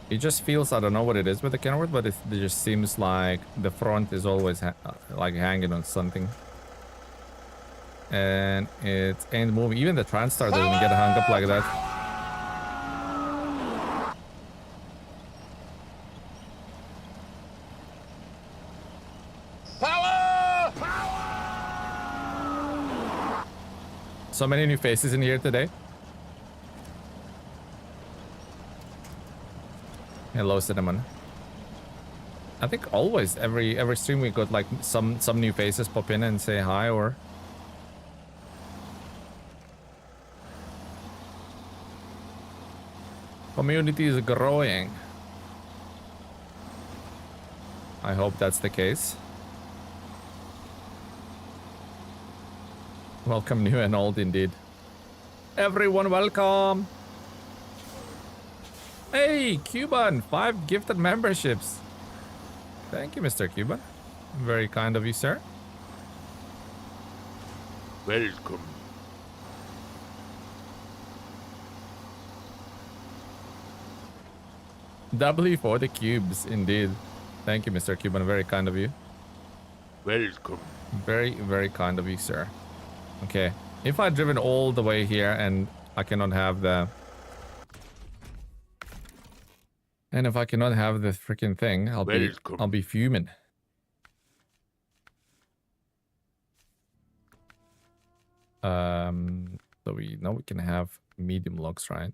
A: It just feels, I don't know what it is with the Kenworth, but it just seems like the front is always like hanging on something. And it ain't moving. Even the Transtar doesn't get hung up like that.
C: Power!
A: So many new faces in here today. Hello, Cinnamon. I think always every stream we got like some new faces pop in and say hi, or community is growing. I hope that's the case. Welcome new and old indeed. Everyone welcome. Hey, Cuban, 5 gifted memberships. Thank you, Mr. Cuban. Very kind of you, sir.
C: Welcome.
A: W for the cubes, indeed. Thank you, Mr. Cuban. Very kind of you.
C: Welcome.
A: Very, very kind of you, sir. Okay. If I'd driven all the way here and I cannot have the... And if I cannot have the freaking thing, I'll be fuming. So we know we can have medium logs, right?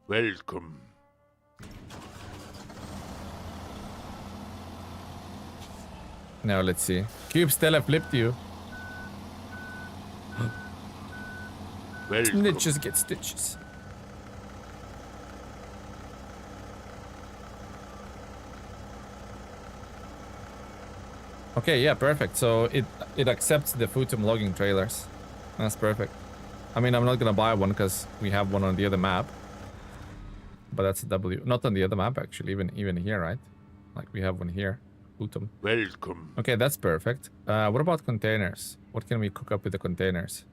C: Welcome.
A: Now let's see. Cube Stella flipped you.
C: Welcome.
A: Snitches get stitches. Okay, yeah, perfect. So it accepts the Futum logging trailers. That's perfect. I mean, I'm not gonna buy one because we have one on the other map. But that's a W. Not on the other map, actually. Even here, right? Like, we have one here. Futum.
C: Welcome.
A: Okay, that's perfect. What about containers? What can we cook up with the containers?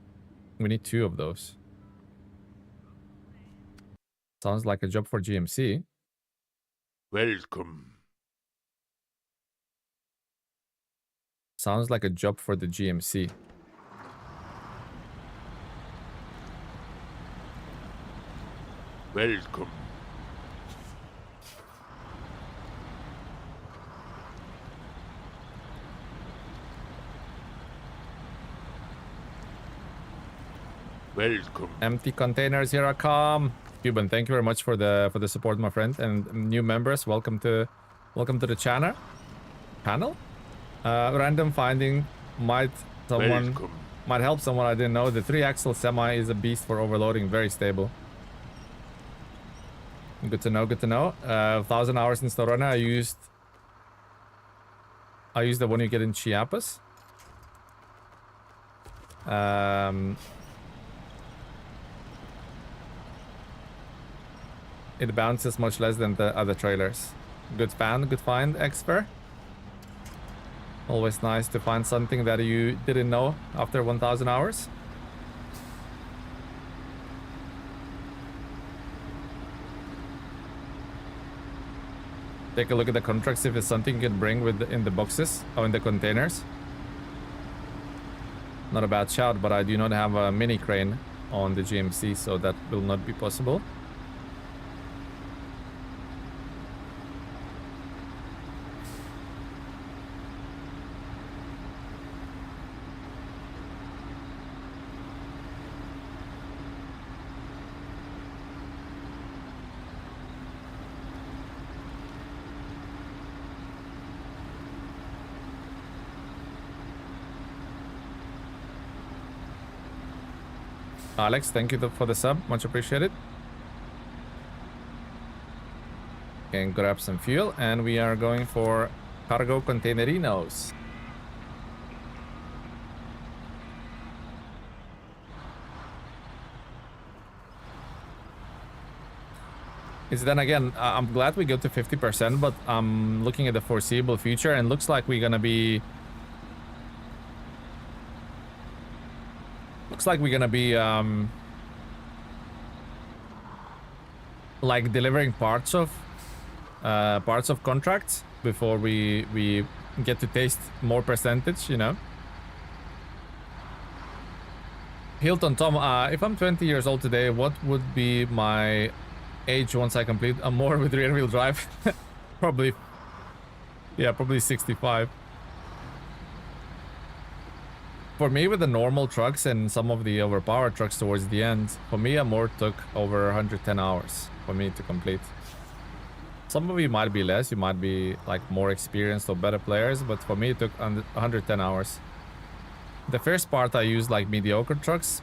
A: We need 2 of those. Sounds like a job for GMC.
C: Welcome.
A: Sounds like a job for the GMC.
C: Welcome. Welcome.
A: Empty containers, here I come. Cuban, thank you very much for the support, my friend. And new members, welcome to the channel. Random finding might help someone I didn't know. The 3-axle semi is a beast for overloading, very stable. Good to know, good to know. 1,000 hours in SnowRunner. I used the one you get in Chiapas. It bounces much less than the other trailers. Good find, Expert. Always nice to find something that you didn't know after 1,000 hours. Take a look at the contracts if it's something you can bring in the boxes or in the containers. Not a bad shout, but I do not have a mini crane on the GMC, so that will not be possible. Alex, thank you for the sub. Much appreciated. Can grab some fuel, and we are going for cargo containerinos. Is then again, I'm glad we got to 50%, but I'm looking at the foreseeable future, and looks like we're gonna be... like delivering parts of contracts before we get to taste more percentage, you know. Hilton Tom, if I'm 20 years old today, what would be my age once I complete more with rear wheel drive? Probably 65. For me, with the normal trucks and some of the overpowered trucks towards the end, for me, a more took over 110 hours for me to complete. Some of you might be less, you might be like more experienced or better players, but for me, it took 110 hours. The first part, I used like mediocre trucks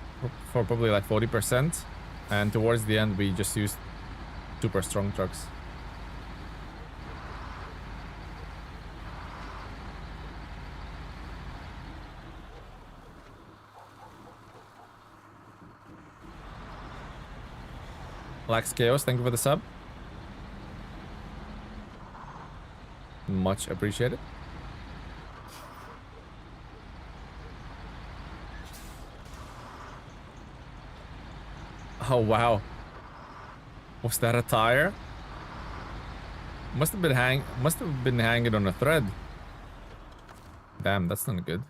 A: for probably like 40%, and towards the end, we just used super strong trucks. Lax Chaos, thank you for the sub. Much appreciated. Oh wow. Was that a tire? Must have been hanging on a thread. Damn, that's not good.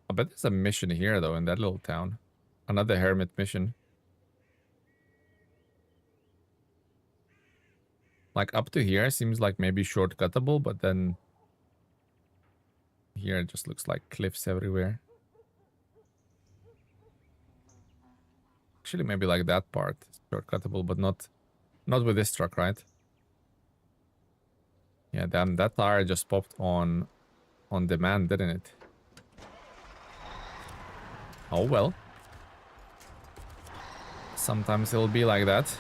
A: I bet there's a mission here though in that little town. Another hermit mission. Like up to here seems like maybe shortcuttable, but then here it just looks like cliffs everywhere. Actually, maybe like that part is shortcuttable, but not with this truck, right? Yeah, damn, that tire just popped on demand, didn't it? Oh well. Sometimes it'll be like that.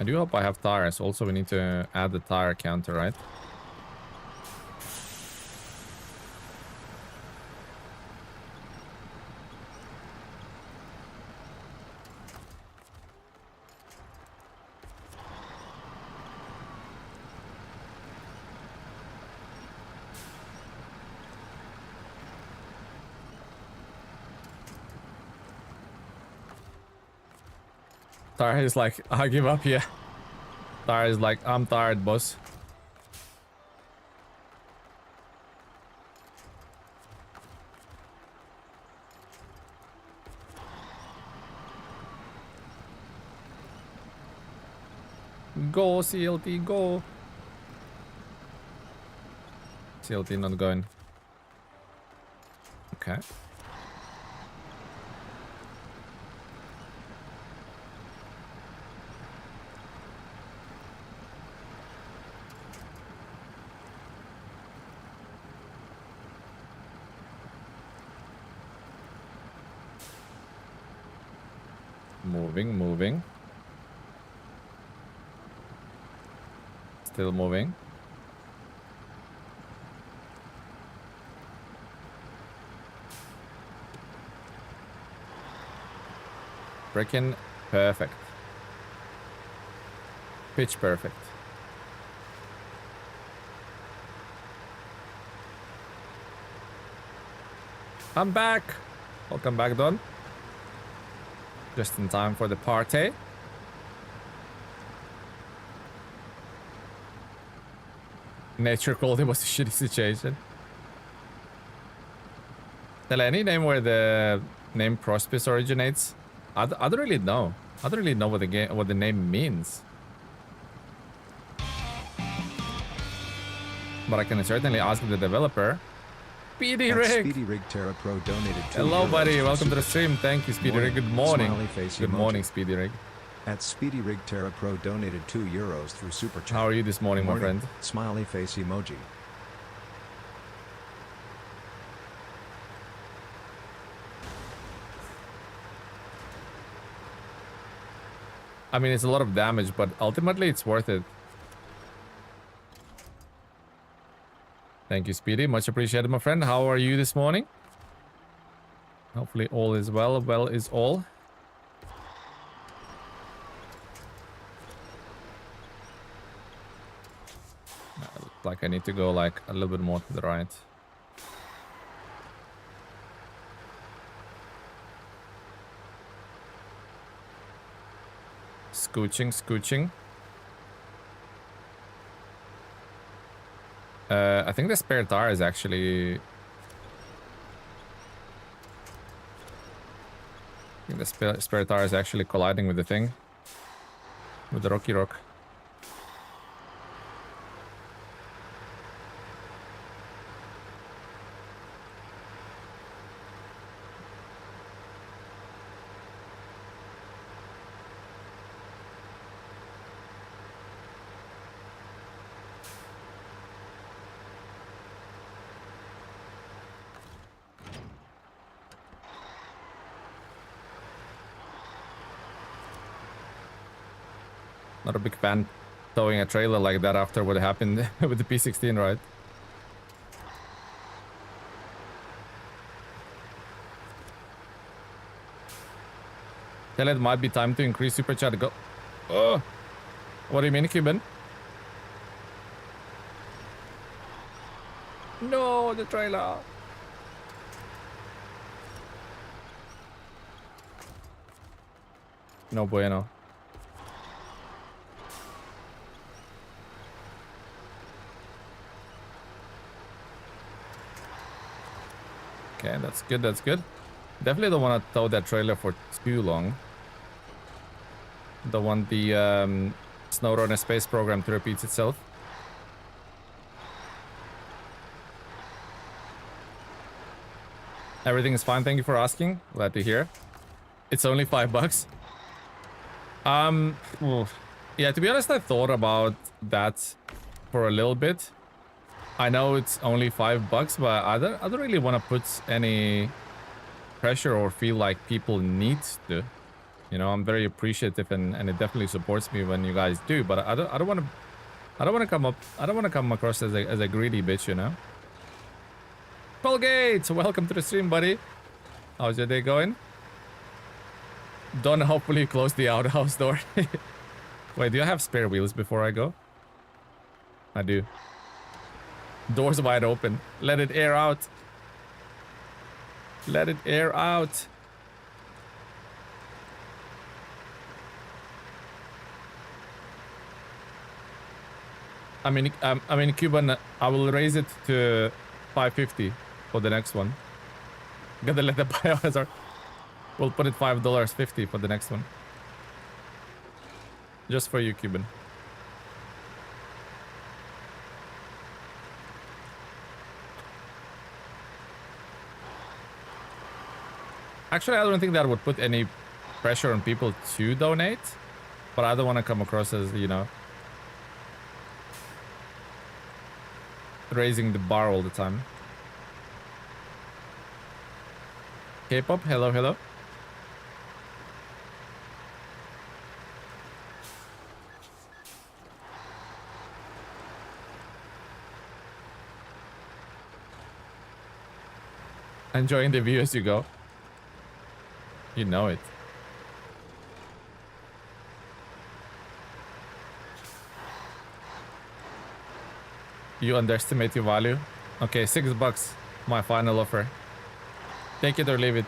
A: I do hope I have tires. Also, we need to add the tire counter, right? Tire is like, I give up here. Tire is like, I'm tired, boss. Go, CLT, go. CLT not going. Okay. Moving. Still moving. Freaking perfect. Pitch perfect. I'm back. Welcome back, Don. Just in time for the party. Nature called it was a shitty situation. Tell any name where the name Prospis originates? I don't really know. I don't really know what the name means. But I can certainly ask the developer. Speedy Rig.
B: Speedy Rig Terra Pro donated 2
A: Hello,
B: euros
A: buddy.
B: through
A: Welcome to the
B: Super
A: stream. Thank you, Speedy Rig. Good morning.
B: Smiley face
A: Good
B: emoji.
A: morning, Speedy Rig.
B: At Speedy Rig Terra Pro donated 2 euros through Super Chat.
A: How are you this morning, my friend?
B: Smiley face emoji.
A: I mean, it's a lot of damage, but ultimately it's worth it. Thank you, Speedy. Much appreciated, my friend. How are you this morning? Hopefully all is well. Well is all. Looks like I need to go like a little bit more to the right. Scooching. I think the spare tire is actually... I think the spare tire is actually colliding with the thing. With the Rocky Rock. Not a big fan towing a trailer like that after what happened with the P16, right? Tell it might be time to increase super chat. Go. Oh, what do you mean, Cuban? No, the trailer. No bueno. Okay, that's good, that's good. Definitely don't want to tow that trailer for too long. Don't want the SnowRunner space program to repeat itself. Everything is fine, thank you for asking. Glad to hear. It's only $5. Oof. Yeah, to be honest, I thought about that for a little bit. I know it's only $5, but I don't really want to put any pressure or feel like people need to. You know, I'm very appreciative and it definitely supports me when you guys do, but I don't want to I don't want to come across as a greedy bitch, you know. Colgate, welcome to the stream, buddy. How's your day going? Don't hopefully close the outhouse door. Wait, do I have spare wheels before I go? I do. Doors wide open. Let it air out. Let it air out. I mean, Cuban, I will raise it to 550 for the next one. Gotta let the biohazard. We'll put it $5.50 for the next one. Just for you, Cuban. Actually, I don't think that would put any pressure on people to donate, but I don't want to come across as, you know, raising the bar all the time. K-pop, hello, hello. Enjoying the view as you go. You know it. You underestimate your value. Okay, $6. My final offer. Take it or leave it.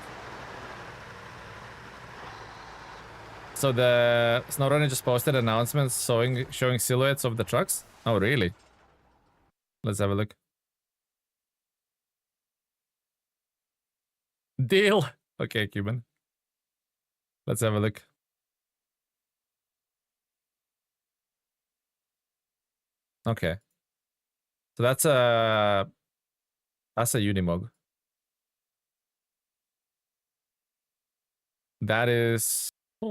A: So the SnowRunner just posted announcements showing silhouettes of the trucks. Oh, really? Let's have a look. Deal. Okay, Cuban. Let's have a look. Okay. So that's a Unimog. That is a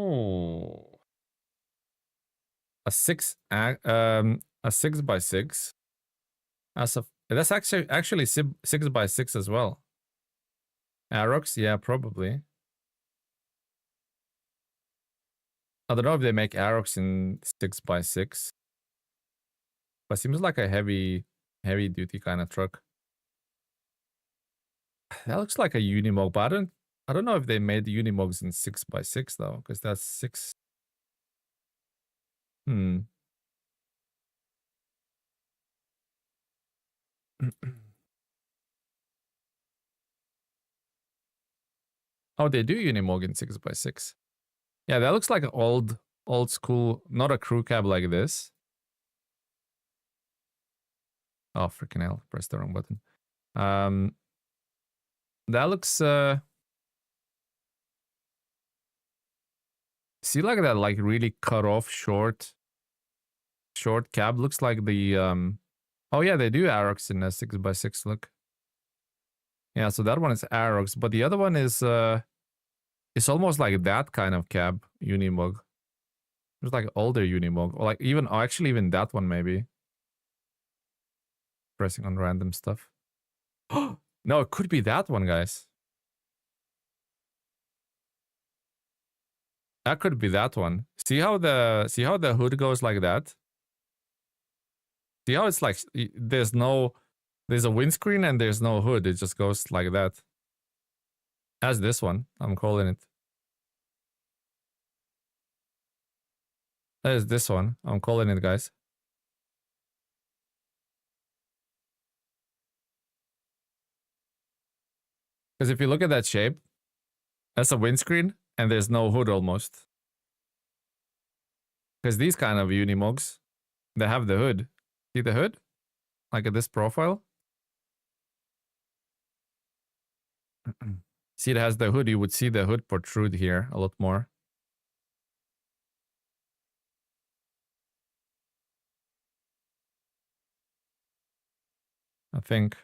A: 6x6. That's actually 6x6 as well. Arox, yeah, probably. I don't know if they make Arox in 6x6. But seems like a heavy duty kind of truck. That looks like a Unimog, but I don't know if they made the Unimogs in 6x6 though, because that's 6. Oh, they do Unimog in 6x6. Yeah, that looks like an old school, not a crew cab like this. Oh, freaking hell, pressed the wrong button. That looks see, like that, like really cut off short cab looks like the oh yeah, they do Arox in a 6x6. Look, yeah, so that one is Arox, but the other one is it's almost like that kind of cab Unimog. It's like older Unimog, or like even actually even that one maybe. Pressing on random stuff. No, it could be that one, guys. That could be that one. See how the hood goes like that? See how it's like there's a windscreen and there's no hood. It just goes like that. As this one, I'm calling it. That is this one. I'm calling it, guys. Because if you look at that shape, that's a windscreen and there's no hood almost. Because these kind of Unimogs, they have the hood. See the hood? Like at this profile? See, it has the hood. You would see the hood protrude here a lot more. I think.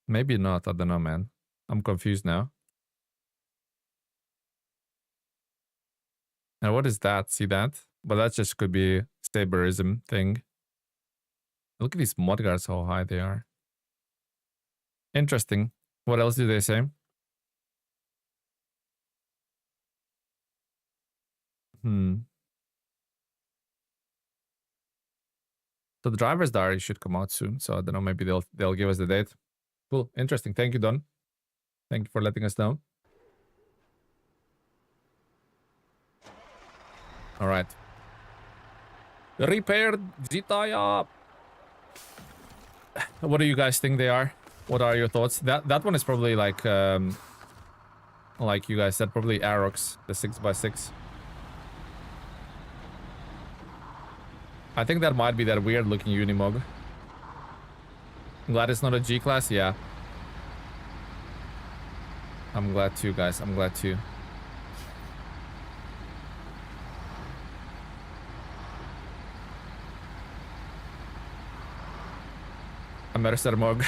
A: Maybe not. I don't know, man. I'm confused now. And what is that? See that? But that just could be saberism thing. Look at these mudguards, how high they are. Interesting. What else do they say? So the driver's diary should come out soon. So I don't know, maybe they'll give us the date. Cool. Interesting. Thank you, Don. Thank you for letting us know. All right. Repaired Zitaya. What do you guys think they are? What are your thoughts? That one is probably like you guys said, probably Arox, the 6x6. I think that might be that weird looking Unimog. Glad it's not a G-Class, yeah. I'm glad too, guys. I'm glad too. A Mercer Mog.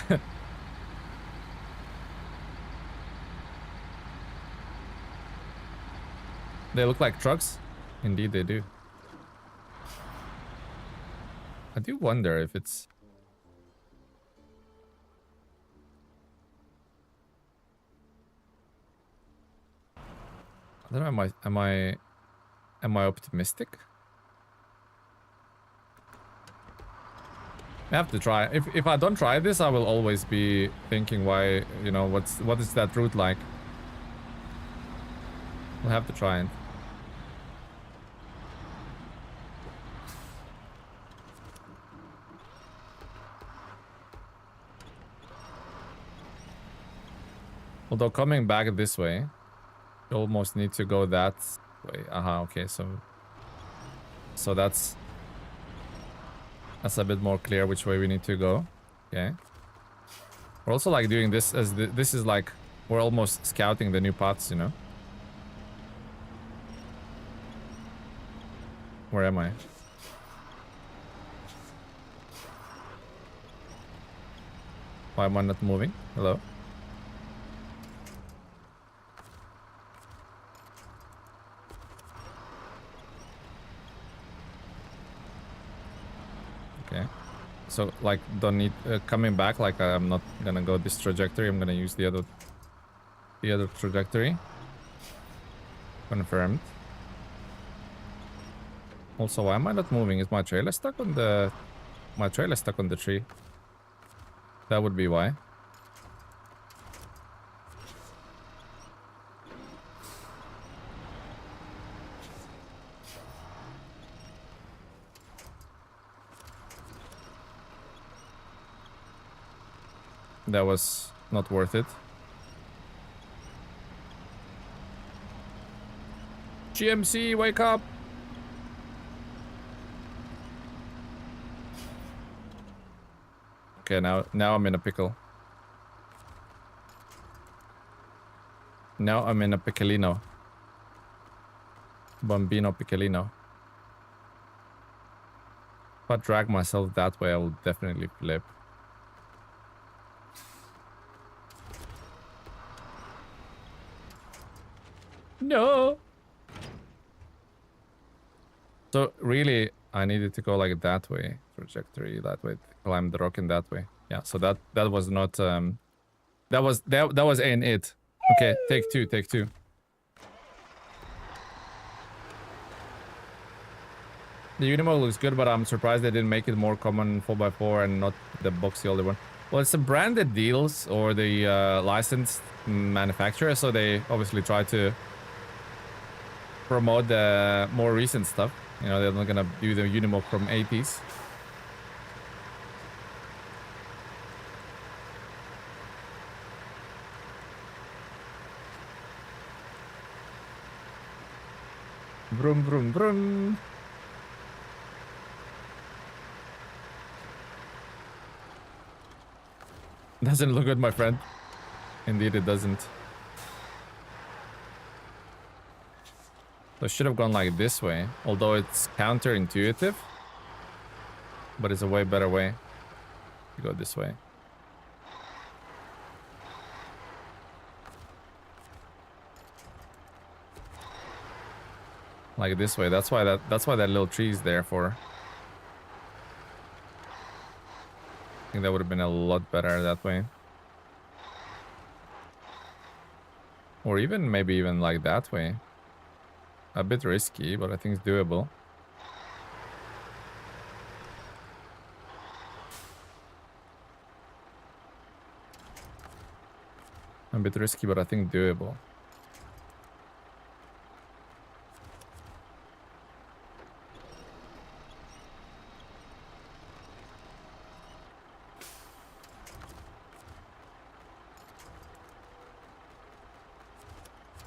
A: They look like trucks. Indeed, they do. I do wonder if it's... I don't know, am I optimistic? I have to try. If I don't try this, I will always be thinking why, you know, what is that route like? We'll have to try it. Although coming back this way, you almost need to go that way. Aha, okay, so that's a bit more clear which way we need to go. Okay. We're also like doing this as this is like we're almost scouting the new paths, you know. Where am I? Why am I not moving? Hello? Okay. So, like, don't need... coming back, like, I'm not gonna go this trajectory. I'm gonna use the other trajectory. Confirmed. Also, why am I not moving? Is my trailer stuck on the... My trailer stuck on the tree. That would be why. That was not worth it. GMC, wake up! Okay, now I'm in a pickle. Now I'm in a piccolino. Bambino piccolino. If I drag myself that way, I will definitely flip. No! So really, I needed to go like that way. Trajectory that way. Climb the rock in that way. Yeah, so that was not... that was ain't it. Okay, take two. The Unimog looks good, but I'm surprised they didn't make it more common 4x4 and not the boxy older one. Well, it's the branded deals or the licensed manufacturer, so they obviously try to promote the more recent stuff. You know, they're not gonna do the Unimog from 80s. Vroom, vroom, vroom. Doesn't look good, my friend. Indeed, it doesn't. So I should have gone like this way, although it's counterintuitive. But it's a way better way to go this way. Like this way. That's why that little tree is there for. I think that would have been a lot better that way. Or even maybe even like that way. A bit risky, but I think it's doable. A bit risky, but I think doable.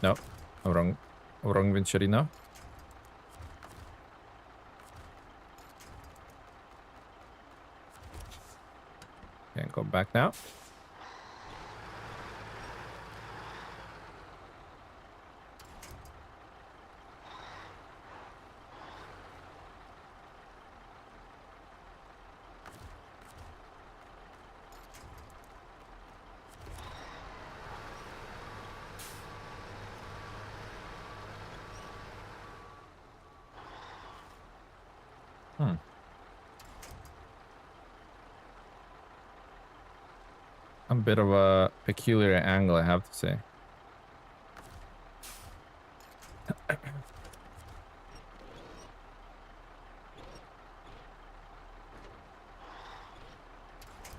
A: No, wrong Vincerino. Can't go back now. A bit of a peculiar angle, I have to say.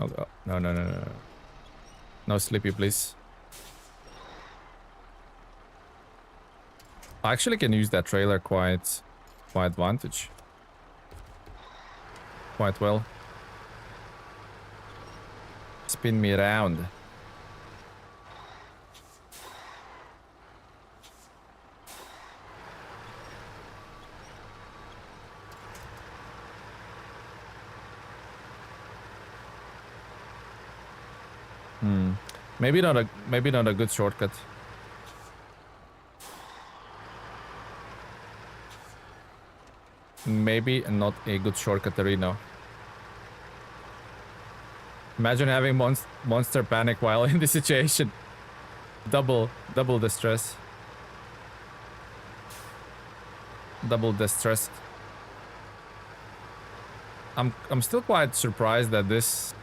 A: Oh, no. No Slippy, please. I actually can use that trailer quite advantage. Quite well. Spin me around. Maybe not a good shortcut. Maybe not a good shortcut, Reno. Imagine having monster panic while in this situation. Double distress. Double distress. I'm still quite surprised that this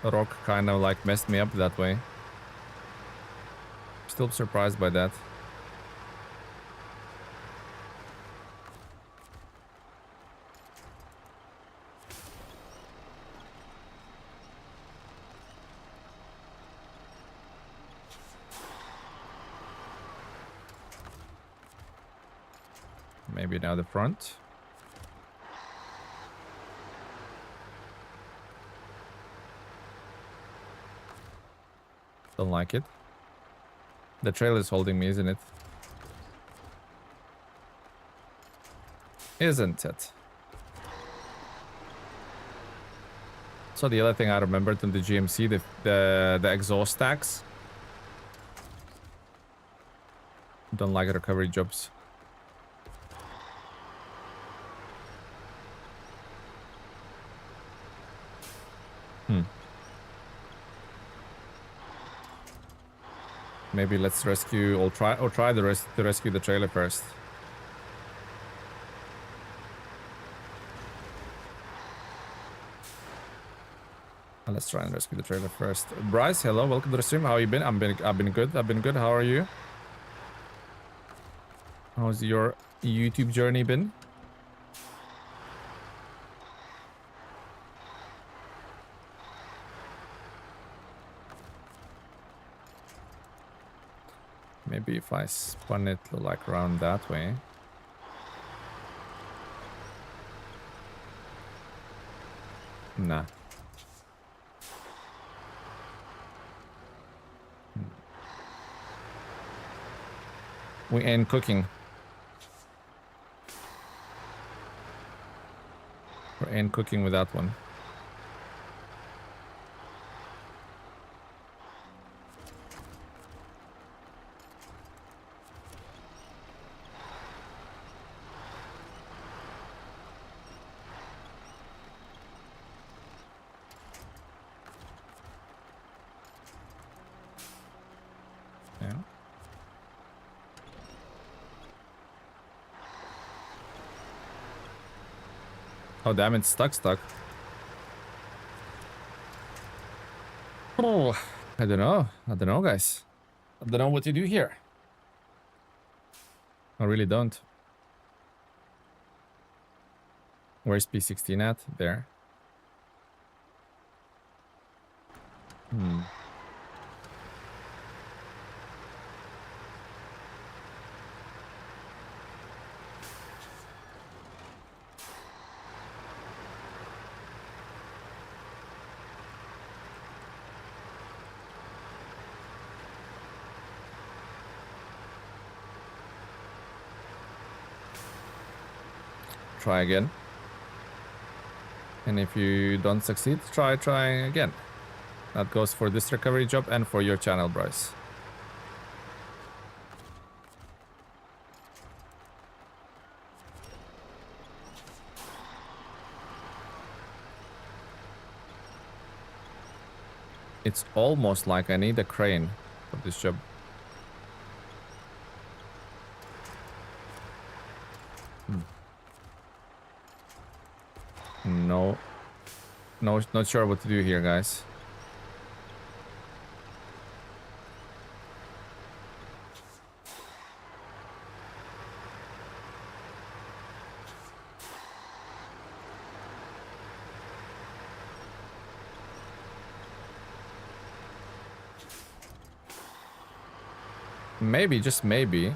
A: rock kind of like messed me up that way. Still surprised by that. Maybe now the front. Don't like it. The trail is holding me, isn't it? Isn't it? So the other thing I remembered from the GMC, the exhaust stacks. Don't like recovery jobs. Maybe let's rescue or try to rescue the trailer first. Let's try and rescue the trailer first. Bryce, hello, welcome to the stream. How you been? I've been good. How are you? How's your YouTube journey been? Maybe if I spun it like around that way. Nah. We ain't cooking. We ain't cooking with that one. Oh, damn, it's stuck. Oh, I don't know, guys. I don't know what to do here. I really don't. Where's P16 at? There. Try again. And if you don't succeed, try trying again. That goes for this recovery job and for your channel, Bryce. It's almost like I need a crane for this job. No, not sure what to do here, guys. Maybe, just maybe.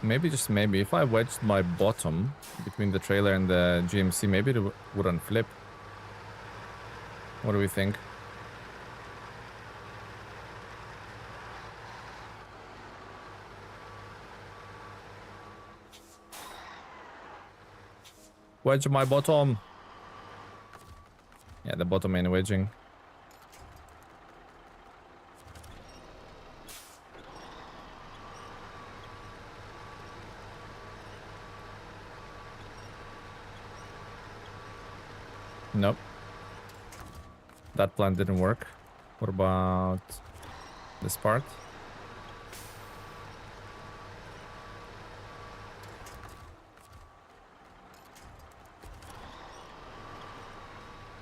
A: Maybe, just maybe, if I wedged my bottom between the trailer and the GMC, maybe it wouldn't flip. What do we think? Wedge my bottom. Yeah, the bottom ain't wedging. Nope. That plan didn't work. What about this part?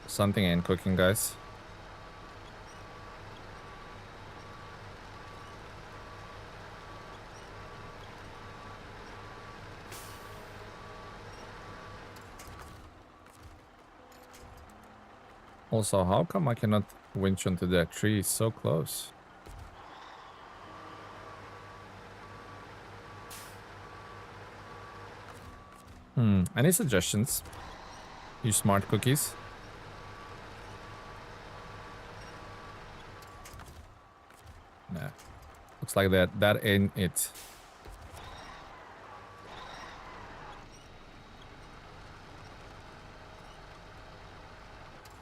A: Something ain't cooking, guys. Also, how come I cannot winch onto that tree? It's so close. Any suggestions? You smart cookies? Nah. Looks like that ain't it.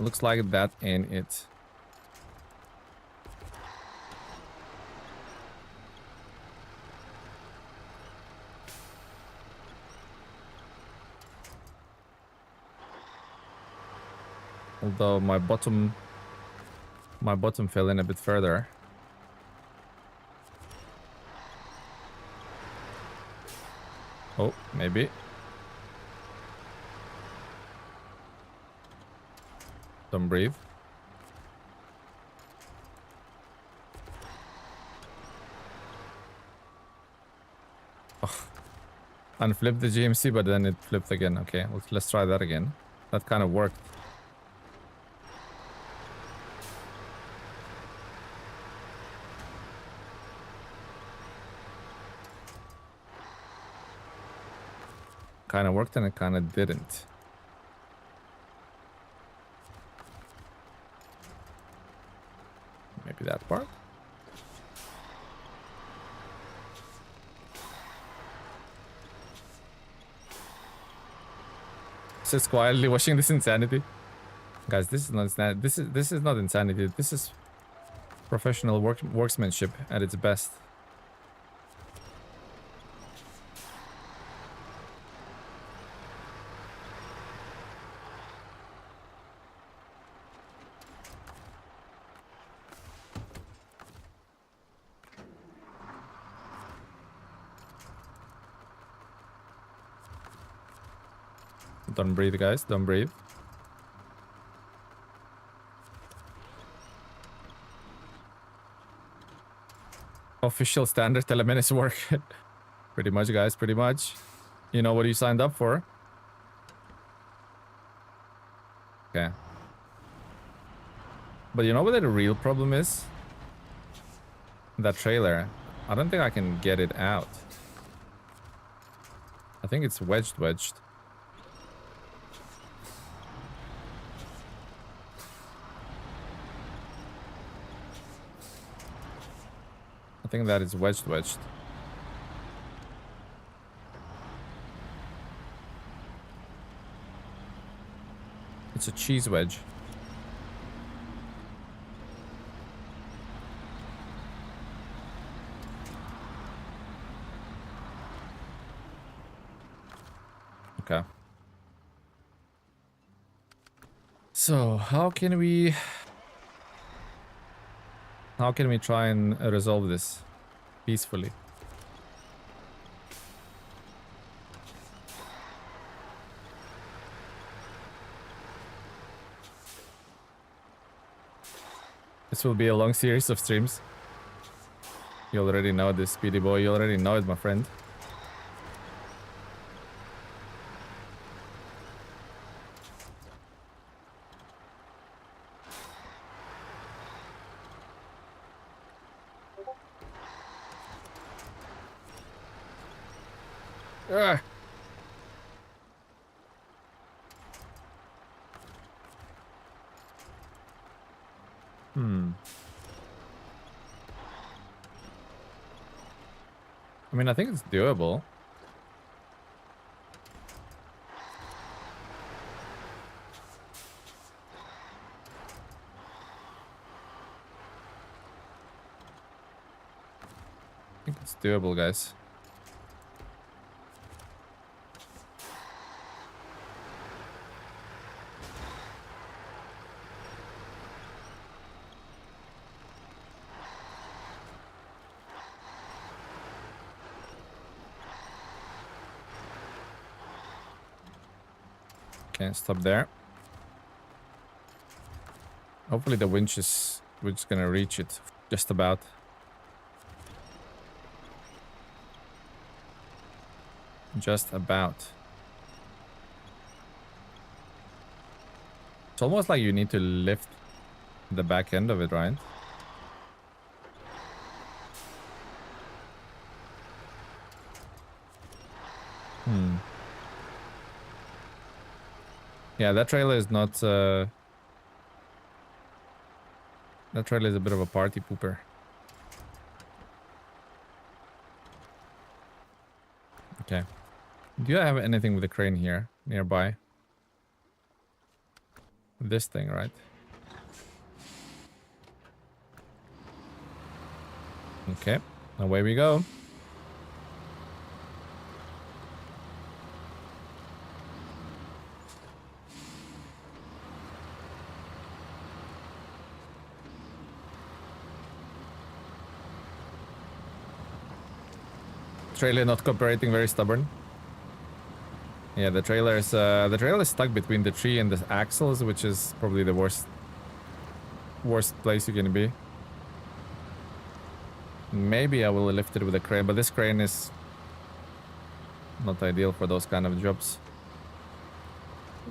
A: Looks like that ain't it. Although my bottom fell in a bit further. Oh, maybe. Don't breathe. Oh. Unflip the GMC, but then it flipped again. Okay, let's try that again. That kind of worked. Kind of worked and it kind of didn't. Maybe that part. Just quietly watching this insanity. Guys, this is not insanity. This is not insanity. This is professional workmanship at its best. Don't breathe, guys. Don't breathe. Official standard TeleMenace work. Pretty much, guys. Pretty much. You know what you signed up for. Okay. But you know what the real problem is? That trailer. I don't think I can get it out. I think it's wedged. I think that is wedged. It's a cheese wedge. Okay. So, how can we try and resolve this peacefully? This will be a long series of streams. You already know this, Speedy Boy. You already know it, my friend. Ugh. I mean, I think it's doable. I think it's doable, guys. Okay, stop there. Hopefully the winch is... we're just gonna reach it. Just about. Just about. It's almost like you need to lift the back end of it, right? Yeah, that trailer is not... that trailer is a bit of a party pooper. Okay. Do you have anything with a crane here, nearby? This thing, right? Okay, away we go. Trailer not cooperating, very stubborn. Yeah, the trailer is stuck between the tree and the axles, which is probably the worst place you can be. Maybe I will lift it with a crane, but this crane is not ideal for those kind of jobs.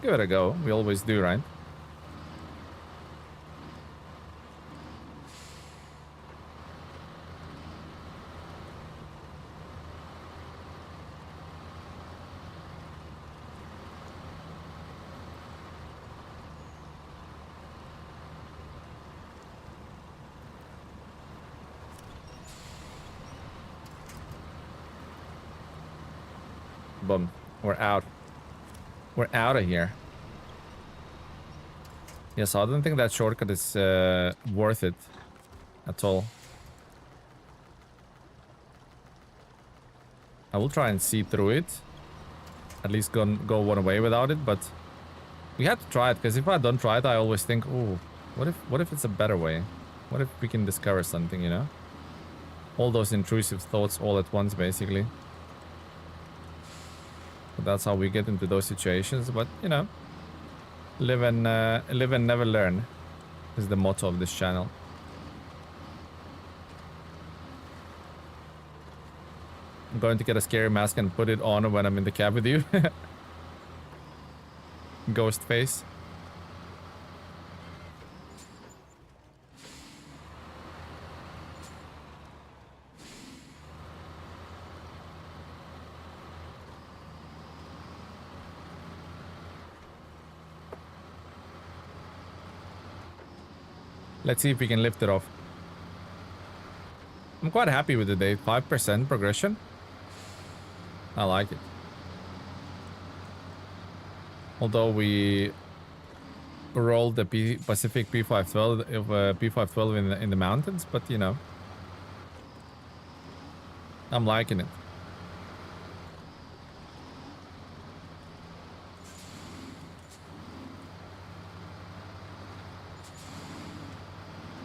A: Give it a go. We always do, right? Boom. We're out. We're out of here. Yeah, so I don't think that shortcut is worth it at all. I will try and see through it. At least go one way without it, but we have to try it, because if I don't try it, I always think, oh, what if it's a better way? What if we can discover something, you know? All those intrusive thoughts all at once, basically. So that's how we get into those situations. But you know, live and never learn is the motto of this channel. I'm going to get a scary mask and put it on when I'm in the cab with you. Ghost face. Let's see if we can lift it off. I'm quite happy with the day. 5% progression. I like it. Although we rolled the Pacific P512 P512 in the mountains, but you know, I'm liking it.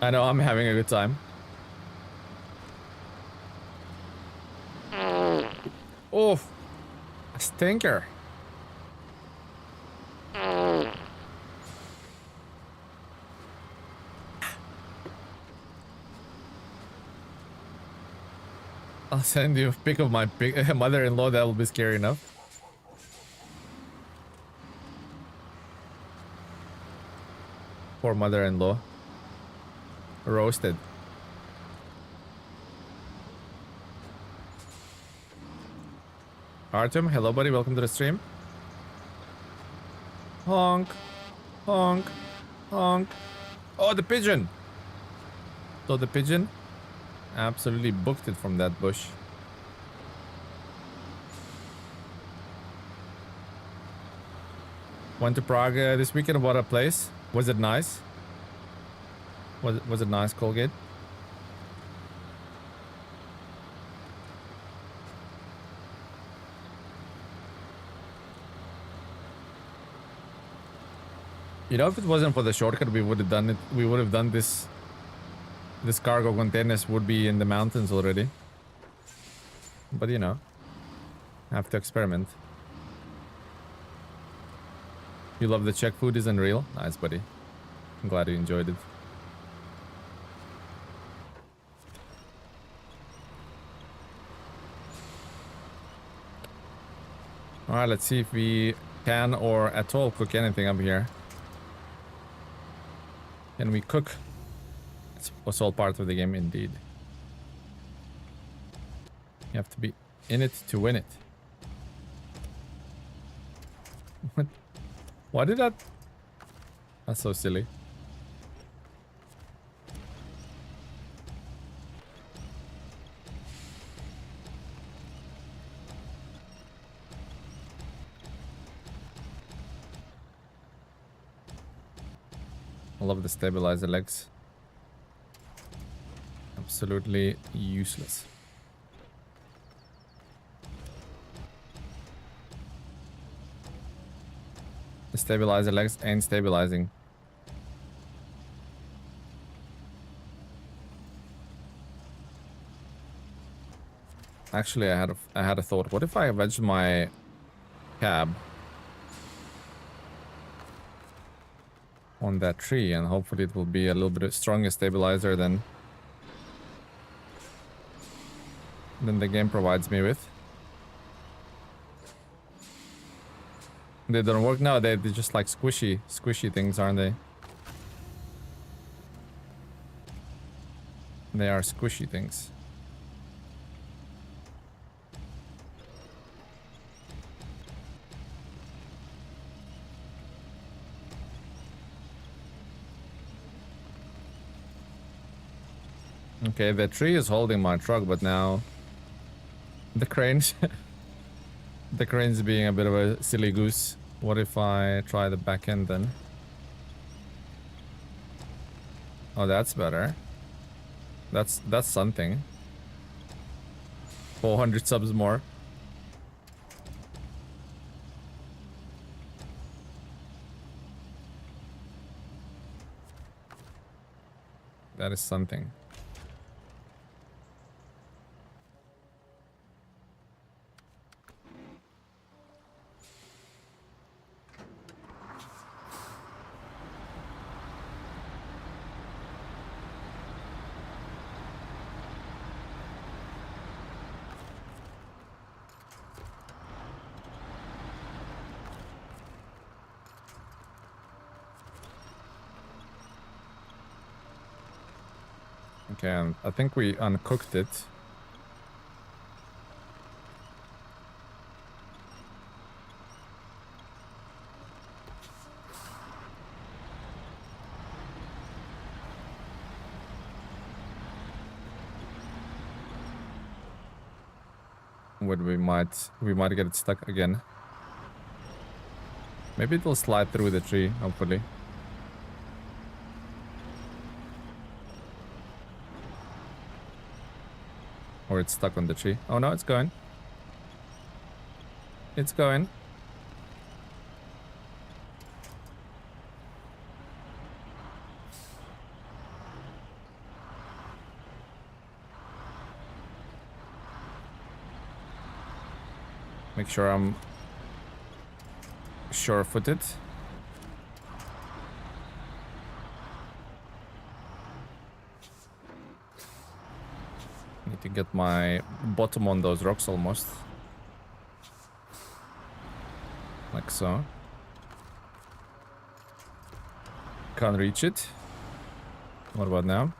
A: I know I'm having a good time. Oh, a stinker. I'll send you a pic of my mother-in-law. That will be scary enough. Poor mother-in-law. Roasted. Artem, hello buddy, welcome to the stream. Honk, honk, honk. Oh, the pigeon. So the pigeon absolutely booked it from that bush. Went to Prague this weekend. What a place. Was it nice? Was it nice, Colgate? You know, if it wasn't for the shortcut, we would have done it. We would have done this. This cargo containers would be in the mountains already. But you know, have to experiment. You love the Czech food, isn't real? Nice, buddy. I'm glad you enjoyed it. Alright, let's see if we can or at all cook anything up here. Can we cook? It's all part of the game indeed. You have to be in it to win it. What? Why did that? That's so silly. I love the stabilizer legs. Absolutely useless. The stabilizer legs ain't stabilizing. Actually, I had a thought. What if I wedged my cab on that tree, and hopefully it will be a little bit stronger stabilizer than the game provides me with. They don't work now. They're just like squishy things, aren't they? They are squishy things. Okay, the tree is holding my truck, but now the crane's the crane's being a bit of a silly goose. What if I try the back end then? Oh, that's better. That's something. 400 subs more. That is something. Okay, and I think we uncooked it. But we might get it stuck again. Maybe it'll slide through the tree, hopefully. Or it's stuck on the tree. Oh no, it's going. It's going. Make sure I'm sure-footed. Need to get my bottom on those rocks almost. Like so. Can't reach it. What about now?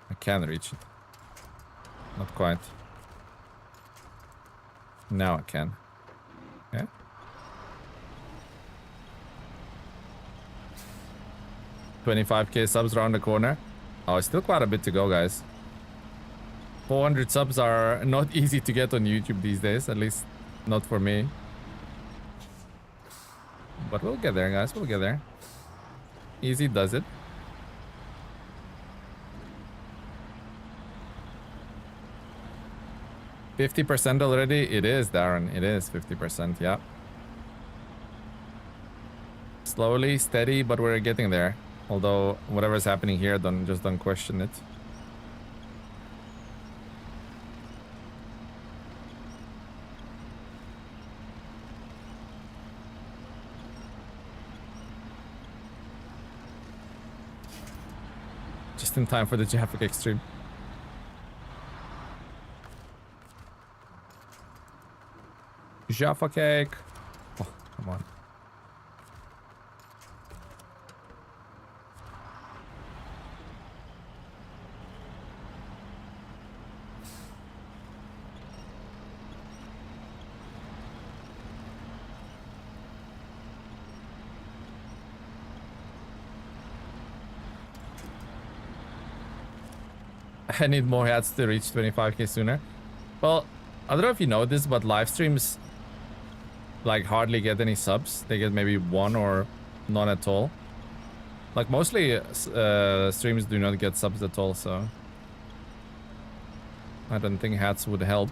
A: I can reach it. Not quite. Now I can. Yeah. $25K subs around the corner. Oh, still quite a bit to go, guys. 400 subs are not easy to get on YouTube these days, at least not for me. But we'll get there, guys. We'll get there. Easy does it. $50% already? It is, Darren. It is 50%, yeah. Slowly, steady, but we're getting there. Although, whatever's happening here, don't question it. Just in time for the Jaffa Cake stream. Jaffa Cake. Oh, come on. I need more hats to reach 25K sooner. Well, I don't know if you know this, but live streams like hardly get any subs. They get maybe one or none at all. Like mostly streams do not get subs at all, so I don't think hats would help.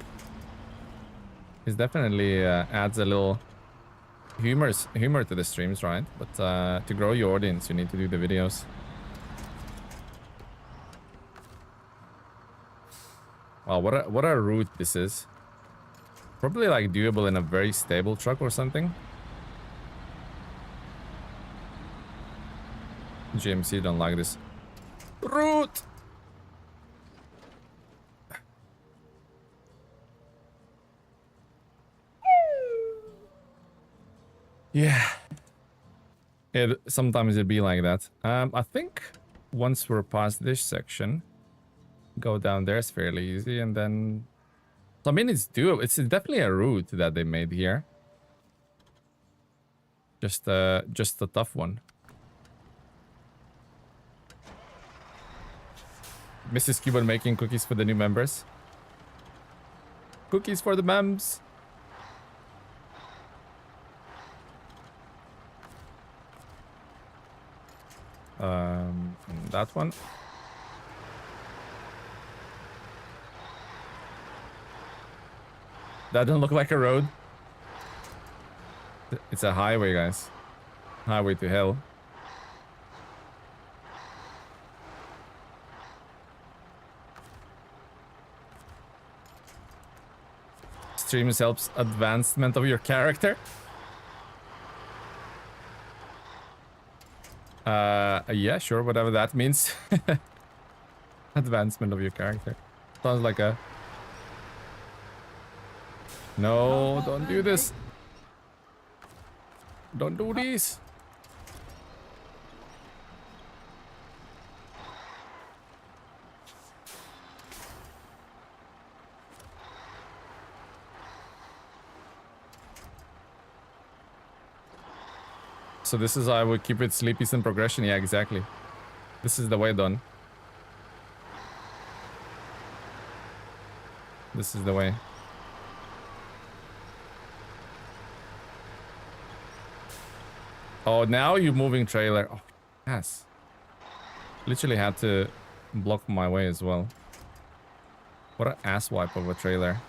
A: It definitely adds a little humor to the streams, right? But to grow your audience, you need to do the videos. Wow, what a route this is. Probably like doable in a very stable truck or something. GMC don't like this route. Yeah. Sometimes it'd be like that. I think once we're past this section, go down there is fairly easy, and then I mean it's doable. It's definitely a route that they made here. Just a tough one. Mrs. Cuban making cookies for the new members. Cookies for the mems. That one. That doesn't look like a road. It's a highway, guys. Highway to hell. Streams helps advancement of your character. Yeah, sure, whatever that means. Advancement of your character. Sounds like a... No, don't do this. Don't do this. So this is how I would keep it sleepies in progression. Yeah, exactly. This is the way done. This is the way. Oh, now you're moving trailer. Oh, yes. Literally had to block my way as well. What an asswipe of a trailer.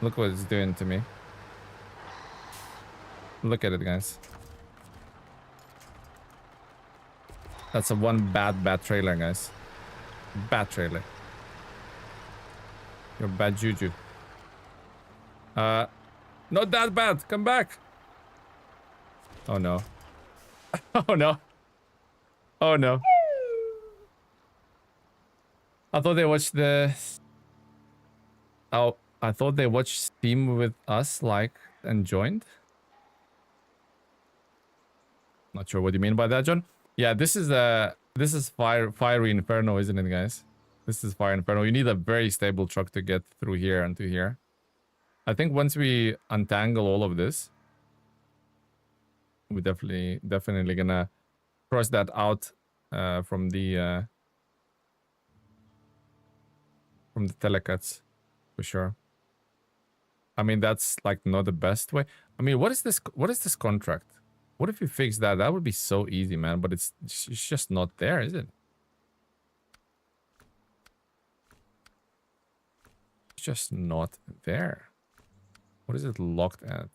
A: Look what it's doing to me. Look at it, guys. That's a one bad trailer, guys. Bad trailer. You're bad juju. Not that bad. Come back. Oh no. Oh no. Oh no. I thought they watched the... Oh, I thought they watched Steam with us, like, and joined. Not sure what you mean by that, John. Yeah, this is Fiery Inferno, isn't it, guys? This is Fire Inferno. You need a very stable truck to get through here and to here. I think once we untangle all of this, we're definitely gonna cross that out from the telecuts for sure. I mean, that's like not the best way. I mean, what is this contract? What if you fix that? That would be so easy, man, but it's just not there, is it? It's just not there. What is it locked at?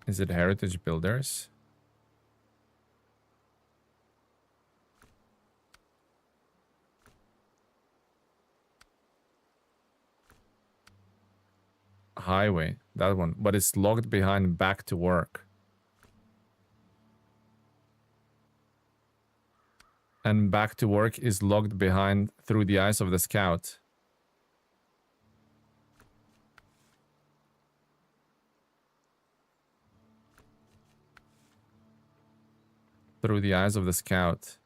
A: Is it Heritage Builders? Highway, that one, but it's locked behind Back to Work. And Back to Work is locked behind Through the Eyes of the Scout. Through the Eyes of the Scout.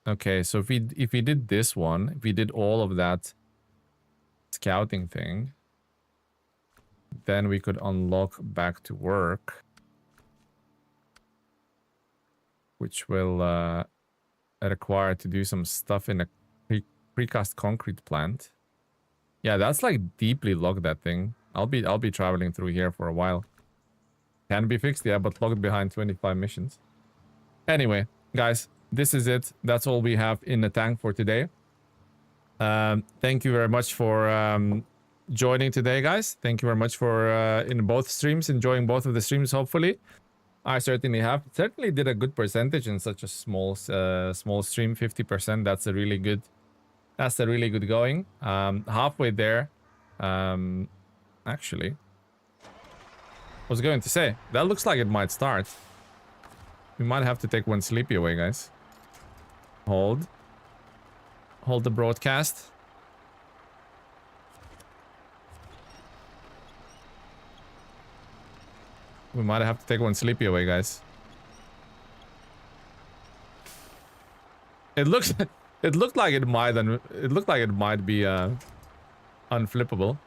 A: Okay, so if we did this one, if we did all of that scouting thing, then we could unlock Back to Work, which will require to do some stuff in a precast concrete plant. Yeah, that's like deeply locked, that thing. I'll be traveling through here for a while. Can be fixed, yeah, but locked behind 25 missions. Anyway, guys, this is it. That's all we have in the tank for today. Thank you very much for joining today, guys. Thank you very much for in both streams, enjoying both of the streams, hopefully. I certainly have. Certainly did a good percentage in such a small stream, 50%. That's a really good going. Halfway there. Actually, I was going to say, that looks like it might start. We might have to take one sleepy away, guys. Hold the broadcast. We might have to take one sleepy away, guys. It looked like it might be unflippable.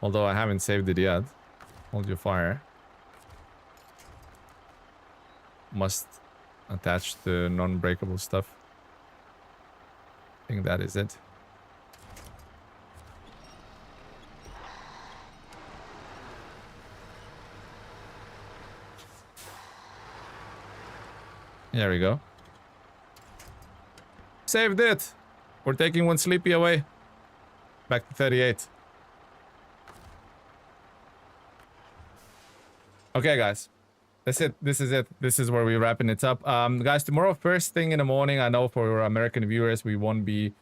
A: Although I haven't saved it yet. Hold your fire. Must attach the non-breakable stuff. I think that is it. There we go. Saved it! We're taking one sleepy away. Back to 38. Okay, guys. That's it. This is it. This is where we're wrapping it up. Guys, tomorrow, first thing in the morning, I know for our American viewers, we won't be...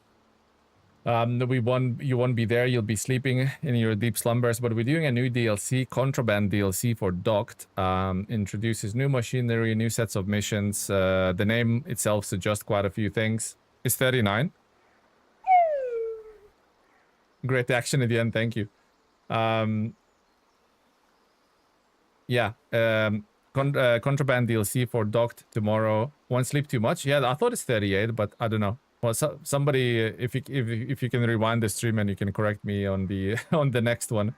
A: you won't be there. You'll be sleeping in your deep slumbers. But we're doing a new DLC, Contraband DLC for Docked. Introduces new machinery, new sets of missions. The name itself suggests quite a few things. It's 39. Great action at the end. Thank you. Yeah. Contraband DLC for docked tomorrow. One sleep too much? Yeah, I thought it's 38, but I don't know. Well, somebody, if you can rewind the stream and you can correct me on the on the next one.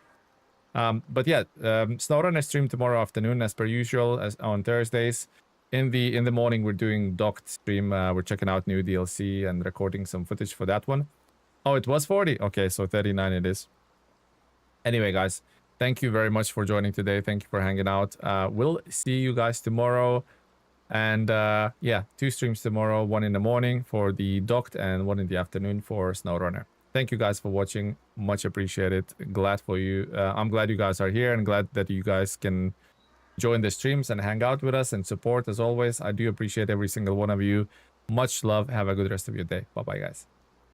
A: But yeah, SnowRunner stream tomorrow afternoon as per usual, as on Thursdays. In the morning, we're doing docked stream. We're checking out new DLC and recording some footage for that one. Oh, it was 40. Okay, so 39 it is. Anyway, guys, thank you very much for joining today. Thank you for hanging out. We'll see you guys tomorrow. And yeah, 2 streams tomorrow, 1 in the morning for the docked and 1 in the afternoon for SnowRunner. Thank you guys for watching. Much appreciated. Glad for you. I'm glad you guys are here and glad that you guys can join the streams and hang out with us and support as always. I do appreciate every single one of you. Much love. Have a good rest of your day. Bye-bye, guys.